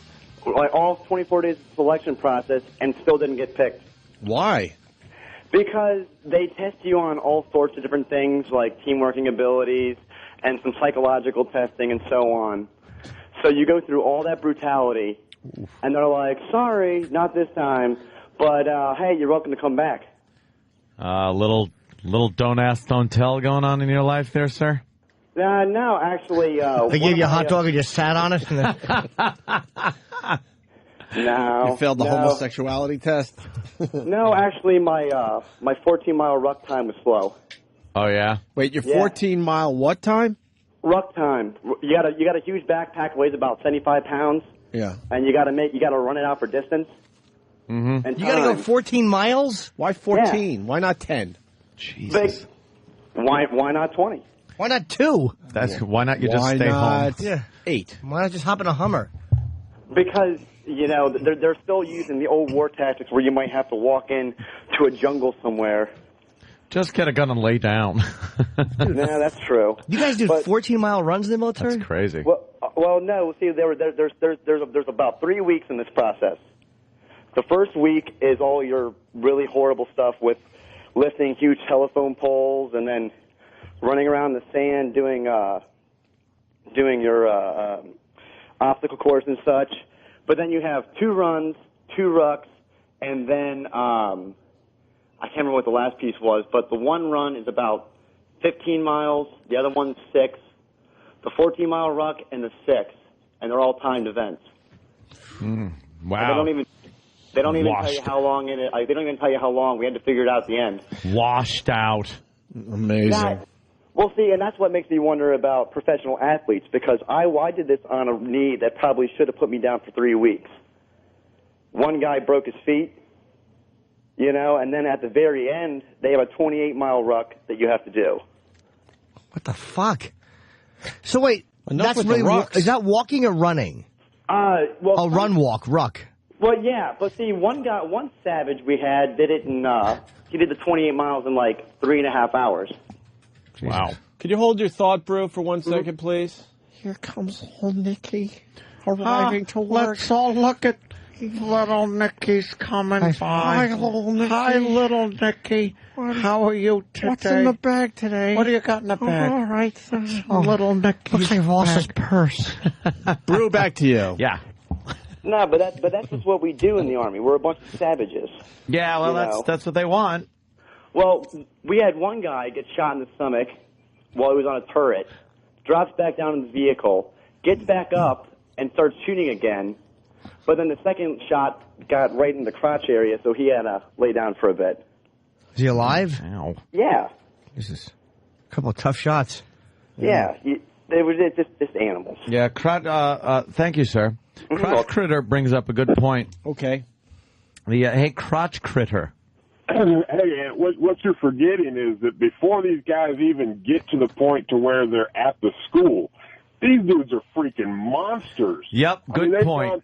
like all 24 days of selection process, and still didn't get picked. Why? Because they test you on all sorts of different things, like teamworking abilities and some psychological testing and so on. So you go through all that brutality, and they're like, sorry, not this time, but hey, you're welcome to come back. Little don't ask, don't tell going on in your life there, sir? No, actually... they gave you a hot dog and you sat on it? No. You failed the homosexuality test? No, actually, my 14-mile ruck time was slow. Oh, yeah? Wait, your 14-mile what time? Ruck time. You got a huge backpack, weighs about 75 pounds. Yeah. And you got to run it out for distance. Mm-hmm. And you got to go 14 miles? Why 14? Yeah. Why not 10? Jesus. Why not 20? Why not 2? Why not just stay home? Yeah. 8. Why not just hop in a Hummer? Because, you know, they're still using the old war tactics where you might have to walk in to a jungle somewhere. Just get a gun and lay down. No, that's true. You guys do 14-mile runs in the military? That's crazy. Well, no. See, there's about 3 weeks in this process. The first week is all your really horrible stuff with lifting huge telephone poles and then running around the sand, doing your obstacle course and such. But then you have 2 runs, 2 rucks, and then I can't remember what the last piece was, but the one run is about 15 miles, the other one's 6, the 14-mile ruck, and the 6, and they're all timed events. Wow. They don't even tell you how long in it. They don't even tell you how long. We had to figure it out at the end. Washed out. Amazing. Well, see, and that's what makes me wonder about professional athletes, because I did this on a knee that probably should have put me down for 3 weeks. One guy broke his feet, and then at the very end, they have a 28-mile ruck that you have to do. What the fuck? So wait, Enough that's with the really rucks. is that walking or running? Run, walk, ruck. Well, yeah, but see, one savage we had did it in, he did the 28 miles in like 3.5 hours. Wow. Could you hold your thought, Brew, for 1 second, please? Here comes old Nicky arriving to work. Let's all look at little Nicky's coming by. Hi, little Nicky. Hi, little Nicky. How are you today? What's in the bag today? What do you got in the bag? All right. Little Nicky. Looks like Ross's purse. Brew, back to you. Yeah. No, but that's just what we do in the Army. We're a bunch of savages. Yeah, well, that's what they want. Well, we had one guy get shot in the stomach while he was on a turret, drops back down in the vehicle, gets back up, and starts shooting again. But then the second shot got right in the crotch area, so he had to lay down for a bit. Is he alive? Ow. Yeah. Jesus. A couple of tough shots. Yeah. They were just animals. Yeah, thank you, sir. Crotch critter brings up a good point. Okay. Hey, crotch critter. Hey, what you're forgetting is that before these guys even get to the point to where they're at the school, these dudes are freaking monsters. Yep, good point.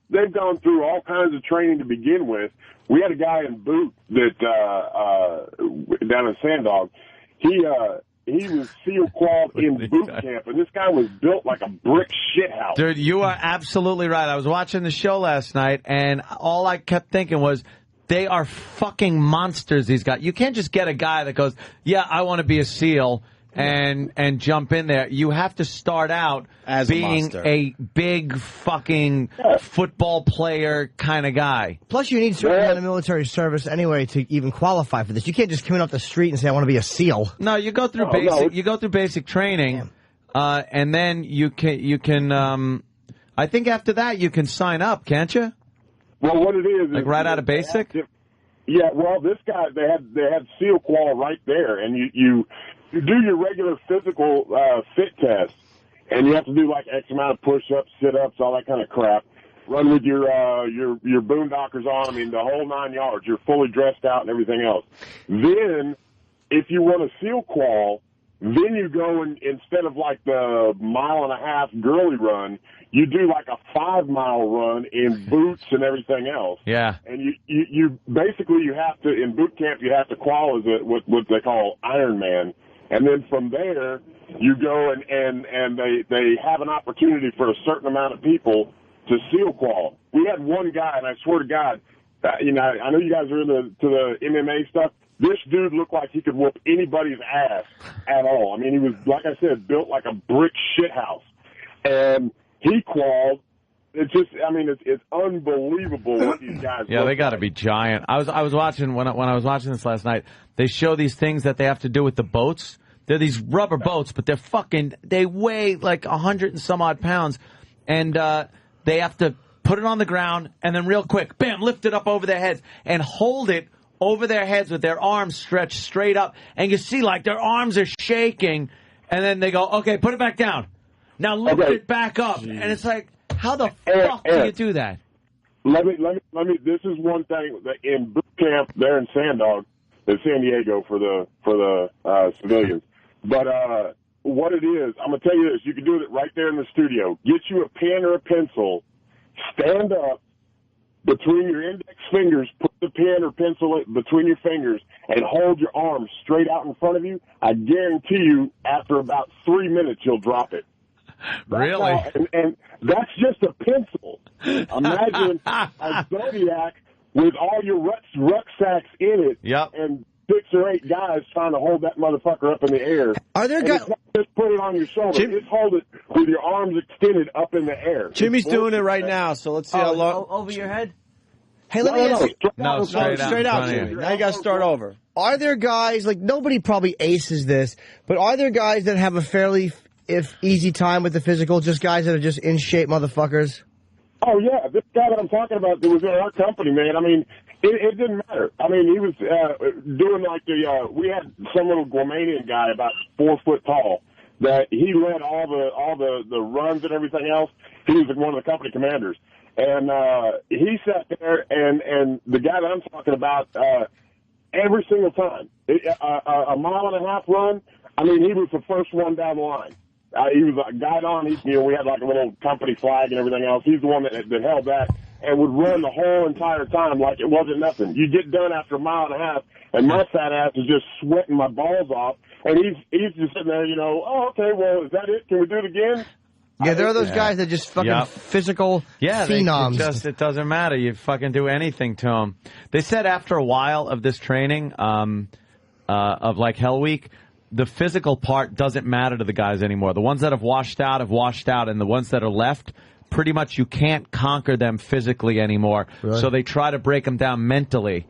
They've gone through all kinds of training to begin with. We had a guy in boot that down in Sandog. He was seal-qualled in boot camp, and this guy was built like a brick shithouse. Dude, you are absolutely right. I was watching the show last night, and all I kept thinking was, they are fucking monsters, these guys. You can't just get a guy that goes, yeah, I want to be a SEAL, and jump in there. You have to start out as being a big fucking football player kind of guy. Plus, you need certain kind of military service anyway to even qualify for this. You can't just come in off the street and say, I want to be a SEAL. No, you go through you go through basic training, and then you can I think after that you can sign up, can't you? Well, what it is like right out of basic? Yeah, well, this guy, they had seal qual right there, and you do your regular physical fit test, and you have to do like X amount of push-ups, sit-ups, all that kind of crap. Run with your boondockers on, I mean, the whole 9 yards. You're fully dressed out and everything else. Then, if you want a seal qual, then you go and instead of like the 1.5 mile girly run, you do like a 5-mile run in boots and everything else. Yeah. And you basically you have to, in boot camp, you have to qual as what they call Ironman. And then from there, you go and they have an opportunity for a certain amount of people to seal qual. We had one guy, and I swear to God, I know you guys are into the MMA stuff. This dude looked like he could whoop anybody's ass at all. I mean, he was, like I said, built like a brick shithouse. And he qualled. It's just, I mean, it's unbelievable what these guys Yeah, they got to be giant. I was watching, when I was watching this last night, they show these things that they have to do with the boats. They're these rubber boats, but they weigh like 100 and some odd pounds. And they have to put it on the ground and then real quick, bam, lift it up over their heads and hold it over their heads with their arms stretched straight up. And you see like their arms are shaking. And then they go, okay, put it back down. Now lift it back up. Jeez. And it's like, how the fuck do you do that? Let me, this is one thing that in boot camp there in San Diego for the civilians. But, what it is, I'm going to tell you this, you can do it right there in the studio. Get you a pen or a pencil, stand up between your index fingers, put the pen or pencil between your fingers, and hold your arms straight out in front of you. I guarantee you, after about 3 minutes, you'll drop it. Really? And that's just a pencil. Imagine a Zodiac with all your rucksacks in it, yep, and 6 or 8 guys trying to hold that motherfucker up in the air. Are there guys? Just put it on your shoulder. Just hold it with your arms extended up in the air. Jimmy's doing it right now, so let's see how long. Over your head? Hey, let me ask you. No, straight out, Jimmy. Now you got to start over. Are there guys, like, nobody probably aces this, but are there guys that have a fairly easy time with the physical, just guys that are just in shape motherfuckers? Oh, yeah. This guy that I'm talking about that was in our company, man, I mean, it didn't matter. I mean, he was doing like we had some little Guamanian guy about 4 foot tall that he led all the runs and everything else. He was one of the company commanders. And he sat there, and the guy that I'm talking about, every single time, a mile and a half run, I mean, he was the first one down the line. He was a guide on. We had like a little company flag and everything else. He's the one that held that and would run the whole entire time like it wasn't nothing. You get done after a mile and a half, and my fat ass is just sweating my balls off, and he's just sitting there, oh, okay, well, is that it? Can we do it again? Yeah, there are those guys that just fucking physical phenoms. It doesn't matter. You fucking do anything to them. They said after a while of this training, of like Hell Week, the physical part doesn't matter to the guys anymore. The ones that have washed out, and the ones that are left, pretty much you can't conquer them physically anymore. Really? So they try to break them down mentally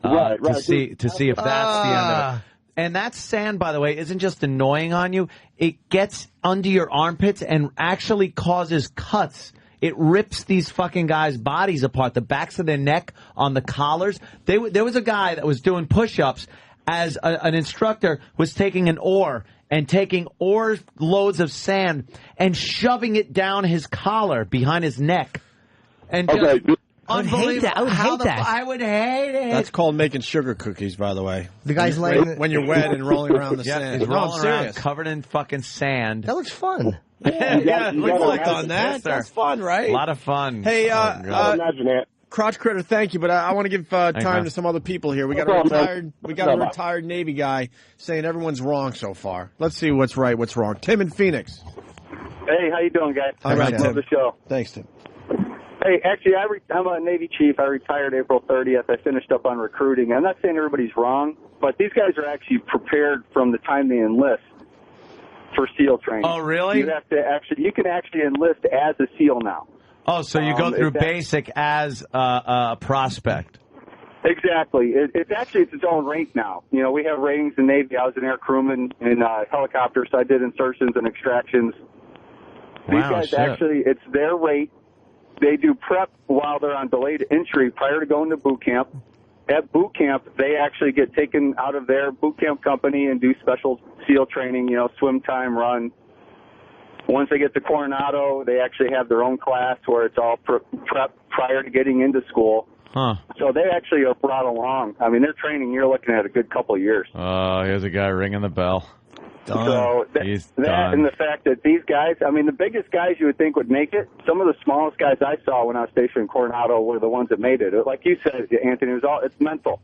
to see if that's the end of it. And that sand, by the way, isn't just annoying on you. It gets under your armpits and actually causes cuts. It rips these fucking guys' bodies apart, the backs of their neck, on the collars. There was a guy that was doing push-ups as an instructor was taking an oar and taking oar loads of sand and shoving it down his collar behind his neck. And I would hate that. I would hate it. That's called making sugar cookies, by the way. The guy's laying when you're wet and rolling around the sand. He's rolling around covered in fucking sand. That looks fun. Yeah, reflect on that. That's fun, right? A lot of fun. Hey, imagine that. Crotch Critter, thank you, but I want to give time to some other people here. We got a retired Navy guy saying everyone's wrong so far. Let's see what's right, what's wrong. Tim in Phoenix. Hey, how you doing, guys? All right, Tim. The show. Thanks, Tim. Hey, actually, I'm a Navy chief. I retired April 30th. I finished up on recruiting. I'm not saying everybody's wrong, but these guys are actually prepared from the time they enlist for SEAL training. Oh, really? You can actually enlist as a SEAL now. Oh, so you go through basic as a prospect. Exactly. It's its own rank now. We have ratings in Navy. I was an air crewman in helicopters, so I did insertions and extractions. These guys actually, it's their rate. They do prep while they're on delayed entry prior to going to boot camp. At boot camp, they actually get taken out of their boot camp company and do special SEAL training, swim time, run. Once they get to Coronado, they actually have their own class where it's all prep prior to getting into school. Huh. So they actually are brought along. I mean, their training, you're looking at a good couple of years. Oh, here's a guy ringing the bell. Done. So that and the fact that these guys, I mean, the biggest guys you would think would make it, some of the smallest guys I saw when I was stationed in Coronado were the ones that made it. Like you said, Anthony, it's mental.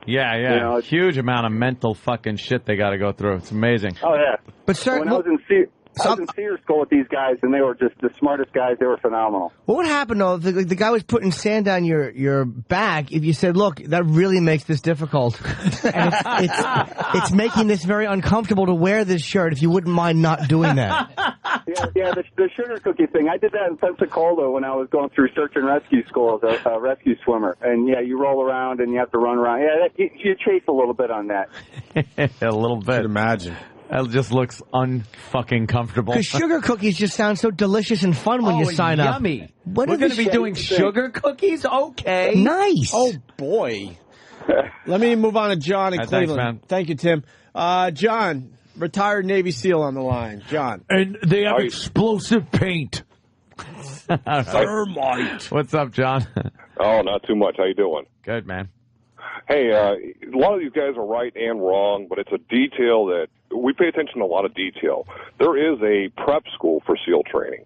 Yeah. Huge amount of mental fucking shit they got to go through. It's amazing. Oh, yeah. But, sir, when I was in SEER school with these guys, and they were just the smartest guys. They were phenomenal. What would happen, though, if the guy was putting sand down your back, if you said, look, that really makes this difficult, and it's making this very uncomfortable to wear this shirt, if you wouldn't mind not doing that? Yeah, the sugar cookie thing. I did that in Pensacola when I was going through search and rescue school as a rescue swimmer. And, you roll around and you have to run around. Yeah, you chase a little bit on that. A little bit. I could imagine. That just looks unfucking comfortable. Because sugar cookies just sound so delicious and fun when you sign up. Yummy. We're going to be doing sugar cookies? Okay. Nice. Oh, boy. Let me move on to John in Cleveland. Thanks, man. Thank you, Tim. John, retired Navy SEAL on the line. John. And they have explosive paint. Thermite. What's up, John? Oh, not too much. How you doing? Good, man. Hey, a lot of these guys are right and wrong, but it's a detail that we pay attention to a lot of detail. There is a prep school for SEAL training.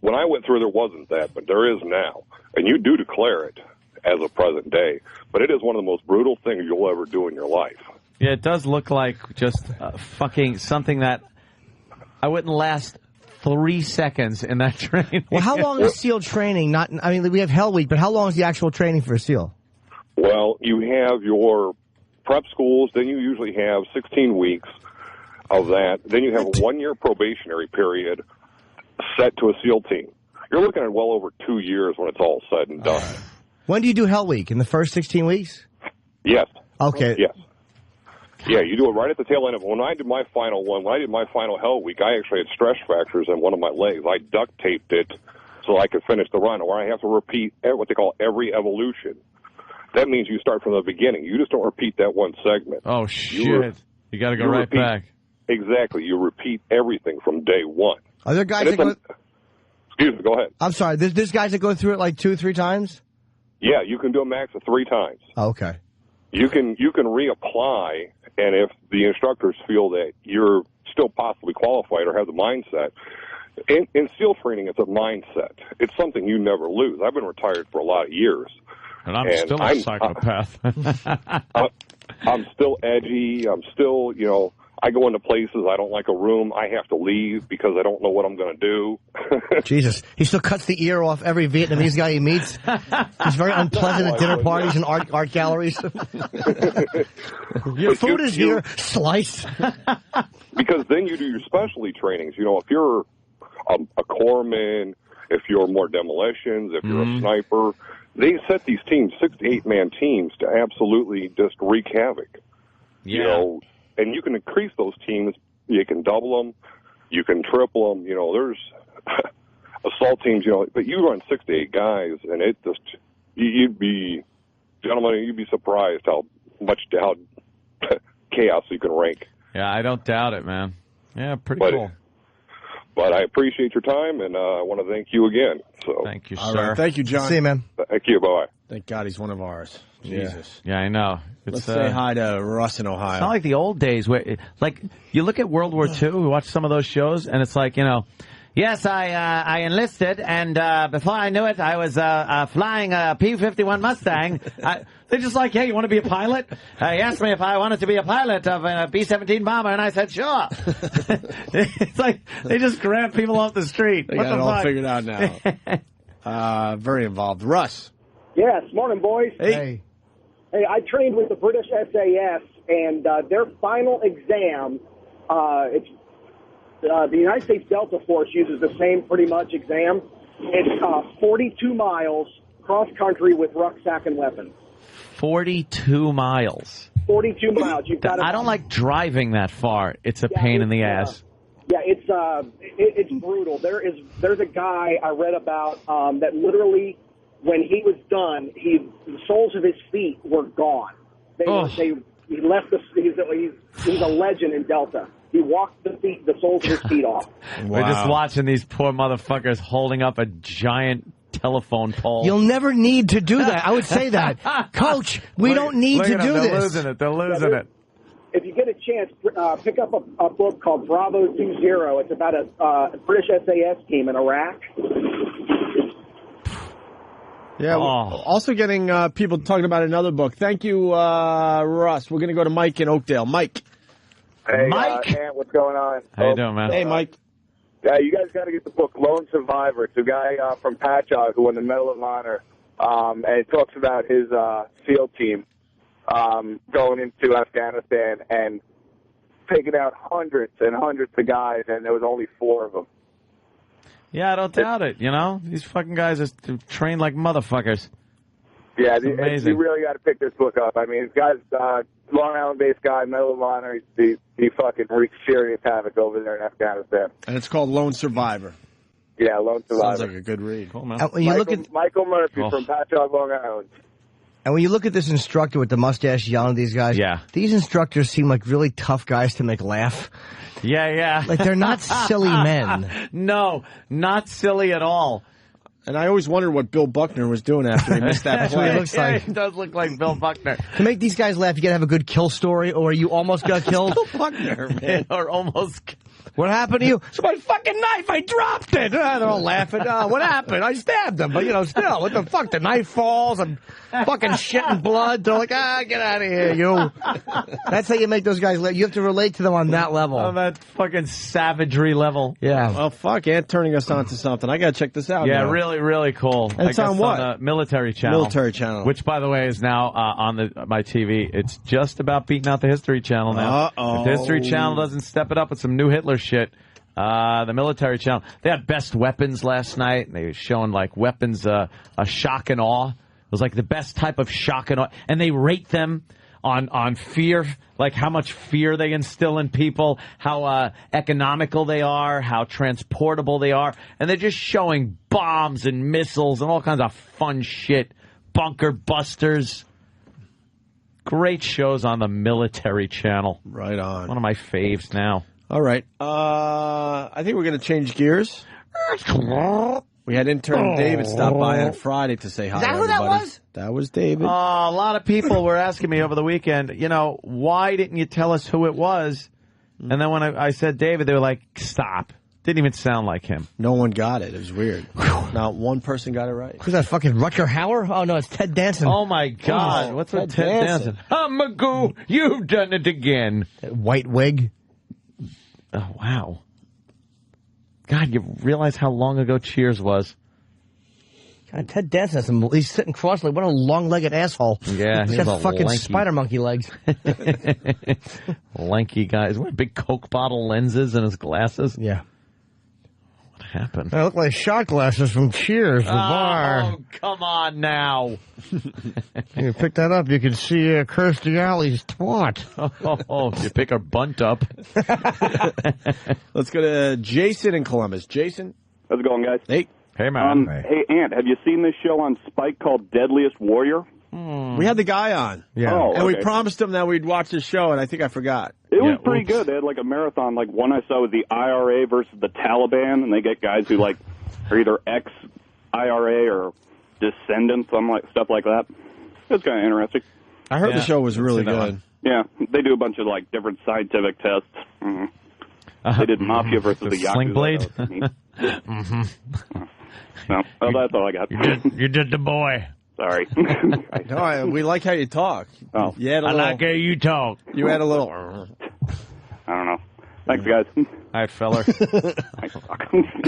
When I went through, there wasn't that, but there is now. And you do declare it as of present day, but it is one of the most brutal things you'll ever do in your life. Yeah, it does look like just fucking something that I wouldn't last 3 seconds in that training. Well, how long is SEAL training? We have Hell Week, but how long is the actual training for a SEAL? Well, you have your prep schools, then you usually have 16 weeks of that. Then you have a 1-year probationary period set to a SEAL team. You're looking at well over 2 years when it's all said and done. When do you do Hell Week? In the first 16 weeks? Yes. Okay. Yes. Yeah, you do it right at the tail end of when I did my final Hell Week, I actually had stress fractures in one of my legs. I duct taped it so I could finish the run, or I have to repeat what they call every evolution. That means you start from the beginning. You just don't repeat that one segment. Oh, shit. You got to go right back. Exactly. You repeat everything from day one. Are there guys that go... Excuse me, go ahead. I'm sorry. There's guys that go through it like 2-3 times? Yeah, you can do a max of 3 times. Oh, okay. You can reapply, and if the instructors feel that you're still possibly qualified or have the mindset, in SEAL training, it's a mindset. It's something you never lose. I've been retired for a lot of years. And I'm still a psychopath. I'm still edgy. I'm still, I go into places, I don't like a room, I have to leave because I don't know what I'm going to do. Jesus. He still cuts the ear off every Vietnamese guy he meets. He's very unpleasant at dinner parties and art galleries. Your food is here, sliced. Because then you do your specialty trainings. If you're a corpsman, if you're more demolitions, if you're a sniper, they set these teams, 6 to 8-man teams, to absolutely just wreak havoc. Yeah. And you can increase those teams. You can double them. You can triple them. There's assault teams, but you run 6 to 8 guys, and it just, you'd be surprised how chaos you can rank. Yeah, I don't doubt it, man. Yeah, pretty cool. But I appreciate your time, and I want to thank you again. So thank you, All sir. right. Thank you, John. See you, man. Thank you. Bye-bye. Thank God he's one of ours. Jesus. Yeah, I know. Let's say hi to Russ in Ohio. It's not like the old days where, you look at World War II, we watch some of those shows, and it's like, yes, I enlisted, and before I knew it, I was flying a P-51 Mustang. They're just like, hey, you want to be a pilot? He asked me if I wanted to be a pilot of a B-17 bomber, and I said, sure. It's like they just grab people off the street. They got it all figured out now. Very involved. Russ. Yes, morning, boys. Hey. Hey, I trained with the British SAS, and their final exam, the United States Delta Force uses the same pretty much exam. It's 42 miles cross-country with rucksack and weapons. 42 miles. 42 miles. I don't like driving that far. It's a pain in the ass. Yeah, it's brutal. There's a guy I read about that literally, when he was done, the soles of his feet were gone. He left he's a legend in Delta. He walked the soles of his feet off. Wow. We're just watching these poor motherfuckers holding up a giant telephone pole. You'll never need to do that. I would say that. Coach, we don't need to do this. They're losing it. They're losing it. If you get a chance, pick up a book called Bravo 20. It's about a British SAS team in Iraq. Yeah, also getting people talking about another book. Thank you, Russ. We're going to go to Mike in Oakdale. Mike. Hey, Mike. what's going on? How you doing, man? Hey, Mike. Yeah, you guys got to get the book Lone Survivor. It's a guy from Patchogue who won the Medal of Honor, and it talks about his SEAL team going into Afghanistan and taking out hundreds and hundreds of guys, and there was only 4 of them. Yeah, I don't doubt it. These fucking guys are trained like motherfuckers. Yeah, amazing. You really got to pick this book up. I mean, this guy's Long Island-based guy, Medal of Honor. He fucking wreaks serious havoc over there in Afghanistan. And it's called Lone Survivor. Yeah, Lone Survivor. Sounds like a good read. Cool, man. When you look at Michael Murphy from Patchogue, Long Island. And when you look at this instructor with the mustache yelling at these guys, these instructors seem like really tough guys to make laugh. Yeah. Like they're not silly men. No, not silly at all. And I always wondered what Bill Buckner was doing after he missed that play. That's what he looks like. He does look like Bill Buckner. To make these guys laugh, you got to have a good kill story, or you almost got killed. Bill Buckner, man. Or almost. What happened to you? It's my fucking knife. I dropped it. They're all laughing. What happened? I stabbed him. But, still, what the fuck? The knife falls. I'm fucking shitting blood. They're like, get out of here, you. That's how you make those guys. You have to relate to them on that level. On that fucking savagery level. Yeah. Well, fuck, Ant turning us on to something. I got to check this out. Yeah, now. really, really cool. And it's on what? On the Military Channel. Military Channel. Which, by the way, is now on my TV. It's just about beating out the History Channel now. Uh-oh. If the History Channel doesn't step it up with some new Hitler shit, the Military Channel. They had best weapons last night. They were showing, weapons, a shock and awe. It was, the best type of shock and awe. And they rate them on fear, how much fear they instill in people, how economical they are, how transportable they are. And they're just showing bombs and missiles and all kinds of fun shit. Bunker busters. Great shows on the Military Channel. Right on. One of my faves now. All right. I think we're going to change gears. We had intern David stop by on Friday to say hi. Is that to who everybody. that was? That was David. A lot of people were asking me over the weekend, why didn't you tell us who it was? And then when I said David, they were like, stop. Didn't even sound like him. No one got it. It was weird. Not one person got it right. Who's that, fucking Rutger Hauer? Oh, no, it's Ted Danson. Oh, my God. What's with Ted Danson? Magoo, you've done it again. That white wig. Oh, wow. God, you realize how long ago Cheers was. God, Ted Danson, he's sitting cross-legged. What a long-legged asshole. Yeah, he's got fucking lanky spider monkey legs. Lanky guy. He's wearing big Coke bottle lenses in his glasses. Yeah. What happened? They look like shot glasses from Cheers, the bar. Oh, come on now. You pick that up, you can see Kirstie Alley's twat. Oh, you pick her bunt up. Let's go to Jason in Columbus. Jason? How's it going, guys? Hey. Hey, man. Hey, Ant, have you seen this show on Spike called Deadliest Warrior? We had the guy on. Yeah. Oh, and we okay. promised him that we'd watch the show, and I think I forgot. It was pretty good. They had a marathon. One I saw was the IRA versus the Taliban, and they get guys who are either ex-IRA or descendants, stuff like that. It was kind of interesting. I heard the show was really good. Yeah, they do a bunch of different scientific tests. Mm-hmm. They did Mafia versus the Yakuza. Sling blade? Mm-hmm. No, that's all I got. You did the boy. Sorry. No, we like how you talk. Oh, I like how you talk. You had a little. I don't know. Thanks, guys. All right, feller.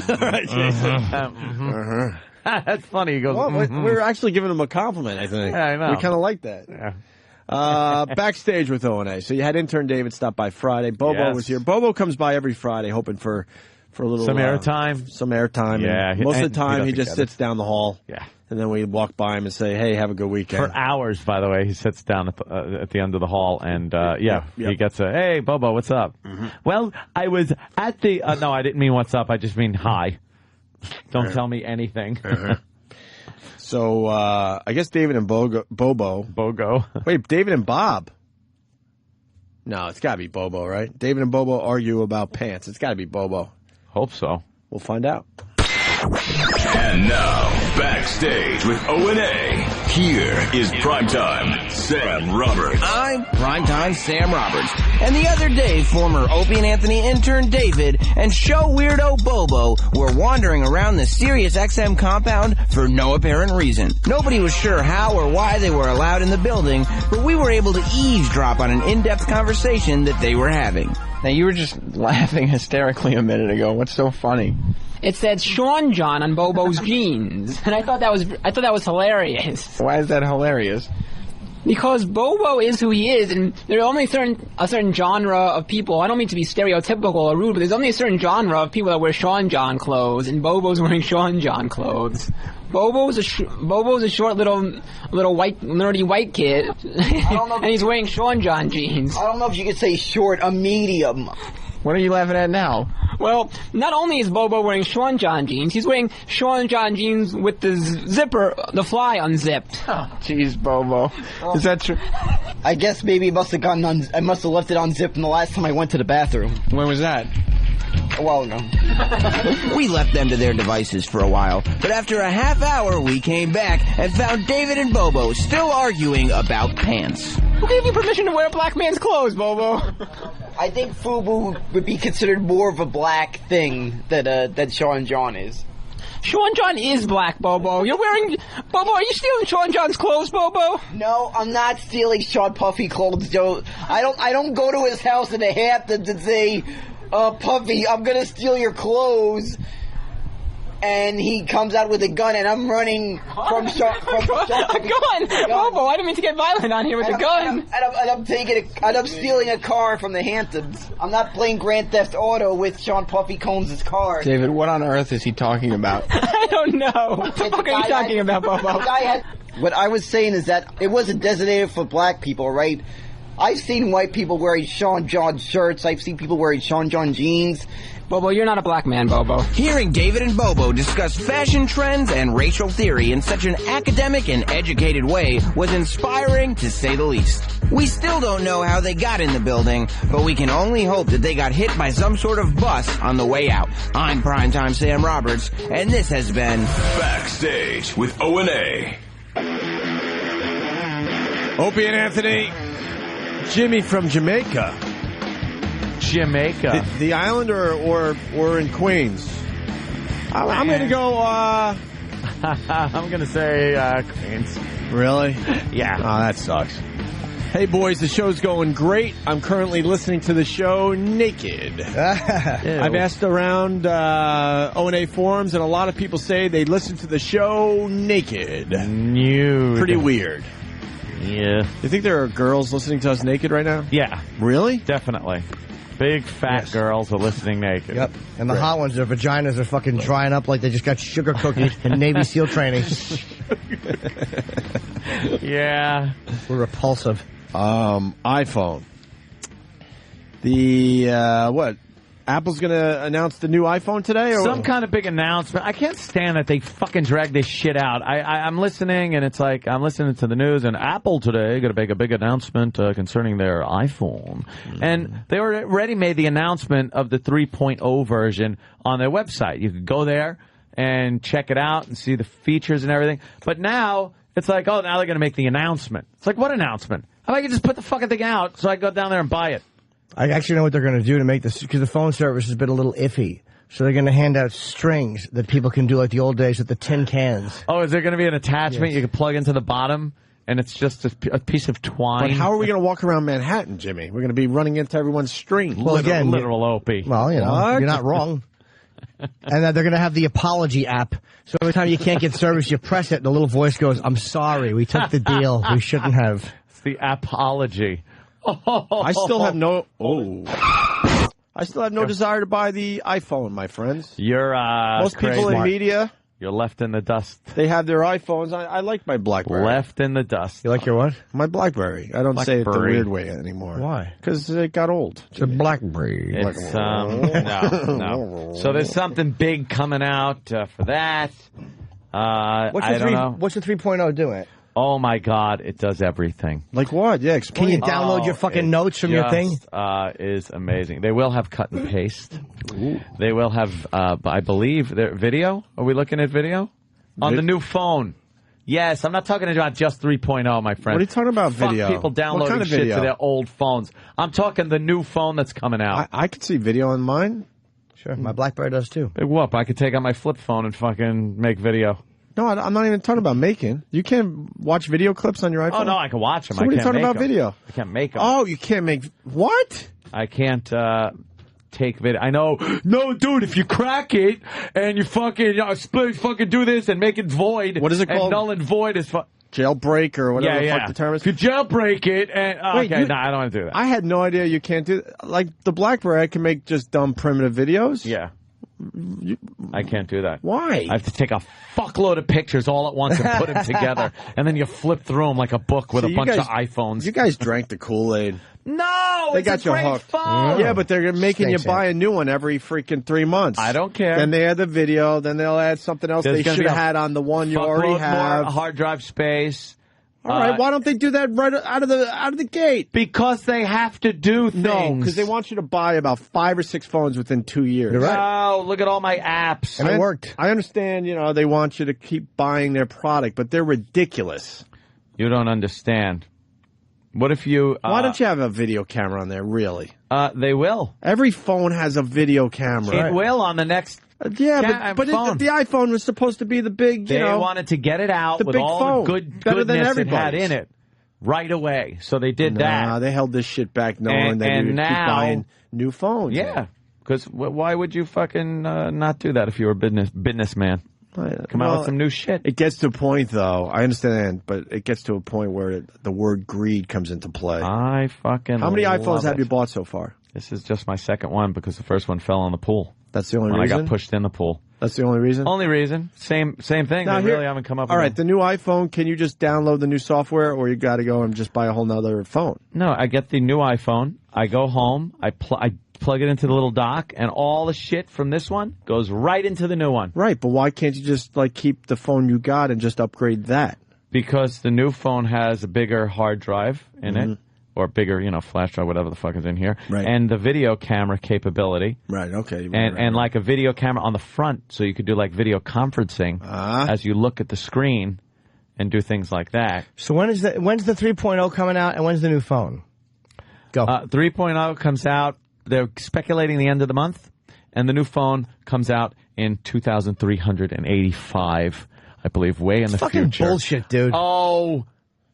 All right, Jason. That's funny. He goes, we're actually giving him a compliment, I think. Yeah, I know. We kind of like that. Yeah. Backstage with O&A. So you had intern David stop by Friday. Bobo was here. Bobo comes by every Friday hoping for a little... Some airtime. Some airtime. Yeah. Most of the time, he just sits down the hall. Yeah. And then we walk by him and say, hey, have a good weekend. For hours, by the way, he sits down at the end of the hall, and he gets a, hey, Bobo, what's up? Mm-hmm. Well, I was at the, no, I didn't mean what's up, I just mean hi. Don't tell me anything. So, I guess David and Bobo. Wait, David and Bob. No, it's got to be Bobo, right? David and Bobo argue about pants. It's got to be Bobo. Hope so. We'll find out. And now, backstage with O&A, here is Primetime Sam Roberts. I'm Primetime Sam Roberts. And the other day, former Opie and Anthony intern David and show weirdo Bobo were wandering around the Sirius XM compound for no apparent reason. Nobody was sure how or why they were allowed in the building, but we were able to eavesdrop on an in-depth conversation that they were having. Now, you were just laughing hysterically a minute ago. What's so funny? It said Sean John on Bobo's jeans, and I thought that was hilarious. Why is that hilarious? Because Bobo is who he is, and there are only a certain genre of people. I don't mean to be stereotypical or rude, but there's only a certain genre of people that wear Sean John clothes, and Bobo's wearing Sean John clothes. Bobo's a short little white nerdy white kid, and he's wearing Sean John jeans. I don't know if you could say short, a medium. What are you laughing at now? Well, not only is Bobo wearing Sean John jeans, he's wearing Sean John jeans with the zipper, the fly unzipped. Oh, jeez, Bobo. Is that true? I guess maybe I must have left it unzipped from the last time I went to the bathroom. When was that? A while ago. We left them to their devices for a while, but after a half hour we came back and found David and Bobo still arguing about pants. Who gave you permission to wear a black man's clothes, Bobo? I think FUBU would be considered more of a black thing than Sean John is. Sean John is black, Bobo. You're wearing... Bobo, are you stealing Sean John's clothes, Bobo? No, I'm not stealing Sean Puffy clothes, Joe. I don't go to his house in the Hamptons and say, Puffy, I'm gonna steal your clothes. And he comes out with a gun, and I'm running from Sean. A gun? Bobo, I didn't mean to get violent on here with a gun. I'm stealing a car from the Hamptons. I'm not playing Grand Theft Auto with Sean Puffy Combs' car. David, what on earth is he talking about? I don't know. What the fuck are you talking about, Bobo? What I was saying is that it wasn't designated for black people, right? I've seen white people wearing Sean John shirts. I've seen people wearing Sean John jeans. Bobo, you're not a black man, Bobo. Hearing David and Bobo discuss fashion trends and racial theory in such an academic and educated way was inspiring, to say the least. We still don't know how they got in the building, but we can only hope that they got hit by some sort of bus on the way out. I'm Primetime Sam Roberts, and this has been Backstage with O&A. Opie and Anthony. Jimmy from Jamaica. The island or in Queens? I'm going to go... I'm going to say Queens. Really? Yeah. Oh, that sucks. Hey, boys, the show's going great. I'm currently listening to the show naked. I've asked around O&A forums, and a lot of people say they listen to the show naked. Nude. Pretty weird. Yeah. You think there are girls listening to us naked right now? Yeah. Really? Definitely. Big fat girls are listening naked. Yep. And the hot ones, their vaginas are fucking drying up like they just got sugar cookies in Navy SEAL training. Yeah. We're repulsive. iPhone. The, what? Apple's going to announce the new iPhone today? Or some kind of big announcement. I can't stand that they fucking drag this shit out. I'm listening, and it's like, I'm listening to the news, and Apple today going to make a big announcement concerning their iPhone. And they already made the announcement of the 3.0 version on their website. You could go there and check it out and see the features and everything. But now, it's like, oh, now they're going to make the announcement. It's like, what announcement? How about I can just put the fucking thing out so I can go down there and buy it? I actually know what they're going to do to make this, because the phone service has been a little iffy. So they're going to hand out strings that people can do like the old days with the tin cans. Oh, is there going to be an attachment you can plug into the bottom, and it's just a piece of twine? But how are we going to walk around Manhattan, Jimmy? We're going to be running into everyone's string. Well, again, literal Opie. Well, you know, you're not wrong. And then they're going to have the apology app. So every time you can't get service, you press it, and the little voice goes, "I'm sorry, we took the deal. We shouldn't have." It's the apology. I still have no desire to buy the iPhone, my friends. You're most people in media. You're left in the dust. They have their iPhones. I like my BlackBerry. Left in the dust. You like your what? My BlackBerry. I don't say it the weird way anymore. Why? Because it got old. It's a BlackBerry. It's no. So there's something big coming out for that. What's the 3.0 doing? Oh, my God, it does everything. Like what? Yeah, explain. Can you download your fucking notes from your thing? Is amazing. They will have cut and paste. Ooh. They will have, I believe, their video. Are we looking at video? On the new phone. Yes, I'm not talking about just 3.0, my friend. What are you talking about, video? Fuck people downloading kind of shit video? to their old phones. I'm talking the new phone that's coming out. I could see video on mine. Sure, my BlackBerry does too. Big whoop. I could take out my flip phone and fucking make video. No, I'm not even talking about making. You can't watch video clips on your iPhone? Oh, no, I can watch them. So what are you talking about video? I can't make them. Oh, you can't make... What? I can't take video. I know. No, dude, if you crack it and you fucking fucking do this and make it void. What is it called? And null and void is... Jailbreak or whatever the fuck the term is? If you jailbreak it and... Wait, okay, no, I don't want to do that. I had no idea you can't do... Like, the BlackBerry, I can make just dumb primitive videos. Yeah. I can't do that. Why? I have to take a fuckload of pictures all at once and put them together, and then you flip through them like a book with a bunch of iPhones. You guys drank the Kool-Aid. No, they got you hooked. Phone. Yeah, but they're making you buy a new one every freaking 3 months. I don't care. Then they add the video. Then they'll add something else they should have had on the one you already have. More hard drive space. All right, why don't they do that right out of the gate? Because they have to do things. No, because they want you to buy about 5 or 6 phones within 2 years. You're right. Oh, look at all my apps. And it worked. I understand, they want you to keep buying their product, but they're ridiculous. You don't understand. What if you... Why don't you have a video camera on there, really? They will. Every phone has a video camera. It will on the next... but the iPhone was supposed to be the big, They wanted to get it out with all phone. the good Better than goodness it had everybody's. in it right away. So they did that. They held this shit back knowing that you would keep buying new phones. Yeah. Because why would you fucking not do that if you were a businessman? Come out with some new shit. It gets to a point, though. I understand, but it gets to a point where the word greed comes into play. I fucking How many love iPhones have it. you bought so far? This is just my second one because the first one fell in the pool. That's the only when reason? I got pushed in the pool. That's the only reason? Only reason. Same thing. Now, They really haven't come up with all right, the new iPhone, can you just download the new software, or you got to go and just buy a whole nother phone? No, I get the new iPhone. I go home. I plug it into the little dock, and all the shit from this one goes right into the new one. Right, but why can't you just keep the phone you got and just upgrade that? Because the new phone has a bigger hard drive in it, or bigger, flash drive, whatever the fuck is in here, Right. and the video camera capability. Right, okay. And like a video camera on the front, so you could do like video conferencing as you look at the screen and do things like that. So when's the 3.0 coming out, and when's the new phone? Go. 3.0 comes out. They're speculating the end of the month, and the new phone comes out in 2385, I believe, way in the fucking future. bullshit, dude. Oh,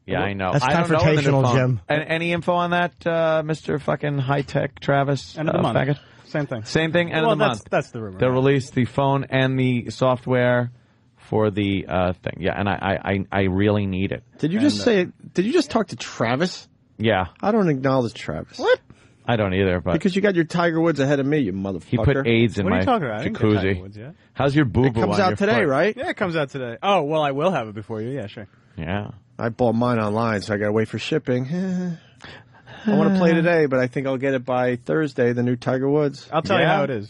yeah, I know. That's I don't know the new confrontational, phone. Jim. Any info on that, Mr. fucking high-tech Travis? End of the month. Faggot? Same thing. Same thing, end of the month. That's the rumor. They'll release the phone and the software for the thing. Yeah, and I really need it. Did you just did you just talk to Travis? Yeah. I don't acknowledge Travis. What? I don't either, but... Because you got your Tiger Woods ahead of me, you motherfucker. He put AIDS in What are my you talking about? I didn't get Tiger jacuzzi. Woods yet. How's your boo-boo It comes on out your today, foot? right? Yeah, it comes out today. Oh, well, I will have it before you. Yeah, sure. Yeah. I bought mine online, so I got to wait for shipping. I want to play today, but I think I'll get it by Thursday, the new Tiger Woods. I'll tell you how it is.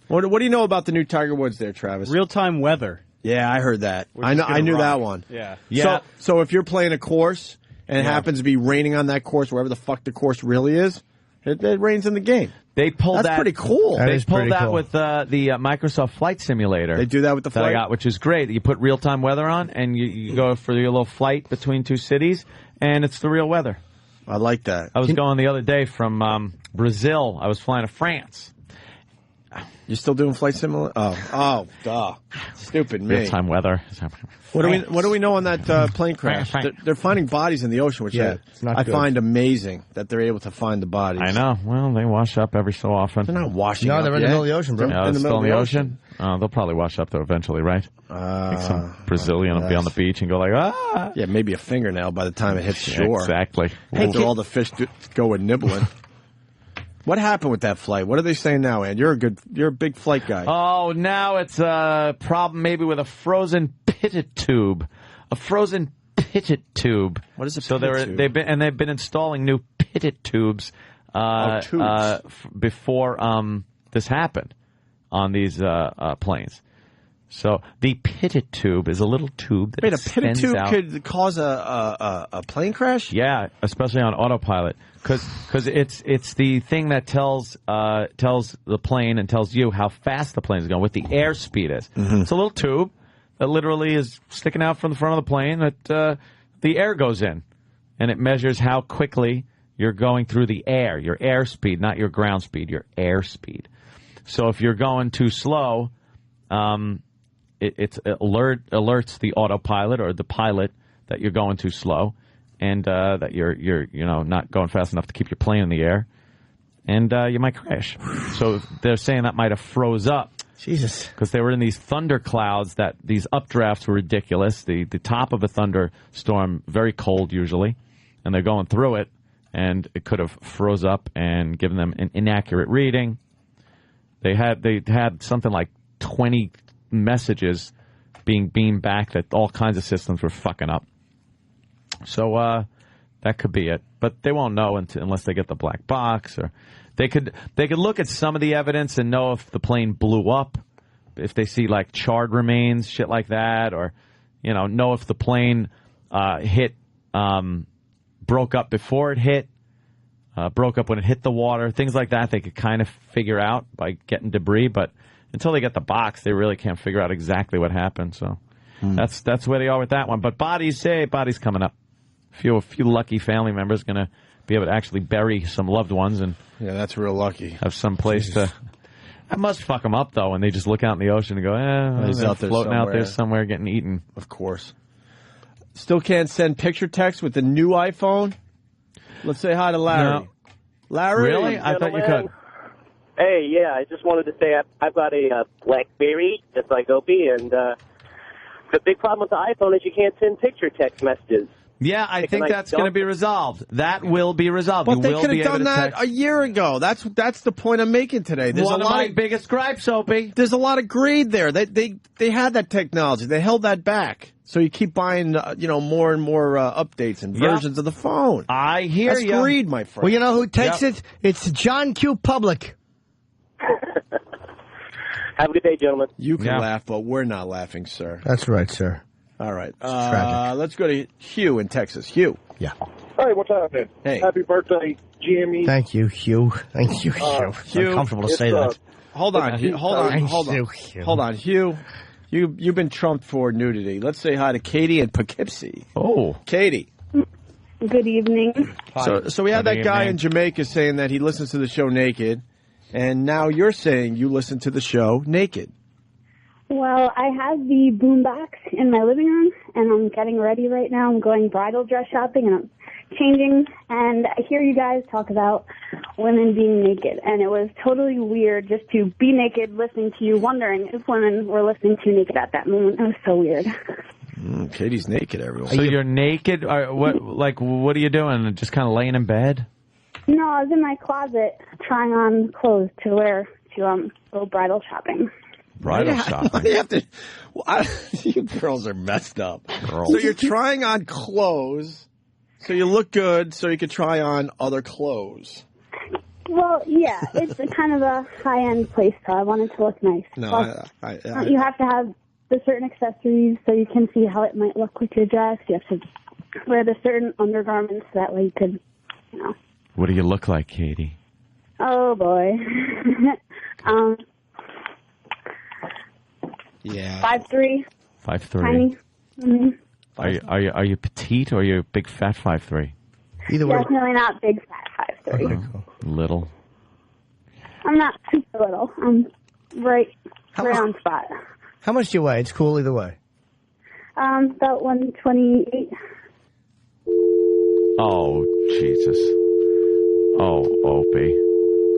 What do you know about the new Tiger Woods there, Travis? Real-time weather. Yeah, I heard that. We're I just gonna knew rock. that one. Yeah. Yeah. So if you're playing a course and it Yeah. happens to be raining on that course, wherever the fuck the course really is, it rains in the game. They pulled That's that. pretty cool. They pulled that with the Microsoft Flight Simulator. They do that with the that I flight? got, which is great. You put real-time weather on, and you go for your little flight between two cities, and it's the real weather. I like that. I was going the other day from Brazil. I was flying to France. You still doing flight simulator? Oh, duh. Stupid me. Real-time weather. What do we know on that plane crash? They're finding bodies in the ocean, which Yeah, it's not I good. find amazing that they're able to find the bodies. I know. Well, they wash up every so often. They're not washing No, up they're in the yet. middle of the ocean, bro. Yeah, in the it's middle still in of the the ocean. They'll probably wash up though eventually, right? Like some Brazilian will be on the beach and go like, ah. Yeah, maybe a fingernail by the time it hits shore. Exactly. After all the fish go with nibbling. What happened with that flight? What are they saying now, Ann? You're a big flight guy. Oh, now it's a problem maybe with a frozen pitted tube. A frozen pitted tube. What is a so pitted tube? they've been installing new pitted tubes, before this happened on these planes. So the pitted tube is a little tube that Wait, a pitted extends tube out. could cause a plane crash? Yeah, especially on autopilot, because it's the thing that tells the plane and tells you how fast the plane is going, what the airspeed is. Mm-hmm. It's a little tube that literally is sticking out from the front of the plane that the air goes in, and it measures how quickly you're going through the air, your airspeed, not your ground speed, your airspeed. So if you're going too slow, it alerts the autopilot or the pilot that you're going too slow, and that you're not going fast enough to keep your plane in the air, and you might crash. So they're saying that might have froze up. Jesus. Because they were in these thunder clouds, that these updrafts were ridiculous. The top of a thunderstorm, very cold usually, and they're going through it, and it could have froze up and given them an inaccurate reading. They had something like 20 messages being beamed back that all kinds of systems were fucking up. So that could be it, but they won't know unless they get the black box, or they could look at some of the evidence and know if the plane blew up, if they see like charred remains, shit like that, or know if the plane broke up before it hit, broke up when it hit the water, things like that. They could kind of figure out by getting debris, but until they get the box, they really can't figure out exactly what happened. So that's where they are with that one. But body's coming up. A few lucky family members going to be able to actually bury some loved ones and that's real lucky. Have some place to. I must fuck them up though, and they just look out in the ocean and go, he's out there floating out there somewhere getting eaten. Of course. Still can't send picture text with the new iPhone. Let's say hi to Larry. No. Larry, really? I thought you could. Hey, yeah, I just wanted to say I've got a BlackBerry, just like Opie, and the big problem with the iPhone is you can't send picture text messages. Yeah, I think that's going to be resolved. That will be resolved. But they could have done that a year ago. That's the point I'm making today. There's one a of lot my biggest gripes, Opie. There's a lot of greed there. They had that technology. They held that back. So you keep buying, more and more updates and versions of the phone. I hear you. That's greed, my friend. Well, you know who takes it? It's John Q. Public. Have a good day, gentlemen. You can laugh, but we're not laughing, sir. That's right, sir. All right. Tragic. Let's go to Hugh in Texas. Hugh. Yeah. Hey, what's happening? Hey. Happy birthday, Jimmy. Thank you, Hugh. Thank you, Hugh. It's uncomfortable to say that. Hold on, Hugh. You've been trumped for nudity. Let's say hi to Katie in Poughkeepsie. Oh. Katie. Good evening. So we had that guy in Jamaica saying that he listens to the show naked, and now you're saying you listen to the show naked. Well, I have the boombox in my living room, and I'm getting ready right now. I'm going bridal dress shopping, and I'm changing, and I hear you guys talk about women being naked, and it was totally weird just to be naked listening to you, wondering if women were listening to you naked at that moment. It was so weird. Katie's naked, everyone. So you're naked? What are you doing? Just kind of laying in bed? No, I was in my closet trying on clothes to wear to go bridal shopping. Bridal shopping. You girls are messed up. So you're trying on clothes, so you look good, so you can try on other clothes. Well, yeah, it's a kind of a high-end place, so I wanted to look nice. No, Plus, you have to have the certain accessories so you can see how it might look with your dress. You have to wear the certain undergarments so that way you could, What do you look like, Katie? Oh, boy. Yeah. 5'3". 5'3". Tiny. Mm-hmm. Are you petite or are you a big fat 5'3"? Either way. Definitely not big fat 5'3". Okay, cool. Little. I'm not super little. I'm right on spot. How much do you weigh? It's cool either way. About 128. Oh, Jesus. Oh, Opie.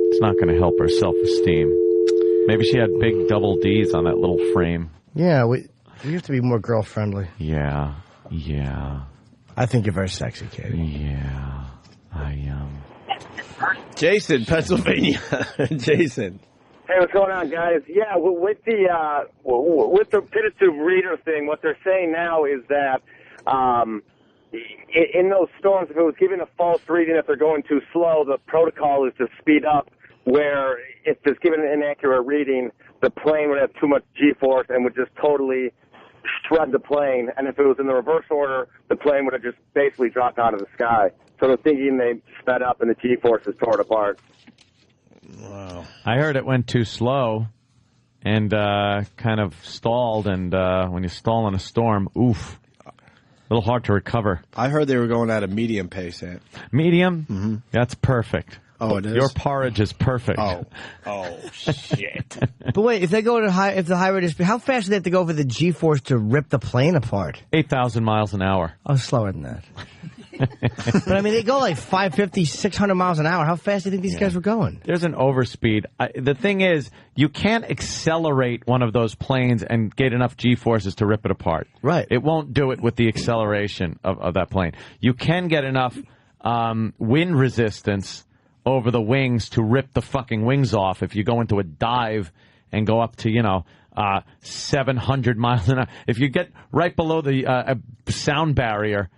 It's not going to help her self-esteem. Maybe she had big double Ds on that little frame. Yeah, we have to be more girl-friendly. Yeah. I think you're very sexy, Katie. Yeah, I am. Jason, Pennsylvania. Jason. Hey, what's going on, guys? Yeah, with the pitted tube reader thing, what they're saying now is that in those storms, if it was giving a false reading, if they're going too slow, the protocol is to speed up. Where if it's given an inaccurate reading, the plane would have too much G-force and would just totally shred the plane. And if it was in the reverse order, the plane would have just basically dropped out of the sky. So they're thinking they sped up and the G-forces tore it apart. Wow. I heard it went too slow and kind of stalled. And when you stall in a storm, oof, a little hard to recover. I heard they were going at a medium pace, Ant. Medium? Mm-hmm. That's perfect. Oh, it is? Your porridge is perfect. Oh, shit. But wait, if they go to if the high rate of speed, how fast do they have to go for the G-force to rip the plane apart? 8,000 miles an hour. Oh, slower than that. But I mean, they go like 550, 600 miles an hour. How fast do you think these guys were going? There's an overspeed. The thing is, you can't accelerate one of those planes and get enough G-forces to rip it apart. Right. It won't do it with the acceleration of that plane. You can get enough wind resistance over the wings to rip the fucking wings off if you go into a dive and go up to, 700 miles an hour. If you get right below the sound barrier,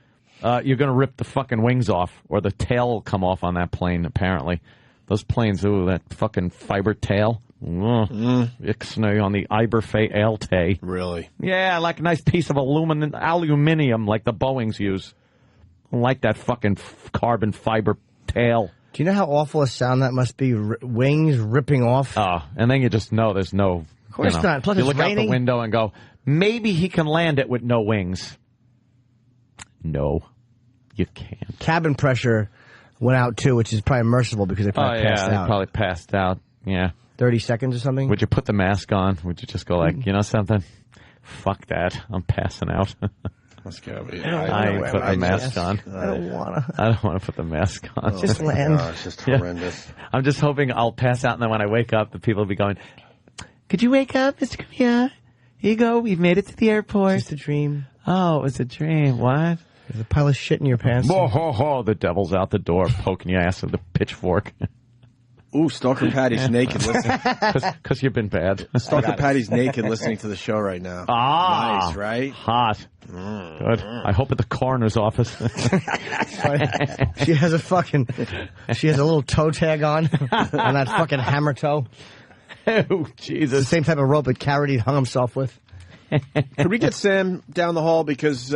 you're going to rip the fucking wings off, or the tail will come off on that plane, apparently. Those planes, that fucking fiber tail. Ixnay on the Iberfay Really? Yeah, like a nice piece of aluminium like the Boeings use. I like that fucking carbon fiber tail. Do you know how awful a sound that must be? Wings ripping off? Oh, and then you just know there's no... Of course not. Plus you it's look raining. out the window and go, maybe he can land it with no wings. No. You can't. Cabin pressure went out, too, which is probably merciful because they probably passed out. They probably passed out. Yeah. 30 seconds or something? Would you put the mask on? Would you just go like, you know something? Fuck that. I'm passing out. Let's go. I ain't put the mask on. I don't want to. I don't want to put the mask on. Just land. It's just horrendous. Yeah. I'm just hoping I'll pass out, and then when I wake up, the people will be going, could you wake up, Mr. Cumia? Here you go. We've made it to the airport. Just a dream. Oh, it was a dream. What? There's a pile of shit in your pants. The devil's out the door poking your ass with a pitchfork. Ooh, Stalker Patty's naked listening. Because you've been bad. Stalker Patty's naked listening to the show right now. Ah. Nice, right? Hot. Good. I hope at the coroner's office. She has a little toe tag on that fucking hammer toe. Oh, Jesus. The same type of rope that Carradine hung himself with. Could we get Sam down the hall because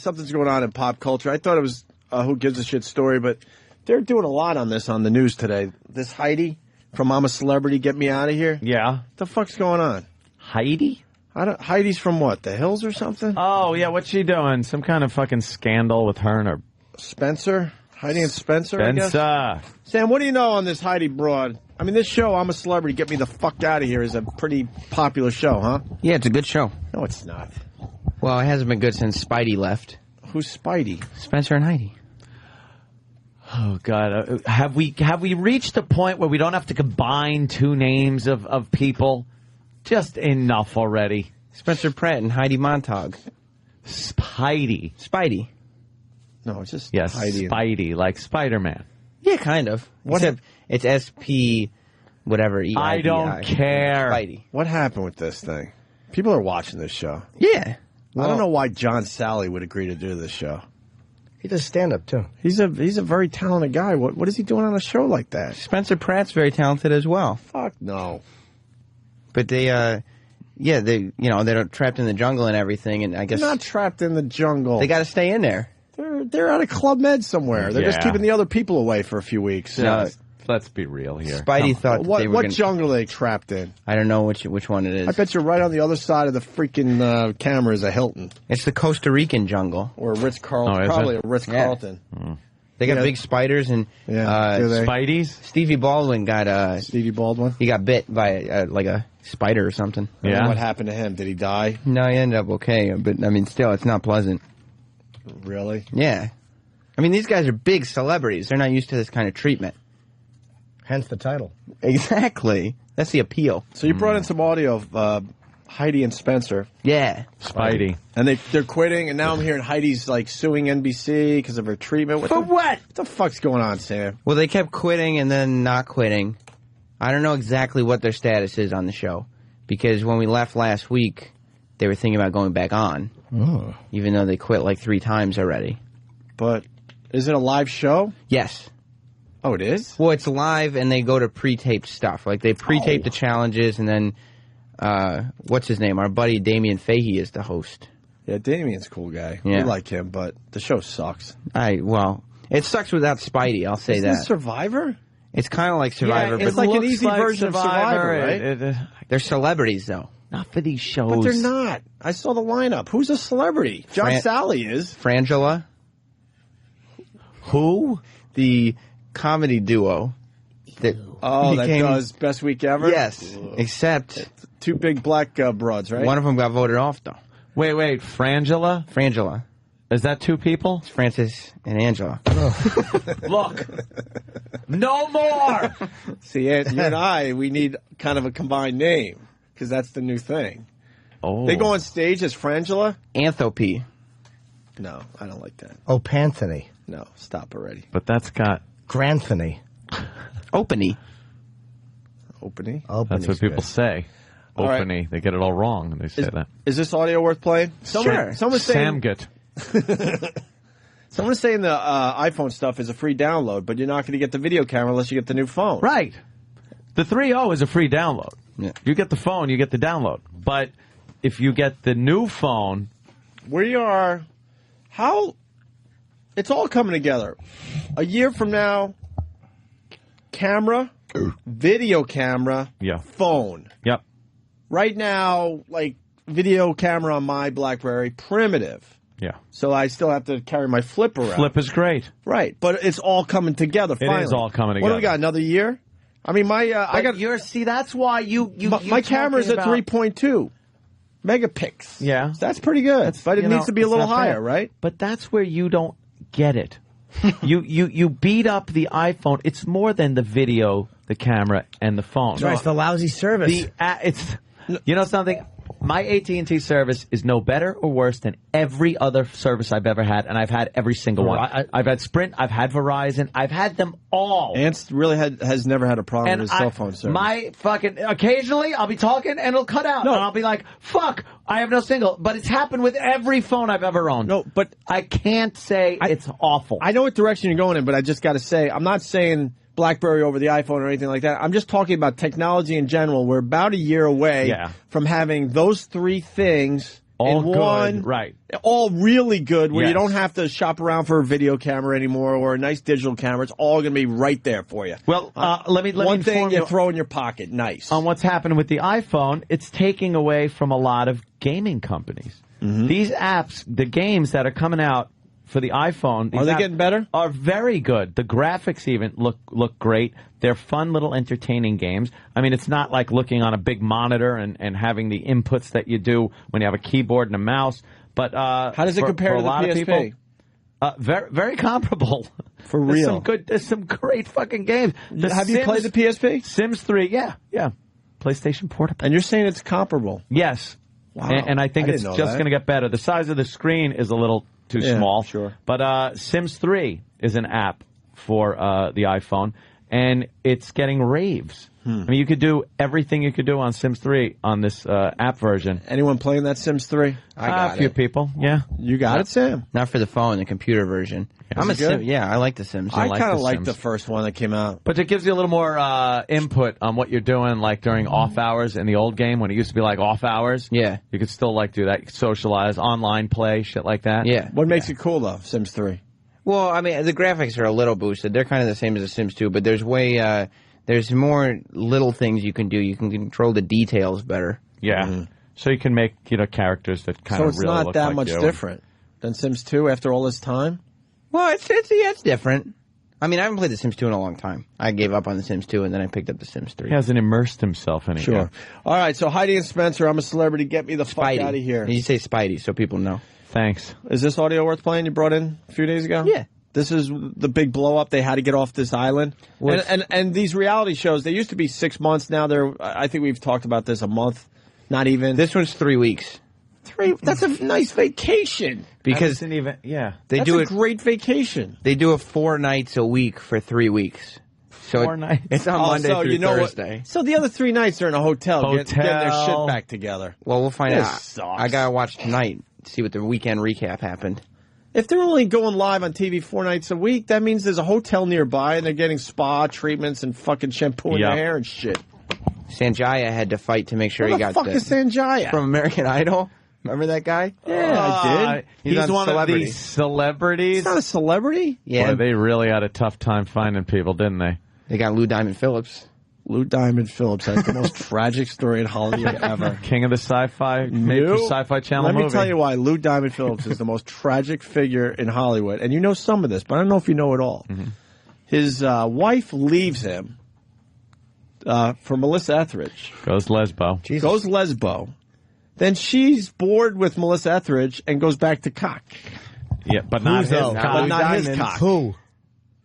something's going on in pop culture? I thought it was a Who Gives a Shit story, but they're doing a lot on this on the news today. This Heidi from I'm a Celebrity, Get Me Out of Here. Yeah. What the fuck's going on? Heidi? Heidi's from what? The Hills or something? Oh, yeah. What's she doing? Some kind of fucking scandal with her and her... Spencer? Heidi and Spencer, I guess? Spencer. Sam, what do you know on this Heidi broad? I mean, this show, I'm a Celebrity, Get Me the Fuck Out of Here, is a pretty popular show, huh? Yeah, it's a good show. No, it's not. Well, it hasn't been good since Spidey left. Who's Spidey? Spencer and Heidi. Oh, God. Have we reached a point where we don't have to combine two names of people? Just enough already. Spencer Pratt and Heidi Montag. Spidey. No, it's just yes, Heidi. Spidey, like Spider-Man. Yeah, kind of. Except it's SP whatever. E-I-D-I. I don't care. Spidey. What happened with this thing? People are watching this show. Yeah. I don't know why John Sally would agree to do this show. He does stand-up, too. He's a very talented guy. What is he doing on a show like that? Spencer Pratt's very talented as well. Fuck no. But they're trapped in the jungle and everything, and I guess They're not trapped in the jungle. they got to stay in there. They're at a Club Med somewhere. They're just keeping the other people away for a few weeks. No, let's be real here. Spidey thought that they were what jungle are they trapped in? I don't know which one it is. I bet you're right on the other side of the freaking camera is a Hilton. It's the Costa Rican jungle. Or a Ritz-Carlton. Oh, probably a Ritz-Carlton. Yeah. They got big spiders and Spideys? Stevie Baldwin got Stevie Baldwin? He got bit by like a spider or something. Yeah. What happened to him? Did he die? No, he ended up okay, but I mean still it's not pleasant. Really? Yeah. I mean these guys are big celebrities. They're not used to this kind of treatment. Hence the title. Exactly. That's the appeal. So you brought in some audio of Heidi and Spencer. Yeah. Spidey. And they're quitting, and now I'm hearing Heidi's like suing NBC because of her treatment. For what? What the fuck's going on, Sam? Well, they kept quitting and then not quitting. I don't know exactly what their status is on the show. Because when we left last week, they were thinking about going back on. Oh. Even though they quit like 3 times already. But is it a live show? Yes. Oh, it is? Well, it's live and they go to pre-taped stuff. Like they pre-tape the challenges and then, what's his name? Our buddy Damian Fahey is the host. Yeah, Damian's a cool guy. Yeah. We like him, but the show sucks. Well, it sucks without Spidey, I'll say Isn't that. it Survivor? It's kind of like Survivor. It's but like an easy version of Survivor, right? They're celebrities, though. Not for these shows. But they're not. I saw the lineup. Who's a celebrity? John Sally is. Frangela. Who? The comedy duo. That does Best Week Ever? Yes, except 2 big black broads, right? One of them got voted off, though. Wait, Frangela? Frangela. Is that 2 people? It's Francis and Angela. Look. No more! See, you and we need kind of a combined name, because that's the new thing. Oh. They go on stage as Frangela? Anthopy. No, I don't like that. Oh, Panthony. No, stop already. But that's got... Granthony. Openy. Openy? That's what people say. All right. Openy. They get it all wrong when they say that. Is this audio worth playing? Sure. Someone's saying... Samget. Someone's saying the iPhone stuff is a free download, but you're not going to get the video camera unless you get the new phone. Right. The 3.0 is a free download. Yeah. You get the phone, you get the download. But if you get the new phone... We are... It's all coming together. A year from now, camera, video camera, phone. Yep. Right now, like, video camera on my BlackBerry, primitive. Yeah. So I still have to carry my flip around. Flip is great. Right, but it's all coming together. Finally. It is all coming together. What do we got? Another year? I mean, I got. See, that's why my camera's at 3.2 megapixels. Yeah, that's pretty good. But it needs to be a little higher, right? But that's where you don't get it. you beat up the iPhone. It's more than the video, the camera, and the phone. That's right, it's the lousy service. You know something? My AT&T service is no better or worse than every other service I've ever had, and I've had every single one. I've had Sprint, I've had Verizon, I've had them all. Ants really has never had a problem with his cell phone service. Occasionally I'll be talking and it'll cut out, and I'll be like, fuck, I have no signal. But it's happened with every phone I've ever owned. No, but I can't say it's awful. I know what direction you're going in, but I just got to say, I'm not saying BlackBerry over the iPhone or anything like that. I'm just talking about technology in general. We're about a year away from having those three things all in good, one. right? All really good, where you don't have to shop around for a video camera anymore or a nice digital camera. It's all going to be right there for you. Well, let me one thing you throw in your pocket. Nice. On what's happening with the iPhone, it's taking away from a lot of gaming companies. Mm-hmm. These apps, the games that are coming out for the iPhone, are they getting better? Are very good. The graphics even look great. They're fun little entertaining games. I mean, it's not like looking on a big monitor and having the inputs that you do when you have a keyboard and a mouse. But how does it compare to the PSP? People, very, very comparable. For real. There's some great fucking games. Have you played the PSP? Sims 3, yeah. PlayStation Portable. And you're saying it's comparable? Yes. Wow. And I think it's just going to get better. The size of the screen is a little too small. Sure. But Sims 3 is an app for the iPhone, and it's getting raves. I mean, you could do everything you could do on Sims 3 on this app version. Anyone playing that Sims 3? I got a few people, yeah. You got it, Sam? Not for the phone, the computer version. I'm a Sim. Yeah, I like the Sims. I kind of like the first one that came out. But it gives you a little more input on what you're doing, like during off hours in the old game when it used to be like off hours. Yeah. You could still like do that. You could socialize, online play, shit like that. Yeah. What makes it cool, though, Sims 3? Well, I mean, the graphics are a little boosted. They're kind of the same as the Sims 2, but there's there's more little things you can do. You can control the details better. Yeah. Mm-hmm. So you can make, characters that kind of really look like you. So it's not that much different than Sims 2 after all this time? Well, it's different. I mean, I haven't played The Sims 2 in a long time. I gave up on The Sims 2, and then I picked up The Sims 3. He hasn't immersed himself in it yet. All right, so Heidi and Spencer, I'm a celebrity. Get me the fuck out of here. You say Spidey, so people know. Thanks. Is this audio worth playing you brought in a few days ago? Yeah. This is the big blow-up. They had to get off this island. And these reality shows, they used to be 6 months. Now I think we've talked about this, a month. Not even. This one's 3 weeks. That's a nice vacation. Because they that's do a great vacation. They do it 4 nights a week for 3 weeks. So 4 nights. It's on Monday through Thursday. So the other 3 nights are in a hotel. Getting their shit back together. Well, we'll find out. Sucks. I gotta watch tonight. See what the weekend recap happened. If they're only going live on TV 4 nights a week, that means there's a hotel nearby and they're getting spa treatments and fucking shampooing their hair and shit. Sanjaya had to fight to make sure he got the fuck is Sanjaya? From American Idol. Remember that guy? Yeah, I did. He's one of these celebrities. He's not a celebrity? Yeah. Boy, they really had a tough time finding people, didn't they? They got Lou Diamond Phillips. Lou Diamond Phillips has the most tragic story in Hollywood ever. King of the sci-fi, made for Sci-Fi Channel movie. movie. Let me tell you why Lou Diamond Phillips is the most tragic figure in Hollywood. And you know some of this, but I don't know if you know it all. Mm-hmm. His wife leaves him for Melissa Etheridge. Goes lesbo. Jesus. Goes lesbo. Then she's bored with Melissa Etheridge and goes back to cock. Yeah, but not his cock. But not his cock. Who?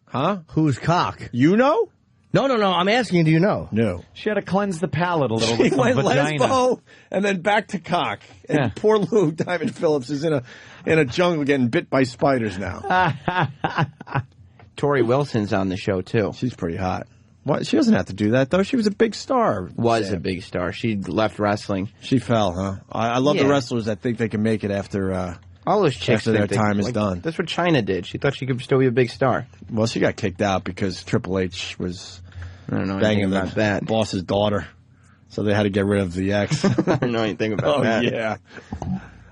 Huh? Whose cock? You know? No. I'm asking, do you know? No. She had to cleanse the palate a little She with some went vagina. lesbo and then back to cock. And poor Lou Diamond Phillips is in a jungle getting bit by spiders now. Tori Wilson's on the show, too. She's pretty hot. What? She doesn't have to do that, though. She was a big star. A big star. She left wrestling. She fell, huh? I love the wrestlers that think they can make it after all those chicks after their time is done. That's what China did. She thought she could still be a big star. Well, she got kicked out because Triple H was banging the that boss's daughter. So they had to get rid of the ex. I don't know anything about that. Yeah.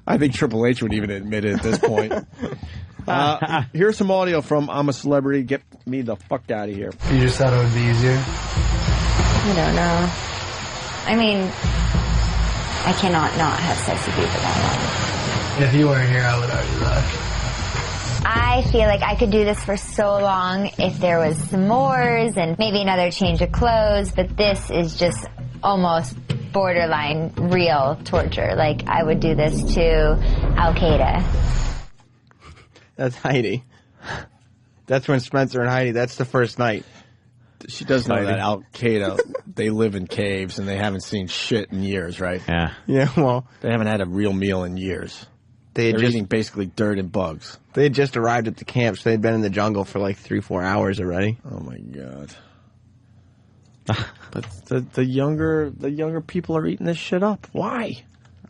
I think Triple H would even admit it at this point. Here's some audio from I'm a Celebrity. Get me the fuck out of here. You just thought it would be easier? I don't know. I mean, I cannot not have sex with you for that long. If you weren't here, I would argue that. I feel like I could do this for so long if there was some s'mores and maybe another change of clothes, but this is just almost borderline real torture. Like, I would do this to Al-Qaeda. That's Heidi. That's when Spencer and Heidi, that's the first night. She does know that Al-Qaeda, they live in caves and they haven't seen shit in years, right? Yeah. Yeah, well. They haven't had a real meal in years. They're eating basically dirt and bugs. They had just arrived at the camp, so they'd been in the jungle for like 3-4 hours already. Oh my God. But the younger people are eating this shit up. Why?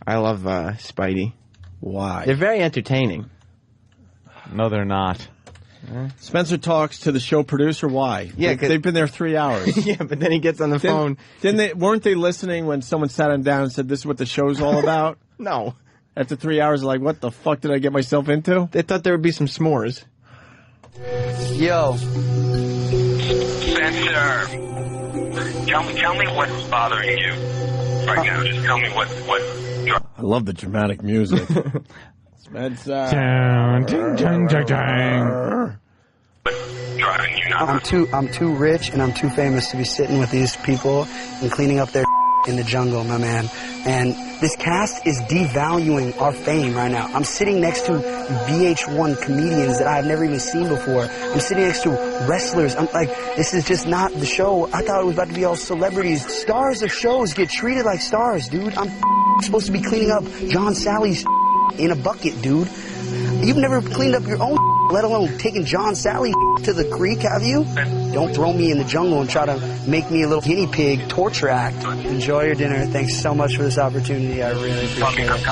I love Spidey. Why? They're very entertaining. No, they're not. Spencer talks to the show producer. Why? Yeah, they've been there 3 hours. Yeah, but then he gets on the phone. Weren't they listening when someone sat him down and said, "This is what the show's all about"? No. After 3 hours, like, what the fuck did I get myself into? They thought there would be some s'mores. Yo. Spencer, tell me what's bothering you right now. Just tell me what. I love the dramatic music. Spencer. Driving you nuts. I'm too rich and I'm too famous to be sitting with these people and cleaning up their in the jungle, my man. And this cast is devaluing our fame right now. I'm sitting next to VH1 comedians that I've never even seen before. I'm sitting next to wrestlers. I'm like, this is just not the show. I thought it was about to be all celebrities. Stars of shows get treated like stars, dude. I'm supposed to be cleaning up John Sally's in a bucket, dude. You've never cleaned up your own, let alone taking John Sally to the creek, have you? Don't throw me in the jungle and try to make me a little guinea pig torture act. Enjoy your dinner. Thanks so much for this opportunity. I really appreciate it.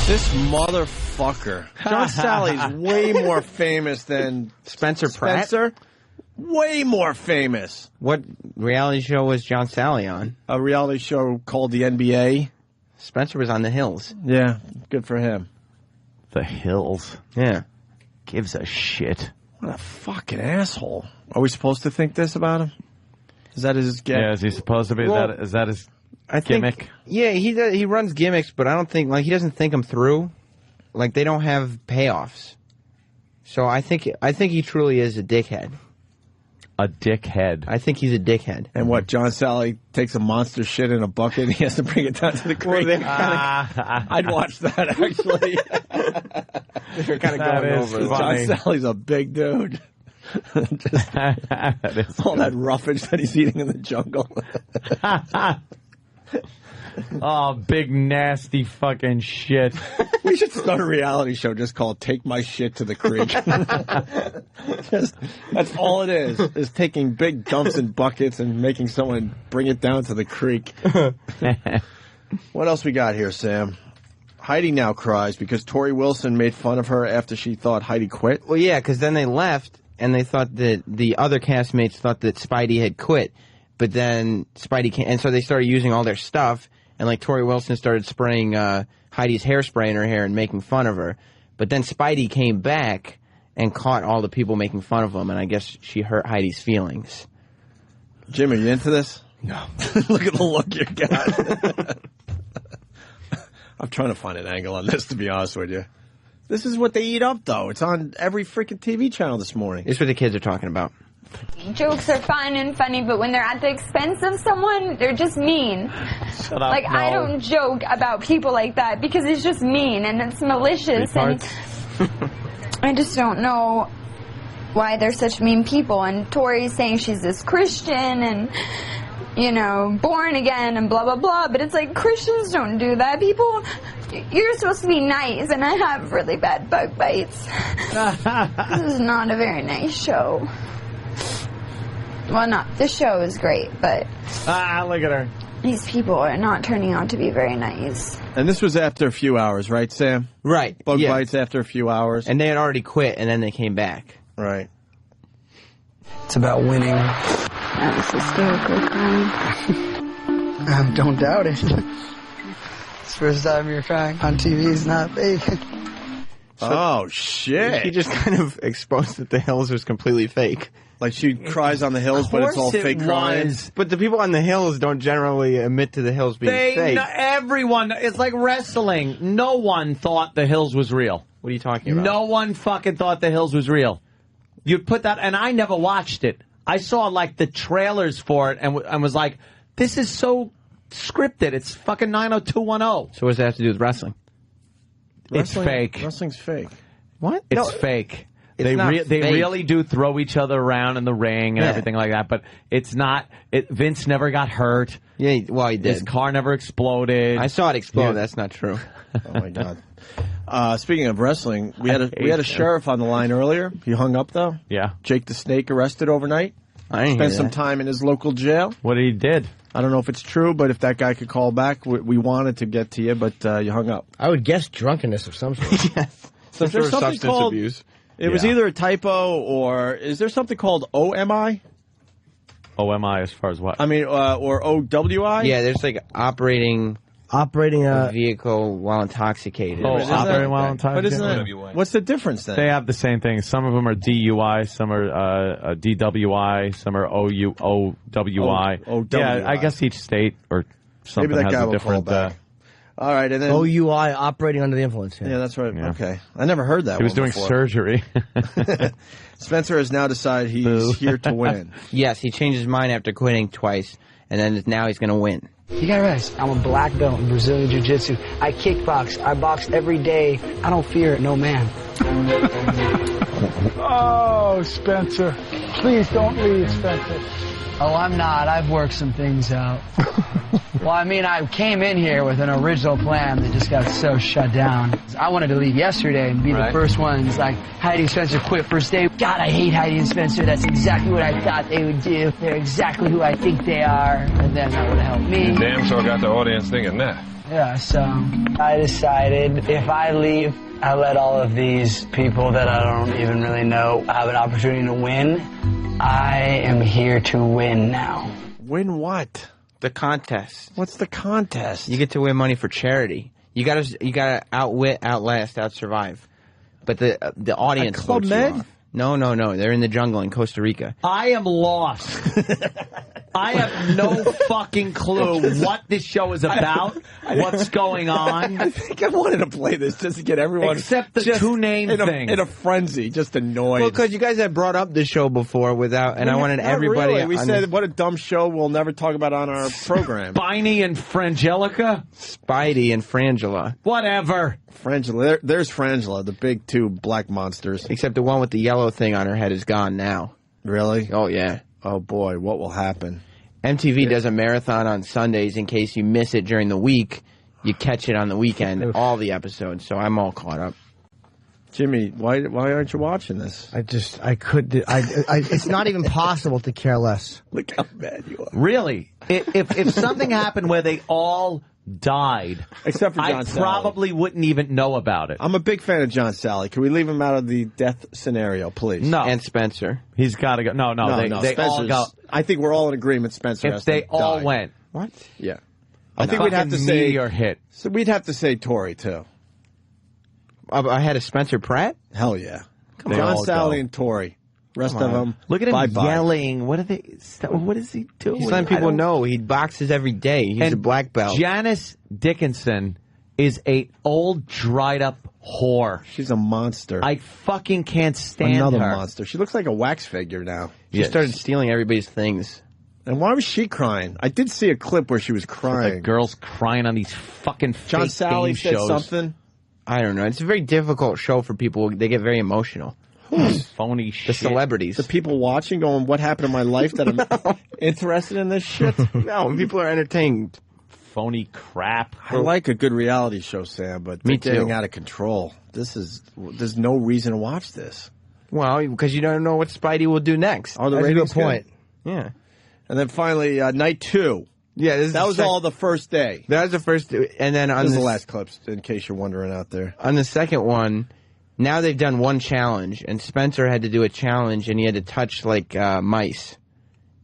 This motherfucker. John Sally's way more famous than Spencer Pratt? Spencer? Way more famous. What reality show was John Sally on? A reality show called The NBA. Spencer was on The Hills. Yeah, good for him. The Hills. Yeah. Gives a shit. What a fucking asshole. Are we supposed to think this about him? Is that his gimmick? Yeah, is he supposed to be? Well, Is that his gimmick? Think, yeah, he runs gimmicks, but I don't think, like, he doesn't think them through. Like, they don't have payoffs. So I think he truly is a dickhead. A dickhead. I think he's a dickhead. And what, John Sally takes a monster shit in a bucket and he has to bring it down to the creek? I'd watch that, actually. They're kind of going over it. John Sally's a big dude. All that roughage that he's eating in the jungle. Oh, big nasty fucking shit. We should start a reality show just called Take My Shit to the Creek. That's all it is taking big dumps in buckets and making someone bring it down to the creek. What else we got here, Sam? Heidi now cries because Tori Wilson made fun of her after she thought Heidi quit. Well, yeah, because then they left and they thought that the other castmates thought that Spidey had quit. But then Spidey came, and so they started using all their stuff. And, like, Tori Wilson started spraying Heidi's hairspray in her hair and making fun of her. But then Spidey came back and caught all the people making fun of him, and I guess she hurt Heidi's feelings. Jim, are you into this? No. Look at the look you got. I'm trying to find an angle on this, to be honest with you. This is what they eat up, though. It's on every freaking TV channel this morning. This is what the kids are talking about. Jokes are fun and funny, but when they're at the expense of someone, they're just mean. Shut up, like, no. I don't joke about people like that because it's just mean and it's malicious. And I just don't know why they're such mean people. And Tori's saying she's this Christian and, you know, born again and blah, blah, blah. But it's like, Christians don't do that. People, you're supposed to be nice, and I have really bad bug bites. This is not a very nice show. Well, the show is great, but... look at her. These people are not turning out to be very nice. And this was after a few hours, right, Sam? Right. Bug bites after a few hours. And they had already quit, and then they came back. Right. It's about winning. That was hysterical crying. Don't doubt it. It's the first time you're crying on TV is not fake. Oh, shit. He just kind of exposed that the Hills was completely fake. Like she cries on the Hills, but it's all fake crying. But the people on the Hills don't generally admit to the Hills being fake. Everyone, it's like wrestling. No one thought the Hills was real. What are you talking about? No one fucking thought the Hills was real. You'd put that, and I never watched it. I saw like the trailers for it and was like, this is so scripted. It's fucking 90210. So what does that have to do with wrestling? It's fake. Wrestling's fake. What? It's fake. It's They not fake. really do throw each other around in the ring and everything like that, but it's not. Vince never got hurt. Yeah, well, he did. His car never exploded. I saw it explode. That's not true. Oh my God. Speaking of wrestling, we had a sheriff on the line earlier. He hung up though. Yeah. Jake the Snake arrested overnight. I didn't Spent hear some that. time in his local jail. What he did? I don't know if it's true, but if that guy could call back, we wanted to get to you, but you hung up. I would guess drunkenness of some sort. Yes. So Some sort of substance abuse. It was either a typo or is there something called OMI? OMI as far as what? I mean, or OWI? Yeah, there's like operating a vehicle while intoxicated. Oh, operating while But isn't intoxicated. that, what's the difference then? They have the same thing. Some of them are DUI, some are DWI, some are OWI. Yeah, I guess each state or something Maybe that has guy a will call different. back. All right, and then OUI, operating under the influence. Yeah, that's right. Yeah. Okay, I never heard that. He was one doing before. surgery. Spencer has now decided he's here to win. Yes, he changed his mind after quitting twice, and then now he's going to win. You gotta realize, I'm a black belt in Brazilian Jiu-Jitsu. I kickbox. I box every day. I don't fear no man. Oh, Spencer. Please don't leave, Spencer. Oh, I'm not. I've worked some things out. Well, I mean, I came in here with an original plan that just got so shut down. I wanted to leave yesterday and be the first ones. Like, Heidi and Spencer quit first day. God, I hate Heidi and Spencer. That's exactly what I thought they would do. They're exactly who I think they are. And then that would have helped me. You damn sure got the audience thinking that. Yeah, so I decided if I leave, I let all of these people that I don't even really know have an opportunity to win. I am here to win now. Win what? The contest. What's the contest? You get to win money for charity. You gotta outwit, outlast, outsurvive. But the audience Club votes you Med? off. No. They're in the jungle in Costa Rica. I am lost. I have no fucking clue what this show is about, what's going on. I think I wanted to play this just to get everyone... Except the two-name thing. In a frenzy, just annoyed. Well, because you guys have brought up the show before without, and I wanted everybody... Really. We said, what a dumb show we'll never talk about on our program. Spiny and Frangelica? Spidey and Frangela. Whatever. Frangela. There's Frangela, the big two black monsters. Except the one with the yellow thing on her head is gone now. Really? Oh, yeah. Oh, boy, what will happen? MTV does a marathon on Sundays in case you miss it during the week. You catch it on the weekend, all the episodes, so I'm all caught up. Jimmy, why aren't you watching this? It's not even possible to care less. Look how mad you are. Really? If something happened where they all died, except for John I Sally. probably wouldn't even know about it. I'm a big fan of John Sally. Can we leave him out of the death scenario, please? No. And Spencer. He's got to go. No, they all go. I think we're all in agreement Spencer If has they to all die. went. What? Yeah. I think we'd have to say... meteor hit. So we'd have to say Tori, too. I had a Spencer Pratt? Hell yeah. Come John on. Sally and Tori. Rest of them, Look at him bye-bye. yelling. What is he doing? He's letting people know he boxes every day. He's a black belt. Janice Dickinson is a old, dried-up whore. She's a monster. I fucking can't stand Another her. monster. She looks like a wax figure now. She started stealing everybody's things. And why was she crying? I did see a clip where she was crying. The girls crying on these fucking fake John Sally game said shows. something. I don't know. It's a very difficult show for people. They get very emotional. Phony shit. The celebrities. The people watching going, what happened in my life that I'm interested in this shit? No, people are entertained. Phony crap. I like a good reality show, Sam, but Me they're getting too. out of control. There's no reason to watch this. Well, because you don't know what Spidey will do next. Oh, the That's a ratings good point. Yeah. And then finally, night 2. Yeah, That was all the first day. That was the first, and then on This is the the last clips, in case you're wondering out there. On the second one, now they've done one challenge, and Spencer had to do a challenge, and he had to touch like mice,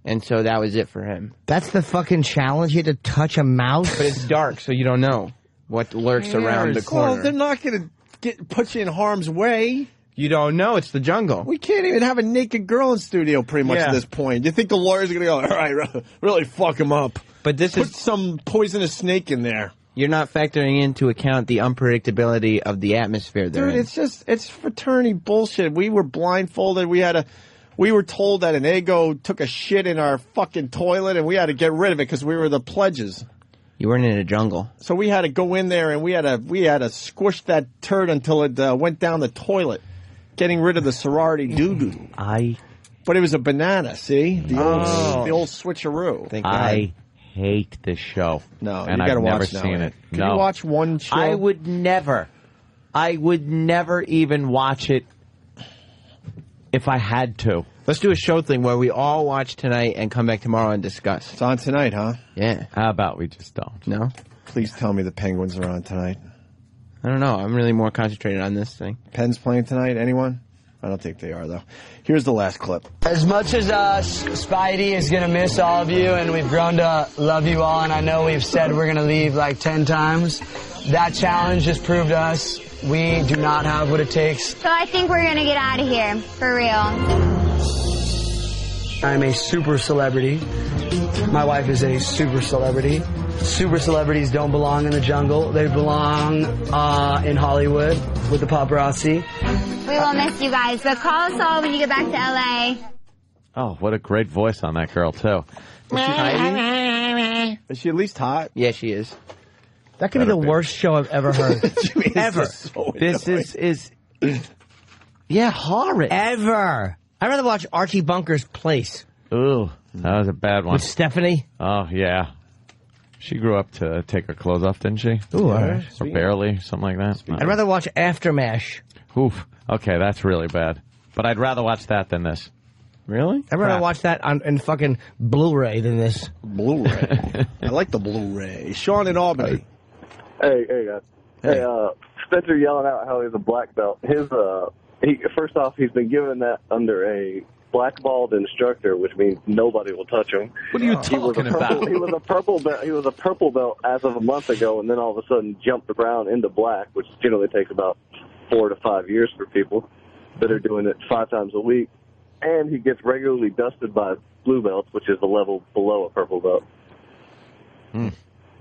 and so that was it for him. That's the fucking challenge. You had to touch a mouse. But it's dark, so you don't know what lurks around the corner. Well, they're not going to puts you in harm's way. You don't know. It's the jungle. We can't even have a naked girl in studio pretty much at this point. You think the lawyers are going to go, all right, really fuck him up. But this Put some poisonous snake in there. You're not factoring into account the unpredictability of the atmosphere there. Dude, it's fraternity bullshit. We were blindfolded. We were told that an ego took a shit in our fucking toilet, and we had to get rid of it because we were the pledges. You weren't in a jungle. So we had to go in there, and we had to squish that turd until it went down the toilet. Getting rid of the sorority doo-doo. But it was a banana, see? The old switcheroo. I hate this show. No, and you gotta I've never watch seen it. Can you watch one show? I would never even watch it if I had to. Let's do a show thing where we all watch tonight and come back tomorrow and discuss. It's on tonight, huh? Yeah. How about we just don't? No? Please tell me the Penguins are on tonight. I don't know. I'm really more concentrated on this thing. Pens playing tonight? Anyone? I don't think they are, though. Here's the last clip. As much as Spidey is going to miss all of you, and we've grown to love you all, and I know we've said we're going to leave like 10 times, that challenge just proved to us we do not have what it takes. So I think we're going to get out of here, for real. I'm a super celebrity. My wife is a super celebrity. Super celebrities don't belong in the jungle. They belong in Hollywood with the paparazzi. We will miss you guys, but call us all when you get back to L.A. Oh, what a great voice on that girl, too. Is she at least hot? Yeah, she is. That could be the worst show I've ever heard. Ever. This is horrid. Ever. I'd rather watch Archie Bunker's Place. Ooh, that was a bad one. With Stephanie? Oh, yeah. She grew up to take her clothes off, didn't she? Ooh, all right. Or barely, something like that. I'd rather watch Aftermash. Oof. Okay, that's really bad. But I'd rather watch that than this. Really? I'd rather watch that in fucking Blu-ray than this. Blu-ray. I like the Blu-ray. Sean in Albany. Hey, guys. Hey, Spencer yelling out how he's a black belt. First off, he's been given that under a blackballed instructor, which means nobody will touch him. What are you talking about? He was a purple belt. He was a purple belt as of a month ago, and then all of a sudden jumped the brown into black, which generally takes about 4 to 5 years for people that are doing it 5 times a week. And he gets regularly dusted by blue belts, which is the level below a purple belt. You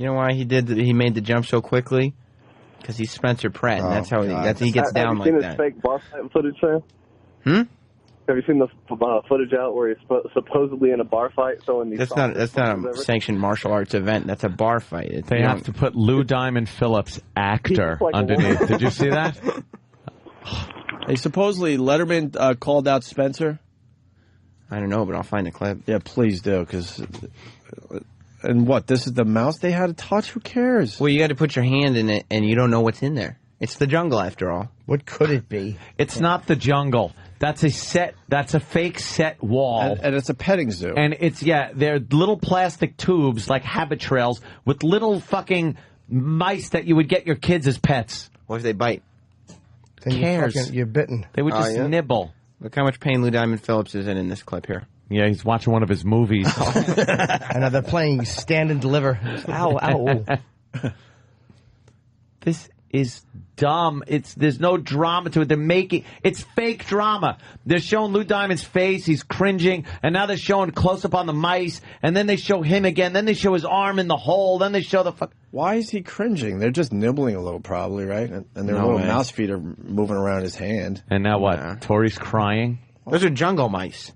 know why he made the jump so quickly? Because he's Spencer Pratt, and that's how he gets down like that. Have you seen his fake bar fight footage, Sam? Have you seen the footage out where he's supposedly in a bar fight? That's not a sanctioned martial arts event. That's a bar fight. They have to put Lou Diamond Phillips, actor, underneath. Did you see that? Hey, supposedly Letterman called out Spencer. I don't know, but I'll find a clip. Yeah, please do, because... And what, this is the mouse they had to touch? Who cares? Well, you got to put your hand in it, and you don't know what's in there. It's the jungle, after all. What could it be? It's not the jungle. That's a set. That's a fake set wall. And it's a petting zoo. And they're little plastic tubes, like habit trails, with little fucking mice that you would get your kids as pets. What if they bite? Then cares? You're bitten. They would just nibble. Look how much pain Lou Diamond Phillips is in this clip here. Yeah, he's watching one of his movies. And now they're playing Stand and Deliver. Ow, ow. This is dumb. There's no drama to it. It's fake drama. They're showing Lou Diamond's face. He's cringing. And now they're showing close up on the mice. And then they show him again. Then they show his arm in the hole. Then they show the fuck. Why is he cringing? They're just nibbling a little, probably, right? And their little mouse feet are moving around his hand. And now what? Yeah. Tori's crying? Those are jungle mice.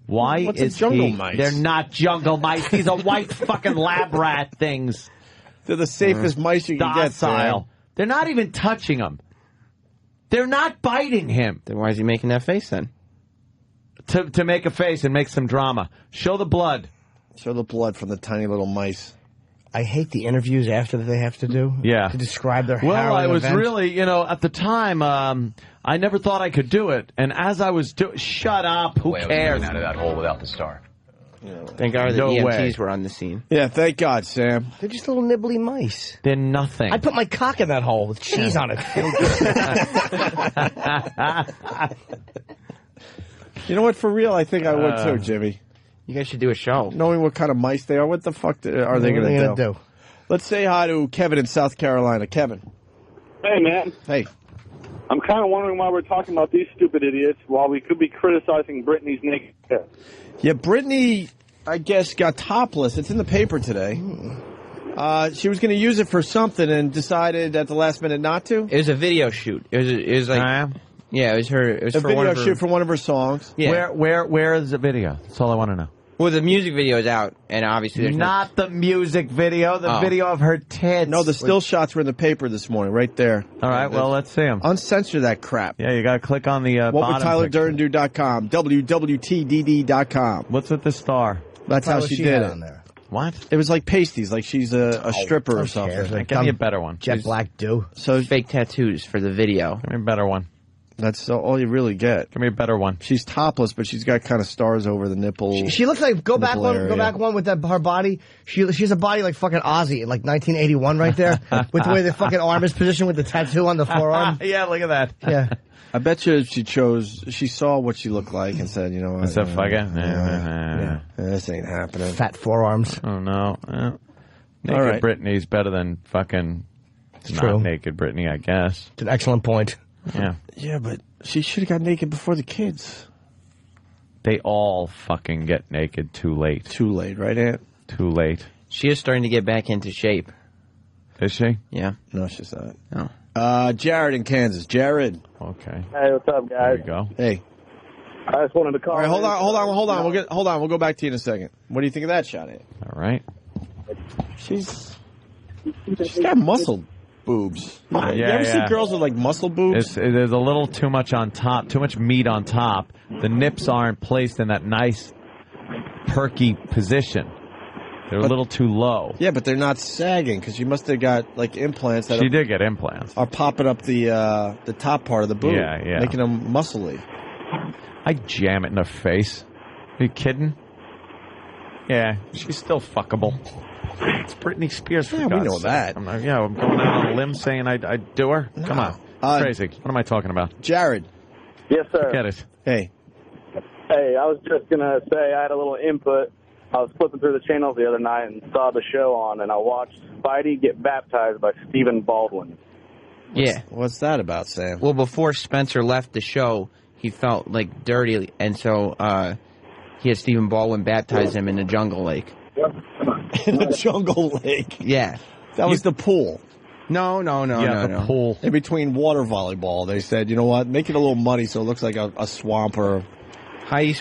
Why What's is a jungle mice? They're not jungle mice. These are white fucking lab rat things. They're the safest mice you can get. Docile. They're not even touching him. They're not biting him. Then why is he making that face then? To make a face and make some drama. Show the blood. Show the blood from the tiny little mice. I hate the interviews after that they have to do. Yeah. To describe their Well, I was event. really, at the time, I never thought I could do it. And as I was shut up, who cares? Out of that hole without the star. Thank God the EMTs were on the scene. Yeah, thank God, Sam. They're just little nibbly mice. They're nothing. I put my cock in that hole with cheese on it. You know what? For real, I think I would too, Jimmy. You guys should do a show. Knowing what kind of mice they are, what the fuck are they going to do? Let's say hi to Kevin in South Carolina. Kevin. Hey, man. Hey. I'm kind of wondering why we're talking about these stupid idiots while we could be criticizing Britney's naked hair. Yeah, Britney, I guess, got topless. It's in the paper today. She was going to use it for something and decided at the last minute not to. It was a video shoot. It was like... Yeah, it was her. It was a for video one of her, shoot for one of her songs. Yeah. Where is the video? That's all I want to know. Well, the music video is out, and obviously there's not the music video. The video of her tits. No, the still shots were in the paper this morning, right there. All right, well, let's see them. Uncensor that crap. Yeah, you got to click on the WhatWould WWTDD.com. What's with the star? That's how she did it. On there. What? It was like pasties, like she's a stripper or something. Like, give me a better one. Jet black do. So fake tattoos for the video. Give me a better one. That's all you really get. Give me a better one. She's topless, but she's got kind of stars over the nipple. She looks like go back one with that her body. She has a body like fucking Ozzy in like 1981 right there with the way the fucking arm is positioned with the tattoo on the forearm. Yeah, look at that. Yeah. I bet you she saw what she looked like and said, you know what? Is that fucking? This ain't happening. Fat forearms. Oh, no. Naked All right. Britney's better than fucking not naked Britney, I guess. It's an excellent point. Yeah. Yeah, but she should have got naked before the kids. They all fucking get naked too late. Too late, right, Aunt? Too late. She is starting to get back into shape. Is she? Yeah. No, she's not. No. Jared in Kansas. Jared. Okay. Hey, what's up, guys? There you go. Hey. I just wanted to call. All right, hold on. We'll go back to you in a second. What do you think of that shot, Aunt? All right. She's got muscle boobs. You ever see girls with like muscle boobs? There's a little too much on top, too much meat on top. The nips aren't placed in that nice, perky position. They're a little too low. Yeah, but they're not sagging because she must have got like implants. She did get implants. Are popping up the top part of the boob. Yeah. Making them muscly. I jam it in her face. Are you kidding? Yeah, she's still fuckable. It's Britney Spears, for Yeah, we God's know sake. that. I'm going out on a limb saying I'd do her? No. Come on. Crazy. What am I talking about? Jared. Yes, sir. Get it. Hey. Hey, I was just going to say I had a little input. I was flipping through the channels the other night and saw the show on, and I watched Spidey get baptized by Stephen Baldwin. Yeah. What's that about, Sam? Well, before Spencer left the show, he felt like dirty, and so he had Stephen Baldwin baptize him in the jungle lake. In the jungle lake? Yeah. That was the pool. No. The pool. In between water volleyball, they said, you know what, make it a little muddy so it looks like a swamp or Heidi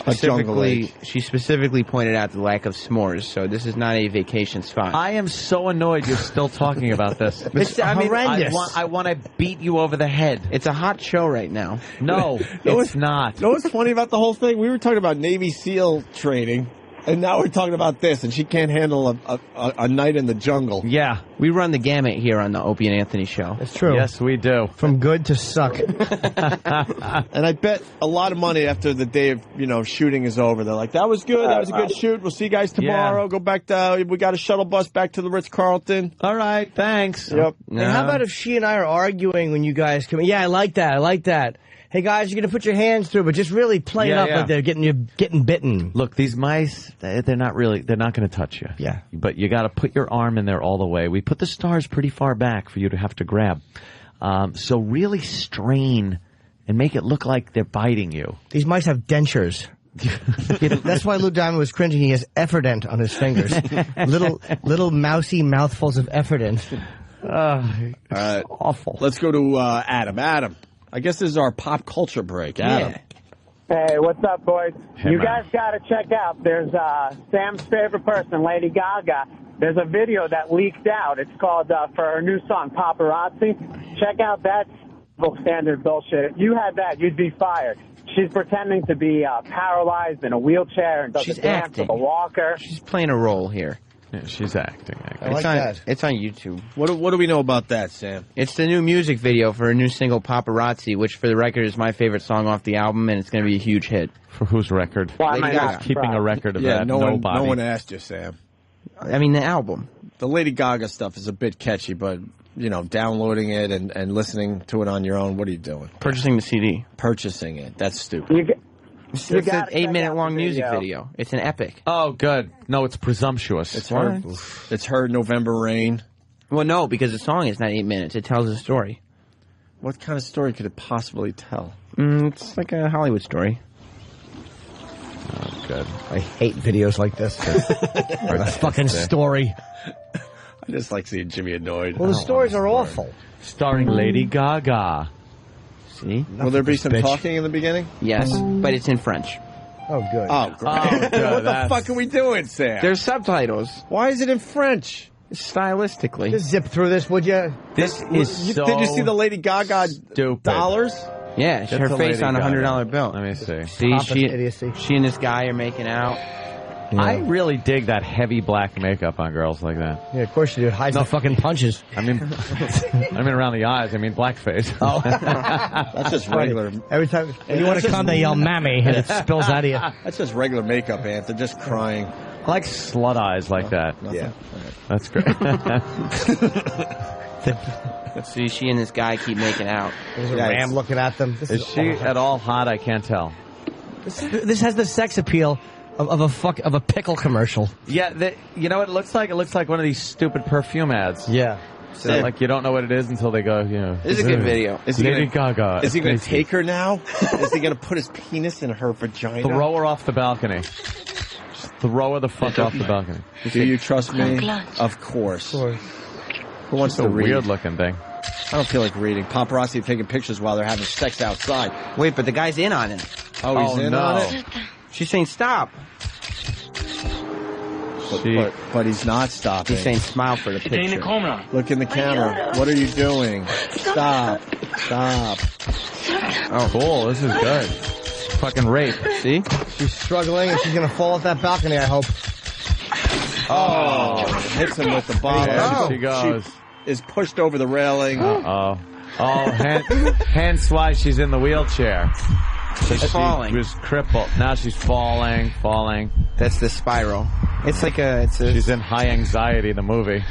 she specifically pointed out the lack of s'mores, so this is not a vacation spot. I am so annoyed you're still talking about this. It's horrendous. I want to beat you over the head. It's a hot show right now. No, it's not. You know what's funny about the whole thing? We were talking about Navy SEAL training, and now we're talking about this, and she can't handle a night in the jungle. Yeah. We run the gamut here on the Opie and Anthony show. It's true. Yes, we do. From good to suck. And I bet a lot of money after the day of, shooting is over. They're like, that was good. That was a good shoot. We'll see you guys tomorrow. Yeah. Go back to, we got a shuttle bus back to the Ritz-Carlton. All right, thanks. Yep. And how about if she and I are arguing when you guys come in? Yeah, I like that. Hey guys, you're gonna put your hands through, but just really play it up like they're getting bitten. Look, these mice, they're not gonna touch you. Yeah. But you gotta put your arm in there all the way. We put the stars pretty far back for you to have to grab. So really strain and make it look like they're biting you. These mice have dentures. That's why Lou Diamond was cringing. He has Efferdent on his fingers. little mousy mouthfuls of Efferdent. It's awful. Let's go to Adam. Adam, I guess this is our pop culture break. Adam. Yeah. Hey, what's up, boys? Hey, you man. guys got to check out. There's Sam's favorite person, Lady Gaga. There's a video that leaked out. It's called, for her new song, Paparazzi. Check out that standard bullshit. If you had that, you'd be fired. She's pretending to be paralyzed in a wheelchair and does She's a dance acting. with a walker. She's playing a role here. Yeah, she's acting. I like that. It's on YouTube. What do we know about that, Sam? It's the new music video for her new single, Paparazzi, which, for the record, is my favorite song off the album, and it's going to be a huge hit. For whose record? Why am I Lady not Gaga. Keeping a record of that. no Nobody. one asked you, Sam. I mean, the album. The Lady Gaga stuff is a bit catchy, but, downloading it and listening to it on your own, what are you doing? Purchasing the CD. Purchasing it. That's stupid. It's an 8-minute-long music video. It's an epic. Oh, good. No, it's presumptuous. It's her November Rain. Well, no, because the song is not 8 minutes. It tells a story. What kind of story could it possibly tell? It's like a Hollywood story. Oh, good. I hate videos like this. Or the fucking story. I just like seeing Jimmy annoyed. Well, the stories are awful. Starring Lady Gaga. See? Will there be some talking in the beginning? Yes, but it's in French. Oh, good. Oh, great. good. What the fuck are we doing, Sam? There's subtitles. Why is it in French? Stylistically. Just zip through this, would you? This is so Did you see the Lady Gaga stupid. dollars? Yeah, That's her the face Lady on a Gaga. $100 bill. Let me see. See, she and this guy are making out. Yeah. I really dig that heavy black makeup on girls like that. Yeah, of course you do. It hides the fucking punches. I mean around the eyes. I mean blackface. Oh. That's just regular. Every time when you want to come, they yell "mammy" and it spills out of you. That's just regular makeup, Ant. They're just crying. I like slut eyes like that. Nothing. Yeah. That's great. See, she and this guy keep making out. There's a ram looking at them. This is she at all hot? I can't tell. This has the sex appeal of a pickle commercial. Yeah, you know what it looks like? It looks like one of these stupid perfume ads. Yeah. So like you don't know what it is until they go, you know. This is a good video. Is he Lady gonna, Gaga. Is he going to take her now? Is he going to put his penis in her vagina? Throw her off the balcony. Just throw her the fuck off the balcony. Do you trust me? Of course. Who wants to read? Weird looking thing. I don't feel like reading. Paparazzi taking pictures while they're having sex outside. Wait, but the guy's in on it. Oh, he's in on it? She's saying stop. But he's not stopping. He's saying smile for the picture. Look in the camera. What are you doing? Stop. Stop. Oh, cool. This is good. Fucking rape. See? She's struggling and she's going to fall off that balcony, I hope. Oh, hits him with the bottle. There she goes. She is pushed over the railing. Uh-oh. Oh, hence why she's in the wheelchair. She's falling. She was crippled. Now she's falling. That's the spiral. It's like She's in high anxiety, the movie.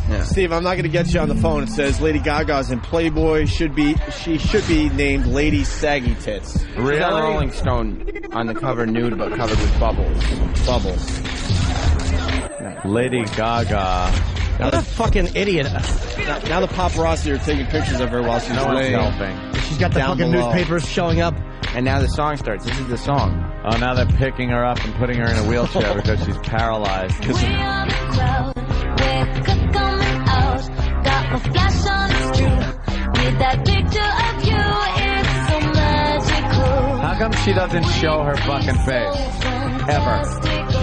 Yeah. Steve, I'm not going to get you on the phone. It says Lady Gaga's in Playboy. She should be named Lady Saggy Tits. Really? She's on Rolling Stone on the cover, nude but covered with bubbles. Lady Gaga. What a fucking idiot. Now the paparazzi are taking pictures of her while she's laying. helping. She's got the fucking newspapers showing up. And now the song starts. This is the song. Oh, now they're picking her up and putting her in a wheelchair because she's paralyzed. How come she doesn't show her fucking face? Ever.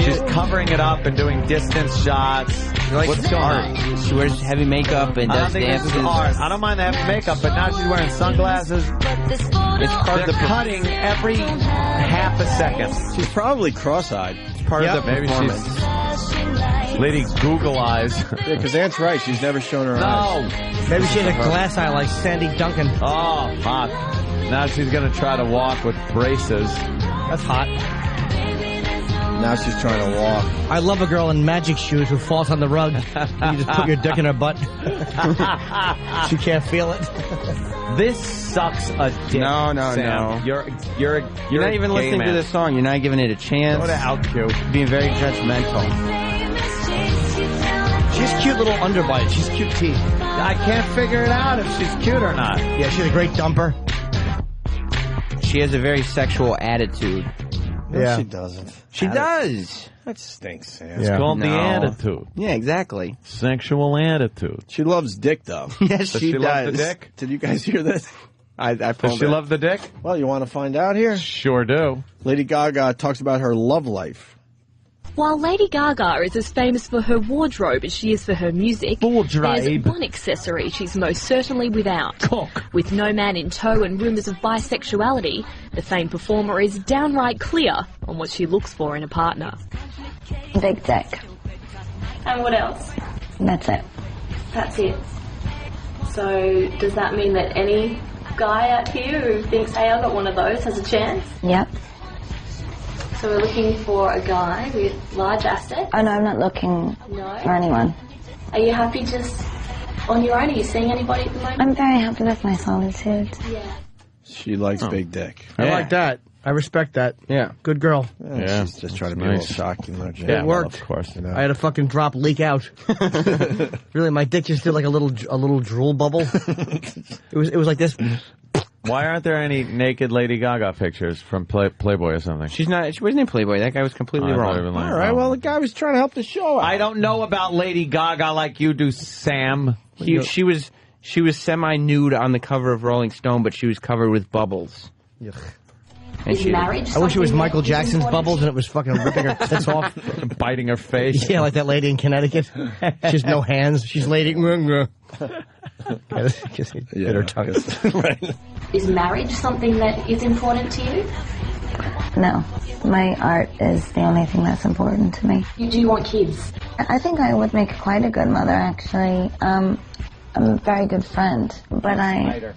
She's covering it up and doing distance shots. Like what's going on? She wears heavy makeup and I don't does think dances. this is art. I don't mind the heavy makeup, but now she's wearing sunglasses. It's part of the cutting every half a second. She's probably cross-eyed. It's part of the performance. She's Lady Google Eyes. Yeah, because Ant's right. She's never shown her eyes. Maybe she has a glass eye like Sandy Duncan. Oh, hot. Now she's going to try to walk with braces. That's hot. Now she's trying to walk. I love a girl in magic shoes who falls on the rug. You just put your dick in her butt. She can't feel it. This sucks a dick. No. Sam. You're not even listening to the song. You're not giving it a chance. Go to OutQ. Being very judgmental. She's cute little underbite. She's cute teeth. I can't figure it out if she's cute or not. Yeah, she's a great dumper. She has a very sexual attitude. No, she doesn't. She does. That stinks, Sam. It's called the attitude. Yeah, exactly. Sexual attitude. She loves dick, though. Yes, Does she she does. love the dick? Did you guys hear this? I Does she love the dick? Well, you want to find out here? Sure do. Lady Gaga talks about her love life. While Lady Gaga is as famous for her wardrobe as she is for her music, there's one accessory she's most certainly without. Cock. With no man in tow and rumours of bisexuality, the famed performer is downright clear on what she looks for in a partner. Big dick. And what else? That's it. That's it. So does that mean that any guy out here who thinks, hey, I've got one of those, has a chance? Yep. So we're looking for a guy with large assets? Oh, no, I'm not looking for anyone. Are you happy just on your own? Are you seeing anybody at the moment? I'm very happy with my solitude. Yeah. She likes big dick. I like that. I respect that. Yeah. Good girl. Yeah, she's just trying to be a little shocking. It worked. Well, of course. You know. I had a fucking drop leak out. Really, my dick just did like a little drool bubble. It was like this. Why aren't there any naked Lady Gaga pictures from Playboy or something? She wasn't in Playboy. That guy was completely wrong. All right, well, the guy was trying to help the show out. I don't know about Lady Gaga like you do, Sam. She was semi-nude on the cover of Rolling Stone, but she was covered with bubbles. And I wish it was Michael Jackson's bubbles and it was fucking ripping her tits off. Biting her face. Yeah, like that lady in Connecticut. She has no hands. She's lady. Bit her tongue. Right. Is marriage something that is important to you? No. My art is the only thing that's important to me. You do want kids? I think I would make quite a good mother, actually. I'm a very good friend, but I'm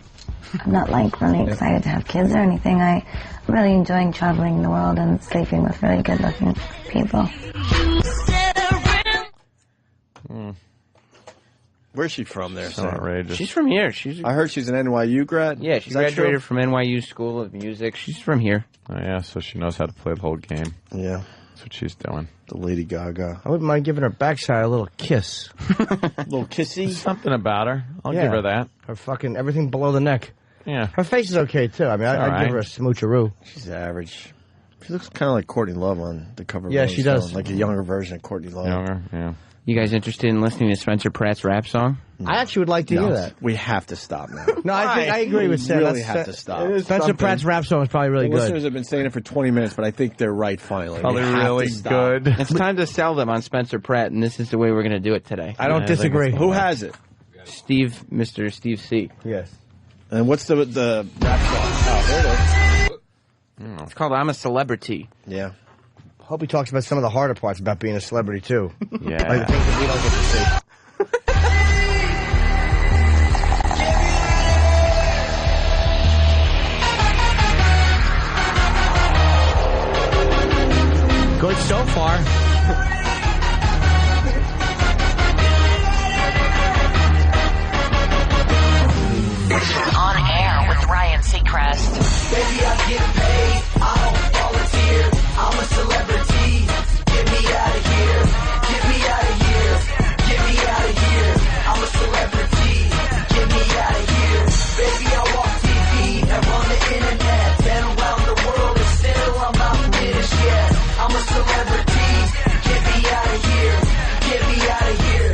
not like really excited to have kids or anything. I'm really enjoying traveling the world and sleeping with really good looking people. Where's she from there? So outrageous. She's from here. I heard she's an NYU grad. Yeah, she graduated from NYU School of Music. She's from here. Oh, yeah, so she knows how to play the whole game. Yeah. That's what she's doing. The Lady Gaga. I wouldn't mind giving her backside a little kiss. A little kissy? Something about her. I'll give her that. Her fucking everything below the neck. Yeah. Her face is okay, too. I mean, I'd give her a smoocheroo. She's average. She looks kind of like Courtney Love on the cover of Yeah, Rolling she does. Stone, like a younger version of Courtney Love. Younger, yeah. You guys interested in listening to Spencer Pratt's rap song? I actually would like to hear that. We have to stop now. No, I agree with Sam. We really have to stop. Spencer Pratt's rap song is probably really The good. listeners have been saying it for 20 minutes, but I think they're right finally. Probably We have really to stop. good. It's time to sell them on Spencer Pratt, and this is the way we're going to do it today. I don't disagree. Who has it? Mr. Steve C. Yes. And what's the rap song? Oh, there it is. It's called I'm a Celebrity. Yeah. Hope he talks about some of the harder parts about being a celebrity, too. Yeah. Like the things that we don't get to see. Good so far. On air with Ryan Seacrest. Baby, I get paid. I don't volunteer. I'm a celebrity. Get me out of here. Get me out of here. Get me out of here. I'm a celebrity. Get me out of here. Baby, I walk TV and run the internet. Been around the world and still I'm not finished yet. I'm a celebrity. Get me out of here. Get me out of here.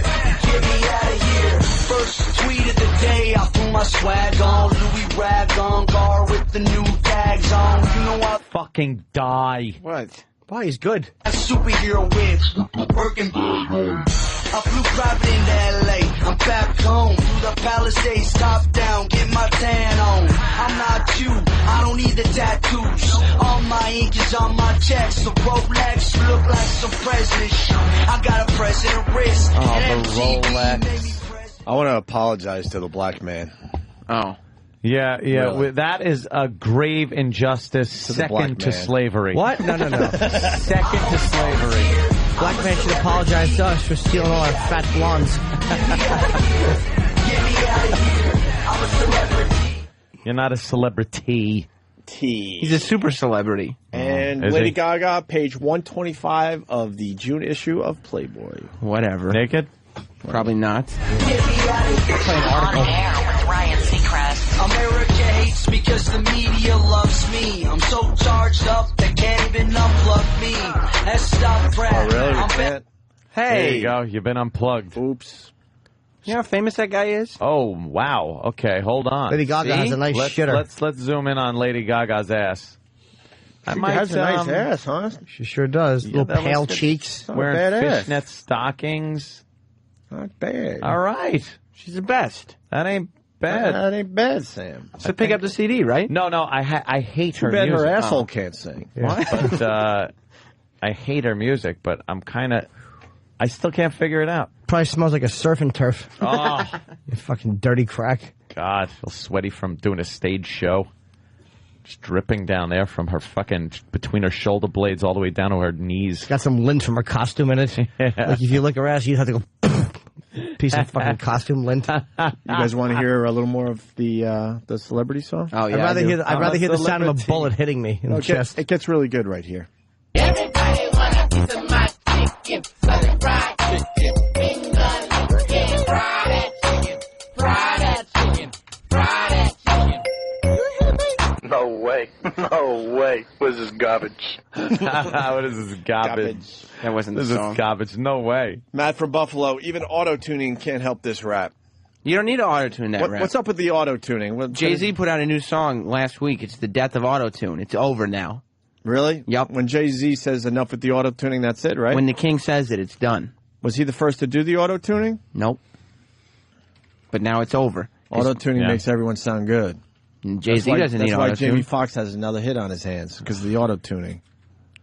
Get me out of here. First tweet of the day, I threw my swag on. Louis rag on, guard with the new tags on. You know I fucking die. What? Why, he's good. A superhero with working. I flew private into LA. I'm back home through the Palisades, top down, get my tan on. I'm not you, I don't need the tattoos. All my ink is on my chest. The Rolex look like some president shit. I got a president wrist. Oh, the Rolex. I want to apologize to the black man. Oh. Yeah. Really? That is a grave injustice second to slavery. What? No. Second to slavery. Black man should apologize to us for stealing all our fat blondes. You're not a celebrity. He's a super celebrity. And Is Lady he? Gaga, page 125 of the June issue of Playboy. Whatever. Naked? Probably not. On air with Ryan Seacrest. America hates because the media loves me. I'm so charged up they can't even unplug me. Let's stop Pratt. Oh, really? We I'm can't? There you go. You've been unplugged. Oops. You know how famous that guy is? Oh, wow. Okay, hold on. Lady Gaga has a nice shitter. Let's zoom in on Lady Gaga's ass. She has a nice ass, huh? She sure does. Yeah, Little that pale looks good. cheeks. Wearing badass. fishnet stockings. Not bad. All right. She's the best. That ain't bad. That ain't bad, Sam. So pick up the CD, right? No, I hate Too her bad music. her asshole can't sing. What? But I hate her music, but I still can't figure it out. Probably smells like a surf and turf. Oh, You fucking dirty crack. God. I feel sweaty from doing a stage show. Just dripping down there from her fucking, between her shoulder blades all the way down to her knees. Got some lint from her costume in it. Like if you lick her ass, you'd have to go. Piece of fucking costume lint. You guys want to hear a little more of the celebrity song? Oh yeah, I'd rather hear the sound of a bullet hitting me in the chest. It gets really good right here. Everybody want a piece of my chicken, southern fried chicken, finger licking, fry that chicken, fry that chicken, fry that chicken. No way. No way. What is this garbage? What is this garbage? That wasn't this the song. Is garbage. No way. Matt from Buffalo, even auto-tuning can't help this rap. You don't need to auto-tune that rap. What's up with the auto-tuning? Jay-Z put out a new song last week. It's the death of auto-tune. It's over now. Really? Yep. When Jay-Z says enough with the auto-tuning, that's it, right? When the king says it, it's done. Was he the first to do the auto-tuning? Nope. But now it's over. Auto-tuning makes everyone sound good. Jay-Z doesn't need auto-tune. That's why Jamie Foxx has another hit on his hands, because of the auto-tuning.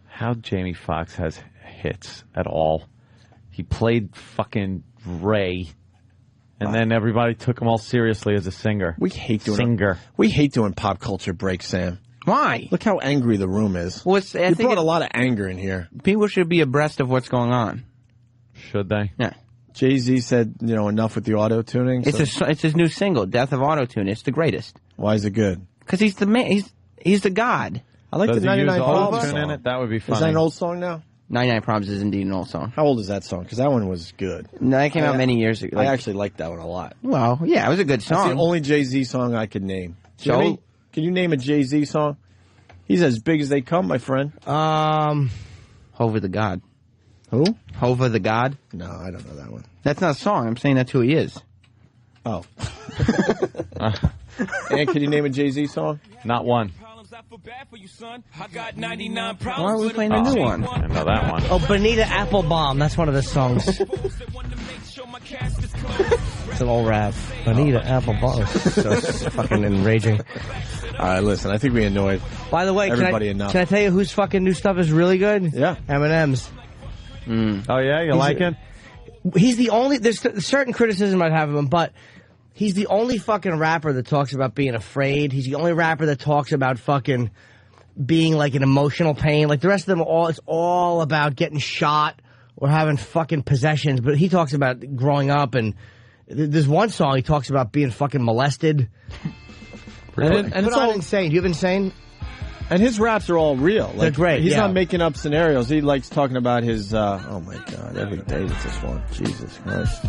How Jamie Foxx has hits at all. He played fucking Ray, and then everybody took him all seriously as a singer. We hate doing pop culture breaks, Sam. Why? Look how angry the room is. Well, you brought a lot of anger in here. People should be abreast of what's going on. Should they? Yeah. Jay-Z said, enough with the auto-tuning. It's his new single, Death of Auto-Tune. It's the greatest. Why is it good? Because he's the man. He's the god. I like the 99 Problems song. In it? That would be funny. Is that an old song now? 99 Problems is indeed an old song. How old is that song? Because that one was good. No, that came out many years ago. I actually liked that one a lot. Well, yeah, it was a good song. That's the only Jay-Z song I could name. So? Can you name a Jay-Z song? He's as big as they come, my friend. Hova the God. Who? Hova the God. No, I don't know that one. That's not a song. I'm saying that's who he is. Oh. And can you name a Jay-Z song? Not one. Why are we playing a new one? I know that one. Oh, Bonita Applebaum. That's one of the songs. It's an old rap. Bonita Applebaum. So fucking enraging. All right, listen. I think we annoyed. By the way, everybody enough. Can I tell you whose fucking new stuff is really good? Yeah, Eminem's. Oh yeah, you like it? He's the only. There's certain criticism I'd have of him, but he's the only fucking rapper that talks about being afraid. He's the only rapper that talks about fucking being like an emotional pain. Like the rest of them, it's all about getting shot or having fucking possessions. But he talks about growing up, and there's one song he talks about being fucking molested. And it's all insane. Do you have Insane? And his raps are all real. Like, they're great. He's not making up scenarios. He likes talking about his. Oh my God! Every day it's this one. Jesus Christ!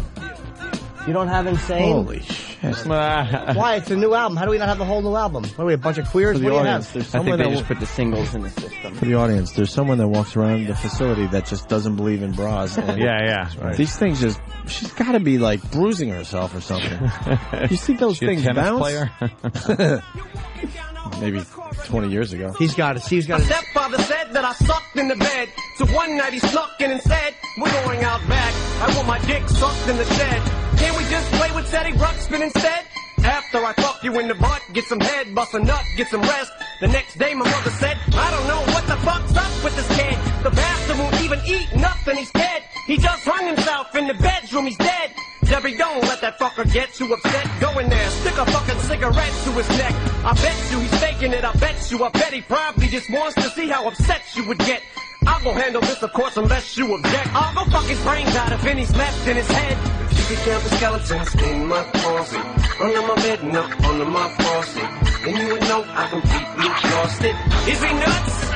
You don't have Insane? Holy shit! Why? It's a new album. How do we not have the whole new album? What are we, a bunch of queers? What do you have? I think they just put the singles in the system. For the audience, there's someone that walks around the facility that just doesn't believe in bras. And yeah. Right. These things she's got to be like bruising herself or something. You see those things bounce? Player? Maybe 20 years ago. He's got it. Steve's got it. My stepfather said that I sucked in the bed. So one night he snuck in and said, we're going out back. I want my dick sucked in the shed. Can't we just play with Teddy Ruxpin instead? After I fuck you in the butt, get some head, bust a nut, get some rest. The next day my mother said, I don't know what the fuck's up with this kid. The bastard won't even eat nothing, he's dead. He just hung himself in the bedroom, he's dead. Jerry, don't let that fucker get too upset. Go in there, stick a fucking cigarette to his neck. I bet you he's faking it, I bet he probably just wants to see how upset you would get. I'll go handle this, of course, unless you object. I'll go fuck his brains out if any's left in his head. If you could count the skeletons in my closet, under my bed and up under my faucet, then you would know I'm completely exhausted. Is he nuts?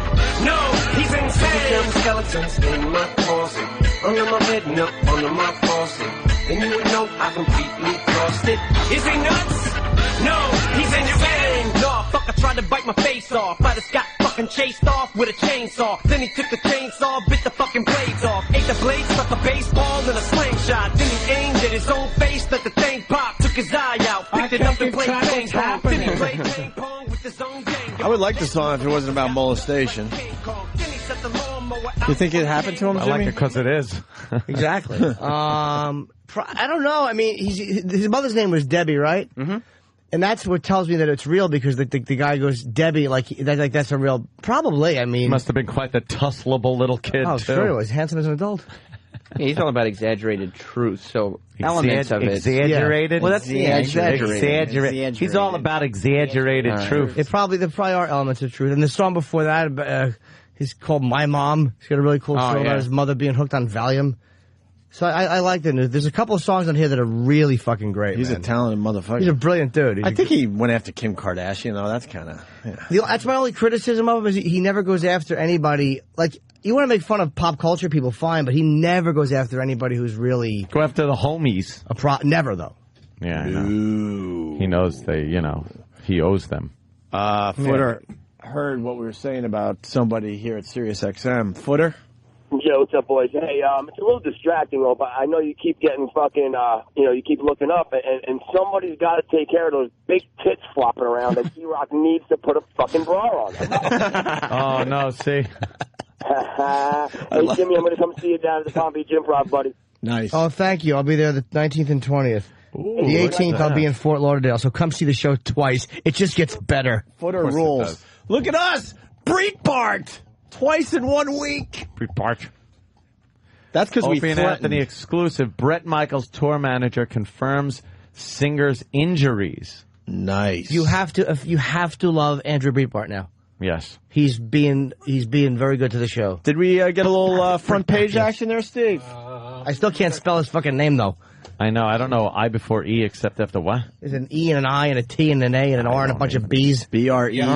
No, he's insane. If you count the skeletons in my closet, under my bed and up under my faucet, then you would know I'm completely exhausted. Is he nuts? No, he's insane. No, fucker tried to bite my face off. I just got fucking chased off with a chainsaw. Then he took the chainsaw, bit the fucking blades off. Ate the blades, stuck a baseball in a slingshot. Then he aimed at his own face, let the thing pop. Took his eye out, picked it up and played ping pong. Then he played ping pong with his own game. I would like the song if it wasn't about molestation. You think it happened to him, Jimmy? I like it because it is. Exactly. I don't know. I mean, his mother's name was Debbie, right? Mm-hmm. And that's what tells me that it's real, because the guy goes, Debbie, like that's a real, probably, I mean. He must have been quite the tussleable little kid, too. Sure, he was handsome as an adult. Yeah, he's all about exaggerated truth, so elements of it. Exaggerated? Yeah. Well, that's exaggerated. He's all about exaggerated truth. There probably are elements of truth. And the song before that, he's called My Mom. He's got a really cool song about his mother being hooked on Valium. So I like the news. There's a couple of songs on here that are really fucking great. He's a talented motherfucker. He's a brilliant dude. I think he went after Kim Kardashian, though. That's kind of... That's my only criticism of him, is he never goes after anybody. Like, you want to make fun of pop culture people, fine, but he never goes after anybody who's really... Go after the homies. Never, though. Yeah, I know. He knows he owes them. Footer heard what we were saying about somebody here at Sirius XM. Footer? Yo, what's up, boys? Hey, it's a little distracting, though, but I know you keep getting fucking, you keep looking up, and somebody's got to take care of those big tits flopping around that D-Rock needs to put a fucking bra on. Oh, no, see? Hey, Jimmy, I'm going to come see you down at the Palm Beach Improv, buddy. Nice. Oh, thank you. I'll be there the 19th and 20th. Ooh, the 18th, I'll be in Fort Lauderdale, so come see the show twice. It just gets better. Footer rules. Look at us! Breitbart! Twice in 1 week. Breitbart. That's because we Opie and Anthony exclusive. Brett Michaels, tour manager, confirms singer's injuries. Nice. You have to love Andrew Breitbart now. Yes. He's being very good to the show. Did we get a little front page action there, Steve? I still can't spell his fucking name, though. I know. I don't know I before E except after what? There's an E and an I and a T and an A and an R and a bunch of B's. B-R-E-I-T-B-A-R-T.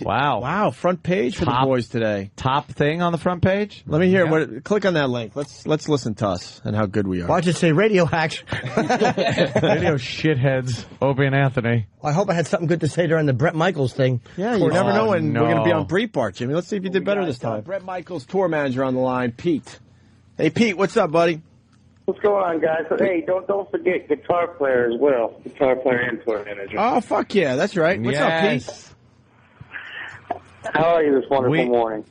Wow. Wow, front page for the boys today. Top thing on the front page? Let me hear. Click on that link. Let's listen to us and how good we are. Why'd you say radio hacks? Radio shitheads. Opie and Anthony. I hope I had something good to say during the Brett Michaels thing. Yeah, you never know when we're going to be on Breitbart, Jimmy. Let's see if you did better this time. Brett Michaels, tour manager on the line, Pete. Hey, Pete, what's up, buddy? What's going on, guys? Hey, don't forget guitar player as well. Guitar player and tour manager. Oh, fuck yeah, that's right. What's up, Pete? How are you this wonderful morning?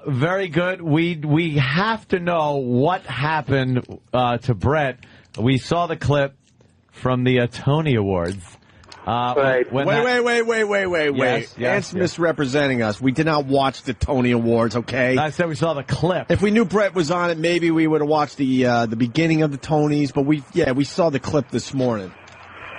Very good. We have to know what happened to Brett. We saw the clip from the Tony Awards. Right. Wait. Yes, Ant's misrepresenting us. We did not watch the Tony Awards, okay? I said we saw the clip. If we knew Brett was on it, maybe we would have watched the beginning of the Tonys, but we saw the clip this morning.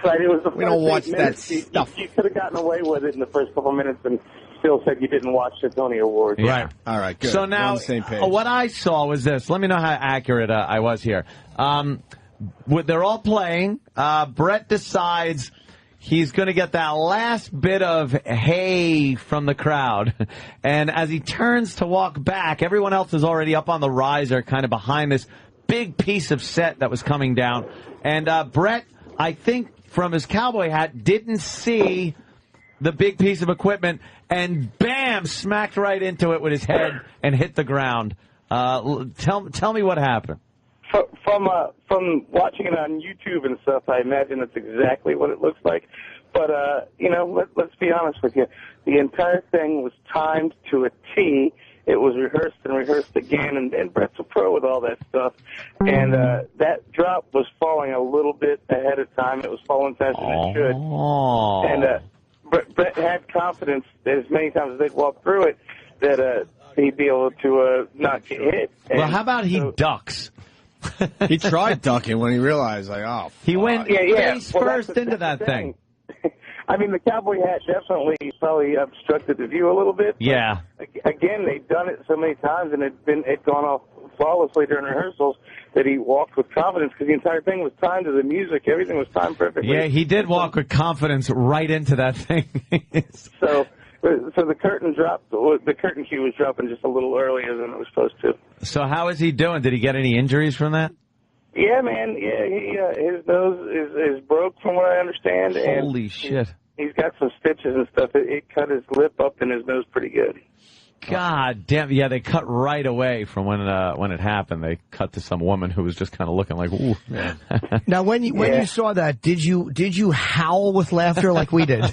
Right, it was the we don't watch that stuff. You could have gotten away with it in the first couple minutes and still said you didn't watch the Tony Awards. Yeah. Right. All right, good. So We're now, on the same page. What I saw was this. Let me know how accurate I was here. They're all playing. Brett decides he's going to get that last bit of hey from the crowd. And as he turns to walk back, everyone else is already up on the riser, kind of behind this big piece of set that was coming down. And Brett, I think from his cowboy hat, didn't see the big piece of equipment and bam, smacked right into it with his head and hit the ground. Tell me what happened. From watching it on YouTube and stuff, I imagine that's exactly what it looks like. But, let's be honest with you. The entire thing was timed to a T. It was rehearsed and rehearsed again, and Brett's a pro with all that stuff. And that drop was falling a little bit ahead of time. It was falling faster than it should. And Brett had confidence that as many times as they'd walk through it, that he'd be able to not get hit. Well, how about he ducks? He tried ducking when he realized, he went face Well, first into that thing. I mean, the cowboy hat definitely probably obstructed the view a little bit. Yeah. Again, they've done it so many times, and it'd gone off flawlessly during rehearsals that he walked with confidence because the entire thing was timed to the music. Everything was timed perfectly. Yeah, he did walk with confidence right into that thing. So the curtain dropped. The curtain cue was dropping just a little earlier than it was supposed to. So how is he doing? Did he get any injuries from that? Yeah, man. Yeah, his nose is broke from what I understand. Holy shit! He's got some stitches and stuff. It cut his lip up in his nose pretty good. God damn! Yeah, they cut right away from when it happened. They cut to some woman who was just kind of looking like, ooh. Yeah. Now, when you saw that, did you howl with laughter like we did?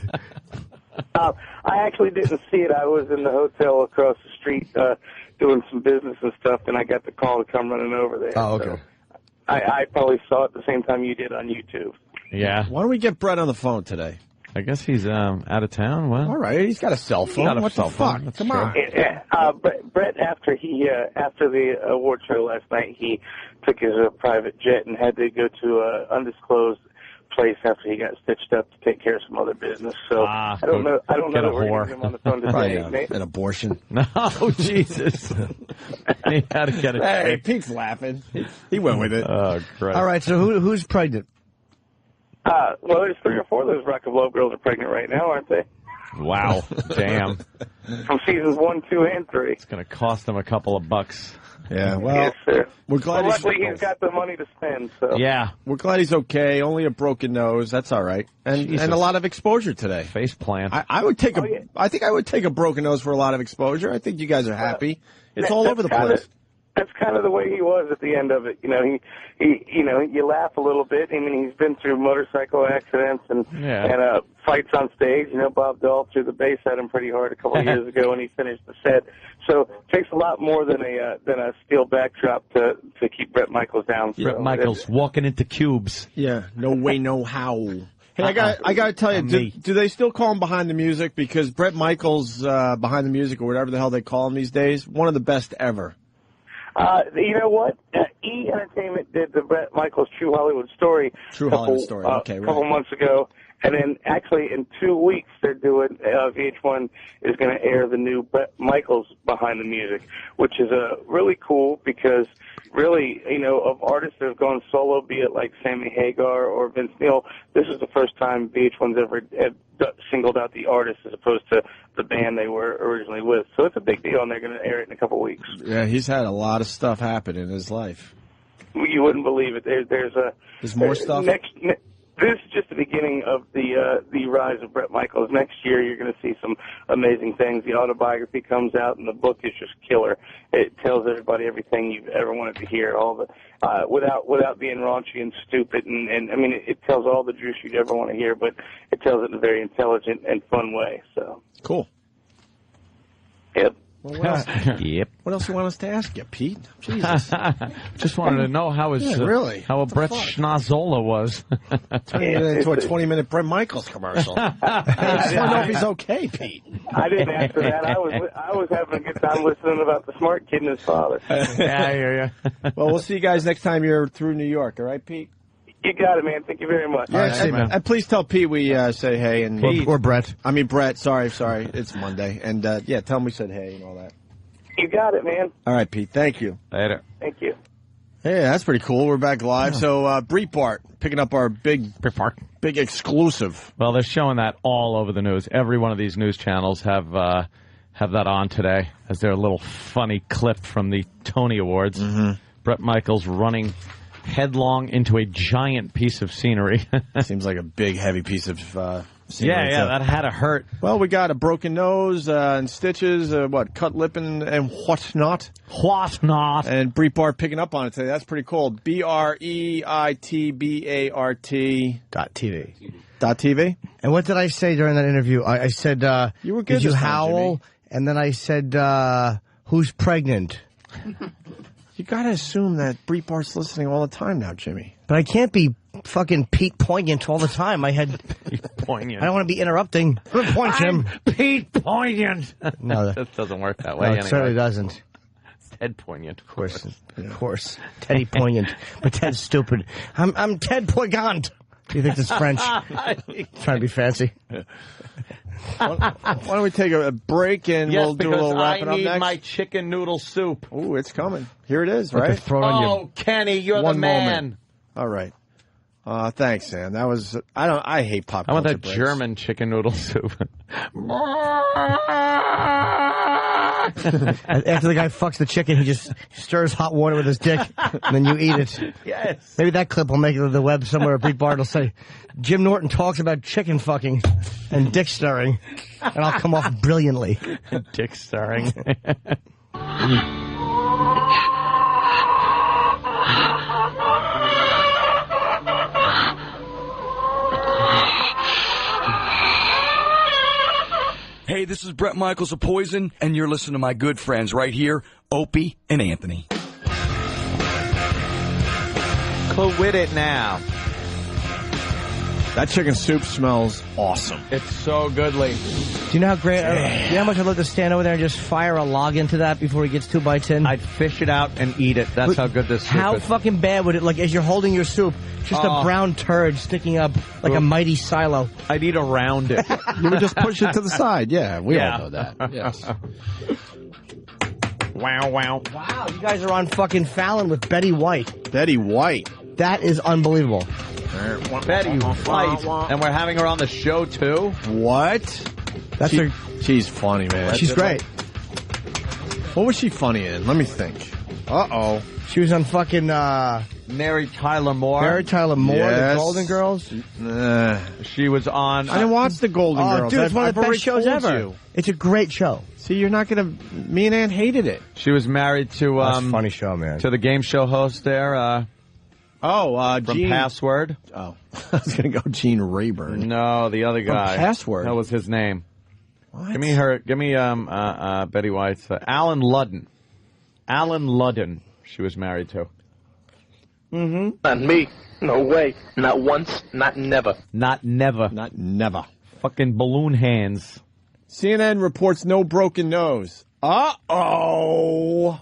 I actually didn't see it. I was in the hotel across the street doing some business and stuff, and I got the call to come running over there. Oh, okay. So I probably saw it the same time you did on YouTube. Yeah. Why don't we get Brett on the phone today? I guess he's out of town. Well, all right. He's got a cell phone. What the fuck? Come on. Brett, after the award show last night, he took his private jet and had to go to undisclosed place after he got stitched up to take care of some other business. So I don't know that we're going to get him on the phone today. An abortion. No, Jesus. He had to get it. Hey, Pete's laughing. He went with it. Oh, great. All right, so who's pregnant? Well, there's 3 or 4 of those Rock of Love girls are pregnant right now, aren't they? Wow. Damn. From seasons 1, 2, and 3. It's going to cost him a couple of bucks. Yeah, well, yes, sir. We're glad luckily he's got the money to spend. So yeah, we're glad he's okay. Only a broken nose. That's all right. And a lot of exposure today. Face plant. I would take I think I would take a broken nose for a lot of exposure. I think you guys are happy. It's all over the place. That's kind of the way he was at the end of it. You know, he you laugh a little bit. I mean, he's been through motorcycle accidents and fights on stage. You know, Bob Dole threw the bass at him pretty hard a couple of years ago when he finished the set. So it takes a lot more than a steel backdrop to keep Bret Michaels down. Bret Michaels walking into cubes. Yeah, no way, no how. Hey, I got to tell you, do they still call him Behind the Music? Because Bret Michaels Behind the Music, or whatever the hell they call him these days, one of the best ever. You know what? E! Entertainment did the Bret Michaels True Hollywood Story. Okay, right. A couple months ago. And then, actually, in 2 weeks, they're doing, VH1 is going to air the new Bret Michaels Behind the Music, which is really cool because, really, you know, of artists that have gone solo, be it like Sammy Hagar or Vince Neil, this is the first time VH1's ever singled out the artist as opposed to the band they were originally with. So it's a big deal, and they're going to air it in a couple weeks. Yeah, he's had a lot of stuff happen in his life. You wouldn't believe it. There's more stuff? This is just the beginning of the rise of Bret Michaels. Next year, you're going to see some amazing things. The autobiography comes out, and the book is just killer. It tells everybody everything you've ever wanted to hear, all the without being raunchy and stupid. And I mean, it tells all the juice you'd ever want to hear, but it tells it in a very intelligent and fun way. So cool. Yep. Well, what else? Yep. What else you want us to ask you, Pete? Jesus. Just wanted to know how a Brett Schnazzola was. Turn it into a 20-minute Bret Michaels commercial. I just want to know if he's okay, Pete. I didn't ask for that. I was having a good time listening about the smart kid and his father. Yeah, I hear you. Well, we'll see you guys next time you're through New York. All right, Pete? You got it, man. Thank you very much. Yeah, and please tell Pete we say hey. And or Brett. I mean, Brett. Sorry. It's Monday. And, tell him we said hey and all that. You got it, man. All right, Pete. Thank you. Later. Thank you. Hey, that's pretty cool. We're back live. So, Breitbart picking up our big exclusive. Well, they're showing that all over the news. Every one of these news channels have that on today as their little funny clip from the Tony Awards. Mm-hmm. Bret Michaels running headlong into a giant piece of scenery. Seems like a big, heavy piece of scenery. Yeah, that had to hurt. Well, we got a broken nose and stitches, cut lip and whatnot. Whatnot. And Breitbart picking up on it today. That's pretty cool. BREITBART. .TV. And what did I say during that interview? I said, you were good. Did you howl? And then I said, who's pregnant? You got to assume that Breitbart's listening all the time now, Jimmy. But I can't be fucking Pete Poignant all the time. I Poignant. don't want to be interrupting. Point, Jim. Pete Poignant. No, that doesn't work that way. No, it anyway. certainly doesn't. Ted Poignant, of course. Of course, Teddy Poignant. But Ted's stupid. I'm Ted Poignant. Do you think it's French? Trying to be fancy. Why don't we take a break and we'll do a little wrapping up next? I need my chicken noodle soup. Ooh, it's coming. Here it is, right? Oh, Kenny, you're the man. Moment. All right. Thanks, Sam. That was I hate pop culture. I want that German chicken noodle soup. After the guy fucks the chicken, he just stirs hot water with his dick, and then you eat it. Yes. Maybe that clip will make it to the web somewhere. Breitbart will say, Jim Norton talks about chicken fucking and dick stirring, and I'll come off brilliantly. Dick stirring. Hey, this is Bret Michaels of Poison, and you're listening to my good friends right here, Opie and Anthony. Quit it now. That chicken soup smells awesome. It's so goodly. Do you know how great? You know how much I'd love to stand over there and just fire a log into that before he gets 2 bites in? I'd fish it out and eat it. That's how good this soup is. How fucking bad would it, like, as you're holding your soup, just a brown turd sticking up like a mighty silo? I'd eat around it. You would just push it to the side. Yeah, we all know that. Yes. Wow. Wow, you guys are on fucking Fallon with Betty White. Betty White. That is unbelievable. Betty White. And we're having her on the show, too? What? She's funny, man. She's great. What was she funny in? Let me think. Uh-oh. She was on fucking, Mary Tyler Mohr. The Golden Girls. She was on... I didn't watch the Golden Girls. Dude, it's one of the best shows ever. It's a great show. See, you're not going to... Me and Ann hated it. She was married to... That's a funny show, man. To the game show host there, from Gene... Password. Oh, I was going to go Gene Rayburn. No, the other guy. From Password. That was his name. What? Give me Betty White's... Alan Ludden. Alan Ludden she was married to. Mm-hmm. Not me. No way. Not once. Not never. Not never. Not never. Fucking balloon hands. CNN reports no broken nose. Uh-oh.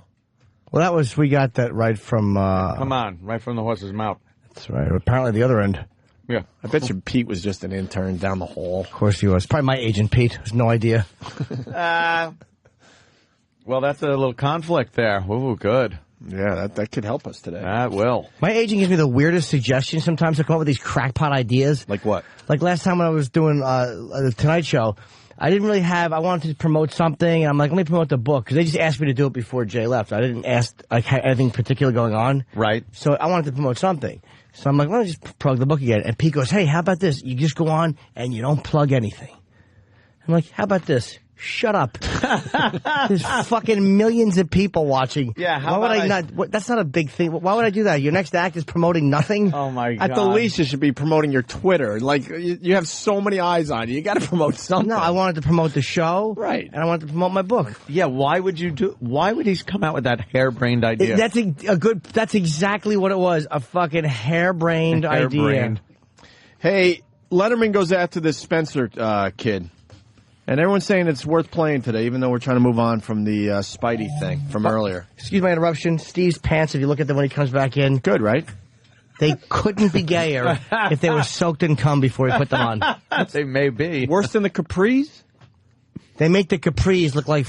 Well, we got that right from... Come on, right from the horse's mouth. That's right. Apparently the other end. Yeah. I bet you Pete was just an intern down the hall. Of course he was. Probably my agent, Pete. Has no idea. Well, that's a little conflict there. Ooh, good. Yeah, that could help us today. That will. My agent gives me the weirdest suggestions sometimes to come up with these crackpot ideas. Like what? Like last time when I was doing the Tonight Show, I didn't really have... I wanted to promote something, and I'm like, let me promote the book, because they just asked me to do it before Jay left. I didn't ask anything particular going on. Right. So I wanted to promote something. So I'm like, let me just plug the book again. And Pete goes, hey, how about this? You just go on, and you don't plug anything. I'm like, how about this? Shut up. There's fucking millions of people watching. Yeah, why would I not? That's not a big thing. Why would I do that? Your next act is promoting nothing? Oh, my God. At the least, you should be promoting your Twitter. Like, you have so many eyes on you. You got to promote something. No, I wanted to promote the show. Right. And I wanted to promote my book. Yeah, why would he come out with that harebrained idea? That's exactly what it was. A fucking harebrained idea. Hey, Letterman goes after this Spencer kid. And everyone's saying it's worth playing today, even though we're trying to move on from the Spidey thing from earlier. Excuse my interruption. Steve's pants, if you look at them when he comes back in. Good, right? They couldn't be gayer if they were soaked in cum before he put them on. They may be. Worse than the capris? They make the capris look like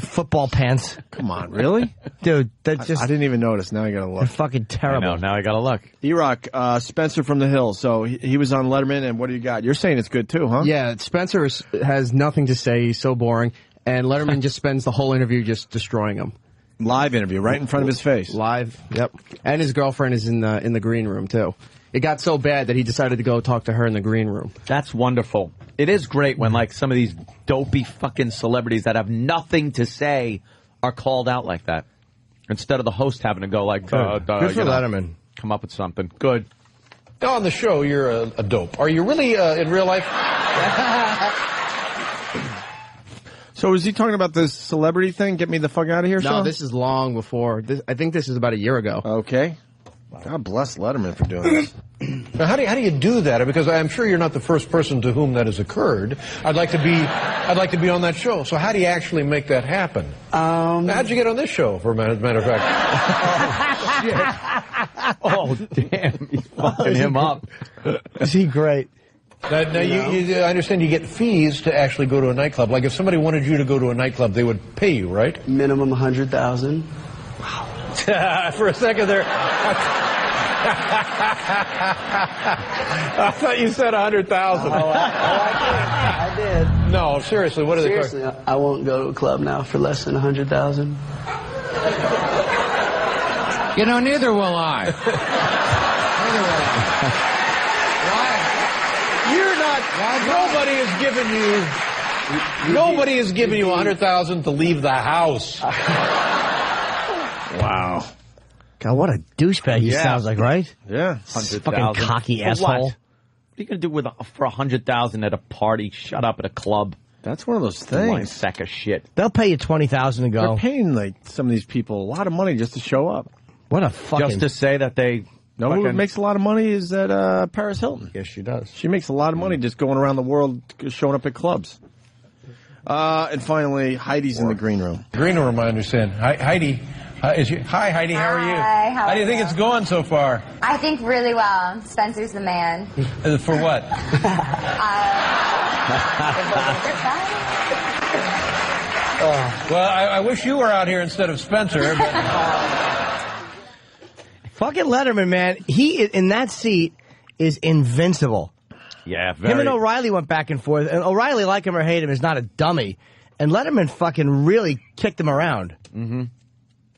football pants. Come on, really? Dude, that just... I didn't even notice. Now I gotta look. They're fucking terrible. I know, now I gotta look. E-Rock, Spencer from the Hill. So he was on Letterman, and what do you got? You're saying it's good too, huh? Yeah, Spencer has nothing to say. He's so boring. And Letterman just spends the whole interview just destroying him. Live interview, right in front of his face. Live, yep. And his girlfriend is in the green room, too. It got so bad that he decided to go talk to her in the green room. That's wonderful. It is great when, like, some of these dopey fucking celebrities that have nothing to say are called out like that. Instead of the host having to go like, Good for Letterman. Come up with something. Good. On the show, you're a dope. Are you really in real life? So is he talking about this celebrity thing? Get me the fuck out of here, No, this is long before. I think this is about a year ago. Okay. God bless Letterman for doing this. Now, how do you do that? Because I'm sure you're not the first person to whom that has occurred. I'd like to be on that show. So how do you actually make that happen? How'd you get on this show, for a matter of fact? Oh, damn. He's fucking him up. Is he great? Now I understand you get fees to actually go to a nightclub. Like if somebody wanted you to go to a nightclub, they would pay you, right? Minimum $100,000. Wow. For a second there, I thought you said 100,000. I did. No, seriously, what are they? Seriously, I won't go to a club now for less than 100,000. You know, neither will I. Neither will I. You're not. Nobody has given you 100,000 to leave the house. Wow. God, what a douchebag he sounds like, right? Yeah. 100,000. Fucking cocky asshole. What are you going to do for 100,000 at a party? Shut up at a club. That's one of those things. One sack of shit. They'll pay you $20,000 to go. They're paying like some of these people a lot of money just to show up. What a fucking... Just to say that they No, who makes a lot of money is that Paris Hilton. Yes, she does. She makes a lot of money just going around the world, showing up at clubs. And finally, Heidi's in the green room. Green room, I understand. Hi, Heidi. Hi, Heidi. How are you? Hi, how do you think it's going so far? I think really well. Spencer's the man. For what? Well, I wish you were out here instead of Spencer. But... Fucking Letterman, man. He, in that seat, is invincible. Yeah, very. Him and O'Reilly went back and forth. And O'Reilly, like him or hate him, is not a dummy. And Letterman fucking really kicked him around. Mm-hmm.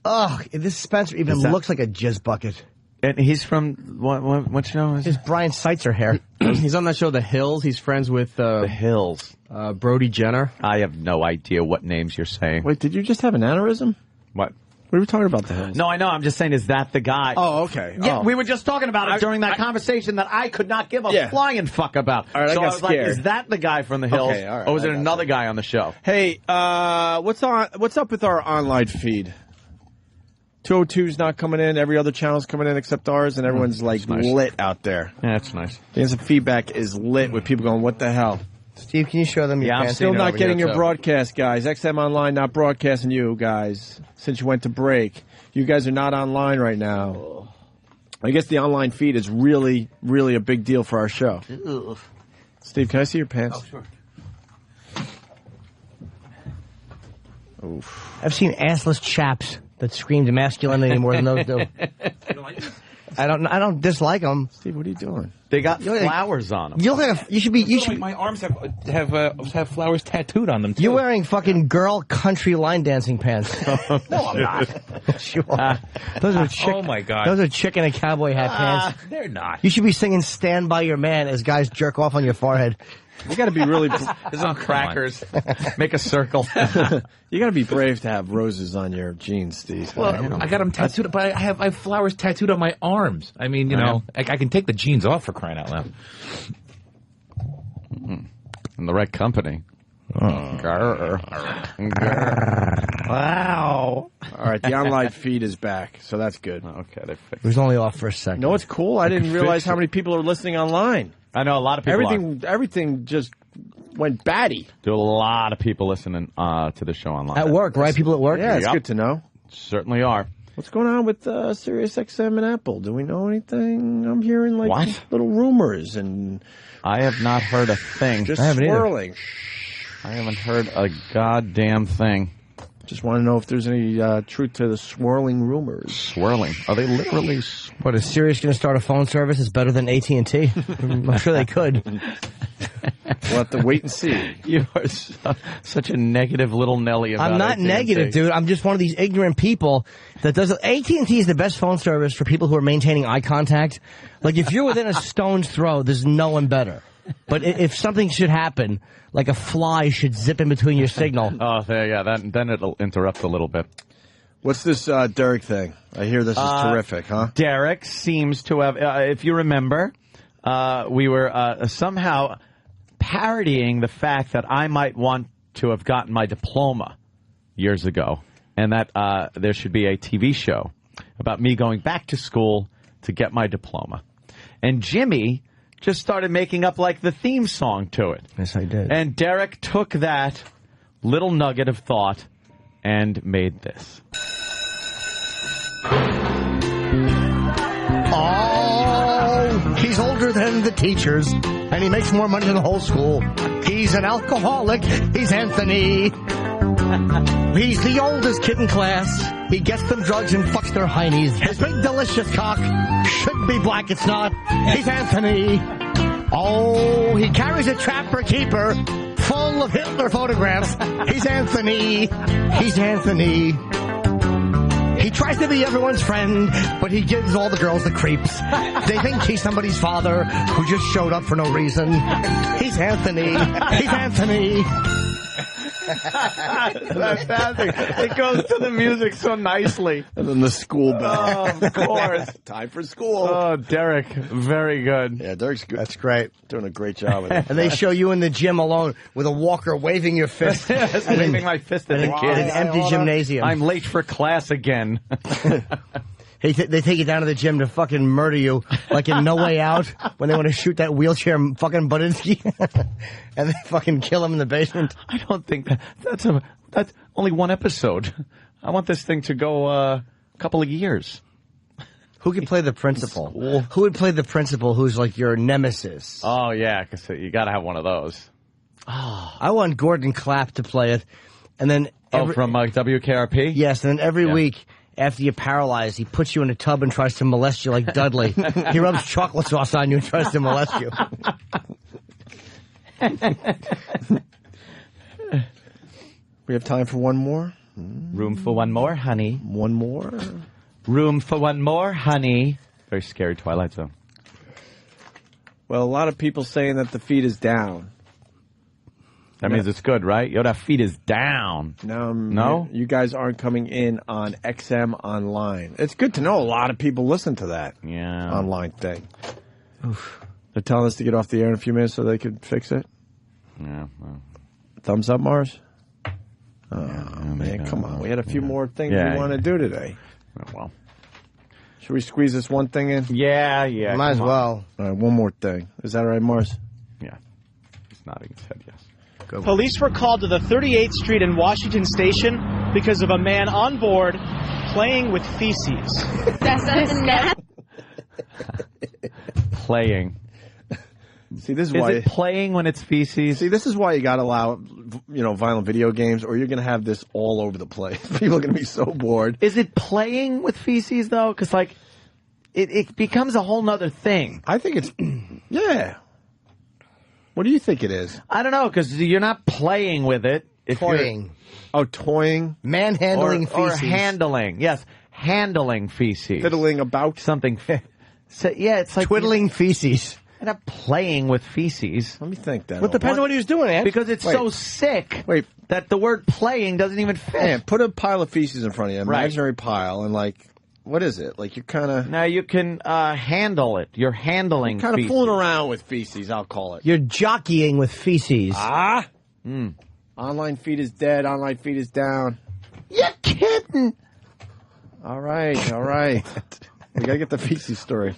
Ugh, this Spencer even looks like a jizz bucket. And he's from, what show is His Brian Seitzer hair. He's on that show, The Hills. He's friends with... The Hills. Brody Jenner. I have no idea what names you're saying. Wait, did you just have an aneurysm? What? We were talking about The Hills. No, I know. I'm just saying, is that the guy? Oh, okay. Yeah, we were just talking about it during that conversation that I could not give a flying fuck about. All right, so I got was scared. like, is that the guy from The Hills? Okay, all right, or was it another guy on the show? Hey, what's up with our online feed? 202's not coming in. Every other channel's coming in except ours, and everyone's lit out there. Yeah, that's nice. The instant feedback is lit with people going, "What the hell?" Steve, can you show them your I'm still not getting your broadcast, guys. XM Online not broadcasting you, guys, since you went to break. You guys are not online right now. I guess the online feed is really, really a big deal for our show. Ugh. Steve, can I see your pants? Oh, sure. Oof. I've seen assless chaps that screamed masculinity more than those do. I don't dislike them. Steve, what are you doing? They got flowers on them. You should be. My arms have flowers tattooed on them too. You're wearing fucking girl country line dancing pants. No, I'm not. You are. Those are Oh my God. Those are chick in a cowboy hat pants. They're not. You should be singing "Stand by Your Man" as guys jerk off on your forehead. You got to be really. There's no crackers. Make a circle. You got to be brave to have roses on your jeans, Steve. Well, I got them tattooed, but I have flowers tattooed on my arms. I mean, you know, I can take the jeans off for crying out loud. In the right company. Wow. All right, the online feed is back, so that's good. Okay, they fixed it. It was only off for a second. No, it's cool. I didn't realize how many people are listening online. I know a lot of people. Everything just went batty. There are a lot of people listening to the show online. At work, right? People at work? Yeah, it's good to know. Certainly are. What's going on with Sirius XM and Apple? Do we know anything? I'm hearing What? little rumors and... I have not heard a thing. Just swirling. I haven't heard a goddamn thing. Just want to know if there's any truth to the swirling rumors. Swirling? Are they literally... What, is Sirius going to start a phone service that's better than AT&T? I'm sure they could. We'll have to wait and see. You are such a negative little Nelly about I'm not AT&T. negative, dude. I'm just one of these ignorant people that does... AT&T is the best phone service for people who are maintaining eye contact. Like, if you're within a stone's throw, there's no one better. But if something should happen, like a fly should zip in between your signal. Oh, then it'll interrupt a little bit. What's this Derek thing? I hear this is terrific, huh? Derek seems to have, if you remember, we were somehow parodying the fact that I might want to have gotten my diploma years ago, and that there should be a TV show about me going back to school to get my diploma. And Jimmy just started making up like the theme song to it. Yes, I did. And Derek took that little nugget of thought and made this. Oh, he's older than the teachers, and he makes more money than the whole school. He's an alcoholic. He's Anthony. He's the oldest kid in class. He gets them drugs and fucks their heinies. His big delicious cock should be black, it's not. He's Anthony. Oh, he carries a trapper keeper full of Hitler photographs. He's Anthony. He's Anthony. He tries to be everyone's friend, but he gives all the girls the creeps. They think he's somebody's father who just showed up for no reason. He's Anthony. He's Anthony. Fantastic. It goes to the music so nicely. And then the school bell. Oh, of course. Time for school. Oh, Derek, very good. Yeah, Derek's good. That's great. Doing a great job with it. And they show you in the gym alone with a walker waving your fist. Yes, waving my fist at the kids. In an empty gymnasium. I'm late for class again. They take you down to the gym to fucking murder you, like in No Way Out, when they want to shoot that wheelchair fucking Budinsky, and they fucking kill him in the basement. I don't think that's only one episode. I want this thing to go a couple of years. Who could play the principal? Who would play the principal who's like your nemesis? Oh, yeah, because you got to have one of those. Oh, I want Gordon Clapp to play it. And then from WKRP? Yes, and then every week after you're paralyzed, he puts you in a tub and tries to molest you like Dudley. He rubs chocolate sauce on you and tries to molest you. We have time for one more? Room for one more, honey. One more? Room for one more, honey. Very scary Twilight Zone. Well, a lot of people saying that the feed is down. That means it's good, right? Yo, that feed is down. No? You guys aren't coming in on XM Online. It's good to know a lot of people listen to that online thing. Oof. They're telling us to get off the air in a few minutes so they could fix it? Yeah. Well. Thumbs up, Mars? Oh, man, come on. We had a few more things we want to do today. Oh, well. Should we squeeze this one thing in? Yeah. Might as well. All right, one more thing. Is that all right, Mars? Yeah. He's nodding his head, yes. Police were called to the 38th Street and Washington Station because of a man on board playing with feces. Playing. See, this is why it playing when it's feces? See, this is why you got to allow, violent video games, or you're going to have this all over the place. People are going to be so bored. Is it playing with feces though? Because it becomes a whole nother thing. I think it's yeah. What do you think it is? I don't know, because you're not playing with it. Toying. Toying? Manhandling feces. Or handling. Yes, handling feces. Fiddling about? Something. So, yeah, it's like... Twiddling feces. You're not playing with feces. Let me think that. Well, it depends on what he was doing, Ed. Because it's so sick that the word playing doesn't even fit. Man, put a pile of feces in front of you, an imaginary pile, and what is it? Like, you're kind of... Now, you can handle it. You're handling kind of fooling around with feces, I'll call it. You're jockeying with feces. Online feed is dead. Online feed is down. You're kidding. All right. We got to get the feces story.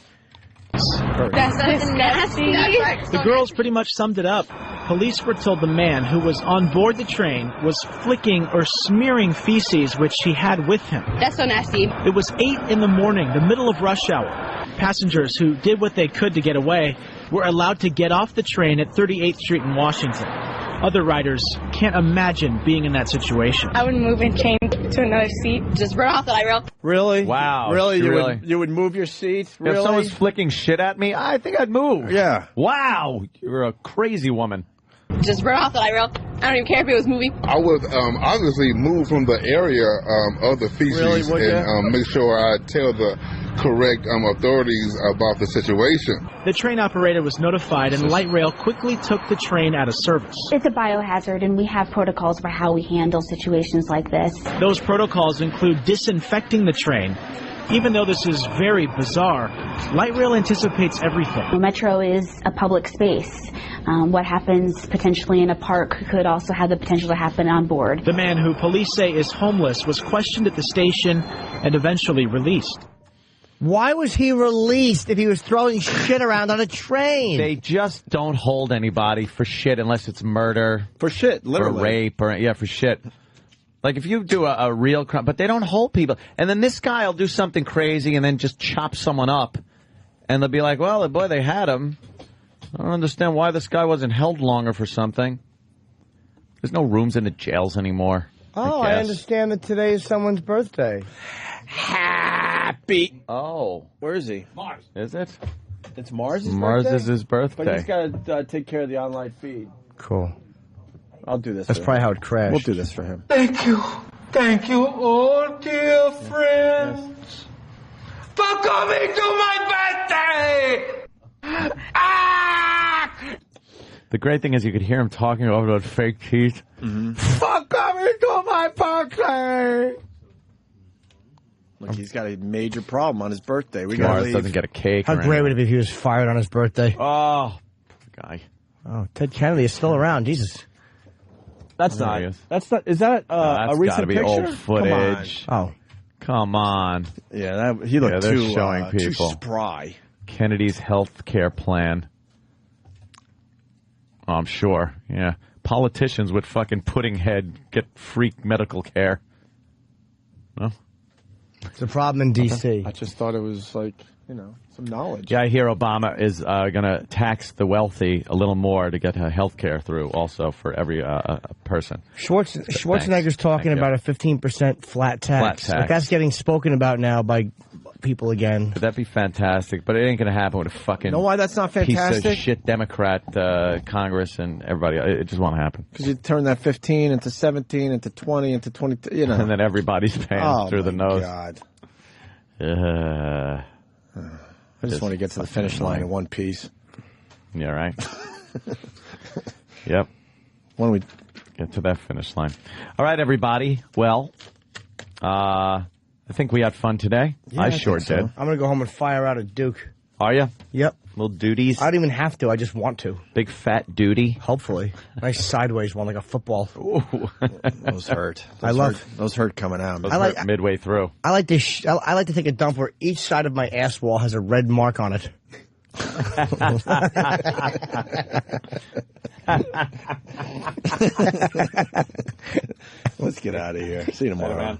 That's nasty. The girls pretty much summed it up. Police were told the man who was on board the train was flicking or smearing feces which he had with him. That's so nasty. It was 8 in the morning, the middle of rush hour. Passengers who did what they could to get away were allowed to get off the train at 38th Street in Washington. Other riders can't imagine being in that situation. I would move and change to another seat. Just run off the light rail. Really? Wow. Really? You would move your seat? Really? If someone's flicking shit at me, I think I'd move. Yeah. Wow. You're a crazy woman. Just run off the light rail. I don't even care if it was moving. I would obviously move from the area of the feces and make sure I tell the correct authorities about the situation. The train operator was notified and light rail quickly took the train out of service. It's a biohazard and we have protocols for how we handle situations like this. Those protocols include disinfecting the train. Even though this is very bizarre, light rail anticipates everything. The metro is a public space. What happens potentially in a park could also have the potential to happen on board. The man who police say is homeless was questioned at the station and eventually released. Why was he released if he was throwing shit around on a train? They just don't hold anybody for shit unless it's murder. For shit, literally. Or rape, for shit. Like if you do a real crime, but they don't hold people. And then this guy will do something crazy and then just chop someone up. And they'll be like, well, boy, they had him. I don't understand why this guy wasn't held longer for something. There's no rooms in the jails anymore. Oh, I understand that today is someone's birthday. Happy. Oh. Where is he? Mars. Is it? It's Mars' Mars birthday? is his birthday. But he's got to take care of the online feed. Cool. I'll do this That's for probably him. how it crashed. We'll do this for him. Thank you. Thank you, all dear friends, for coming to my birthday. The great thing is you could hear him talking about fake teeth. Mm-hmm. For coming to my birthday. Look, he's got a major problem on his birthday. Mars doesn't get a cake. How great would it be if he was fired on his birthday? Oh, guy. Oh, Ted Kennedy is still around. Jesus. That's not. Is that a recent gotta be picture? old footage. Come Come on. Yeah, he looked too showing people. Too spry. Kennedy's health care plan. Oh, I'm sure. Yeah. Politicians with fucking pudding head get free medical care. No? It's a problem in D.C. I just thought it was like, some knowledge. Yeah, I hear Obama is going to tax the wealthy a little more to get health care through also for every person. Schwarzenegger's talking about a 15% flat tax. Like that's getting spoken about now by people again. Would that be fantastic? But it ain't going to happen with a fucking know why that's not fantastic? piece of shit Democrat Congress and everybody. It just won't happen. Because you turn that 15 into 17 into 20 into 20, And then everybody's paying through the nose. God. I just want to get to the finish line in one piece. Yeah, right. Yep. When we get to that finish line. All right, everybody. Well, I think we had fun today. Yeah, I sure did. I'm going to go home and fire out a Duke. Are you? Yep. Little duties. I don't even have to. I just want to. Big fat duty. Hopefully. Nice sideways one like a football. Ooh. Those hurt. Those hurt coming out. Those hurt midway through. I like to I like to take a dump where each side of my ass wall has a red mark on it. Let's get out of here. See you tomorrow.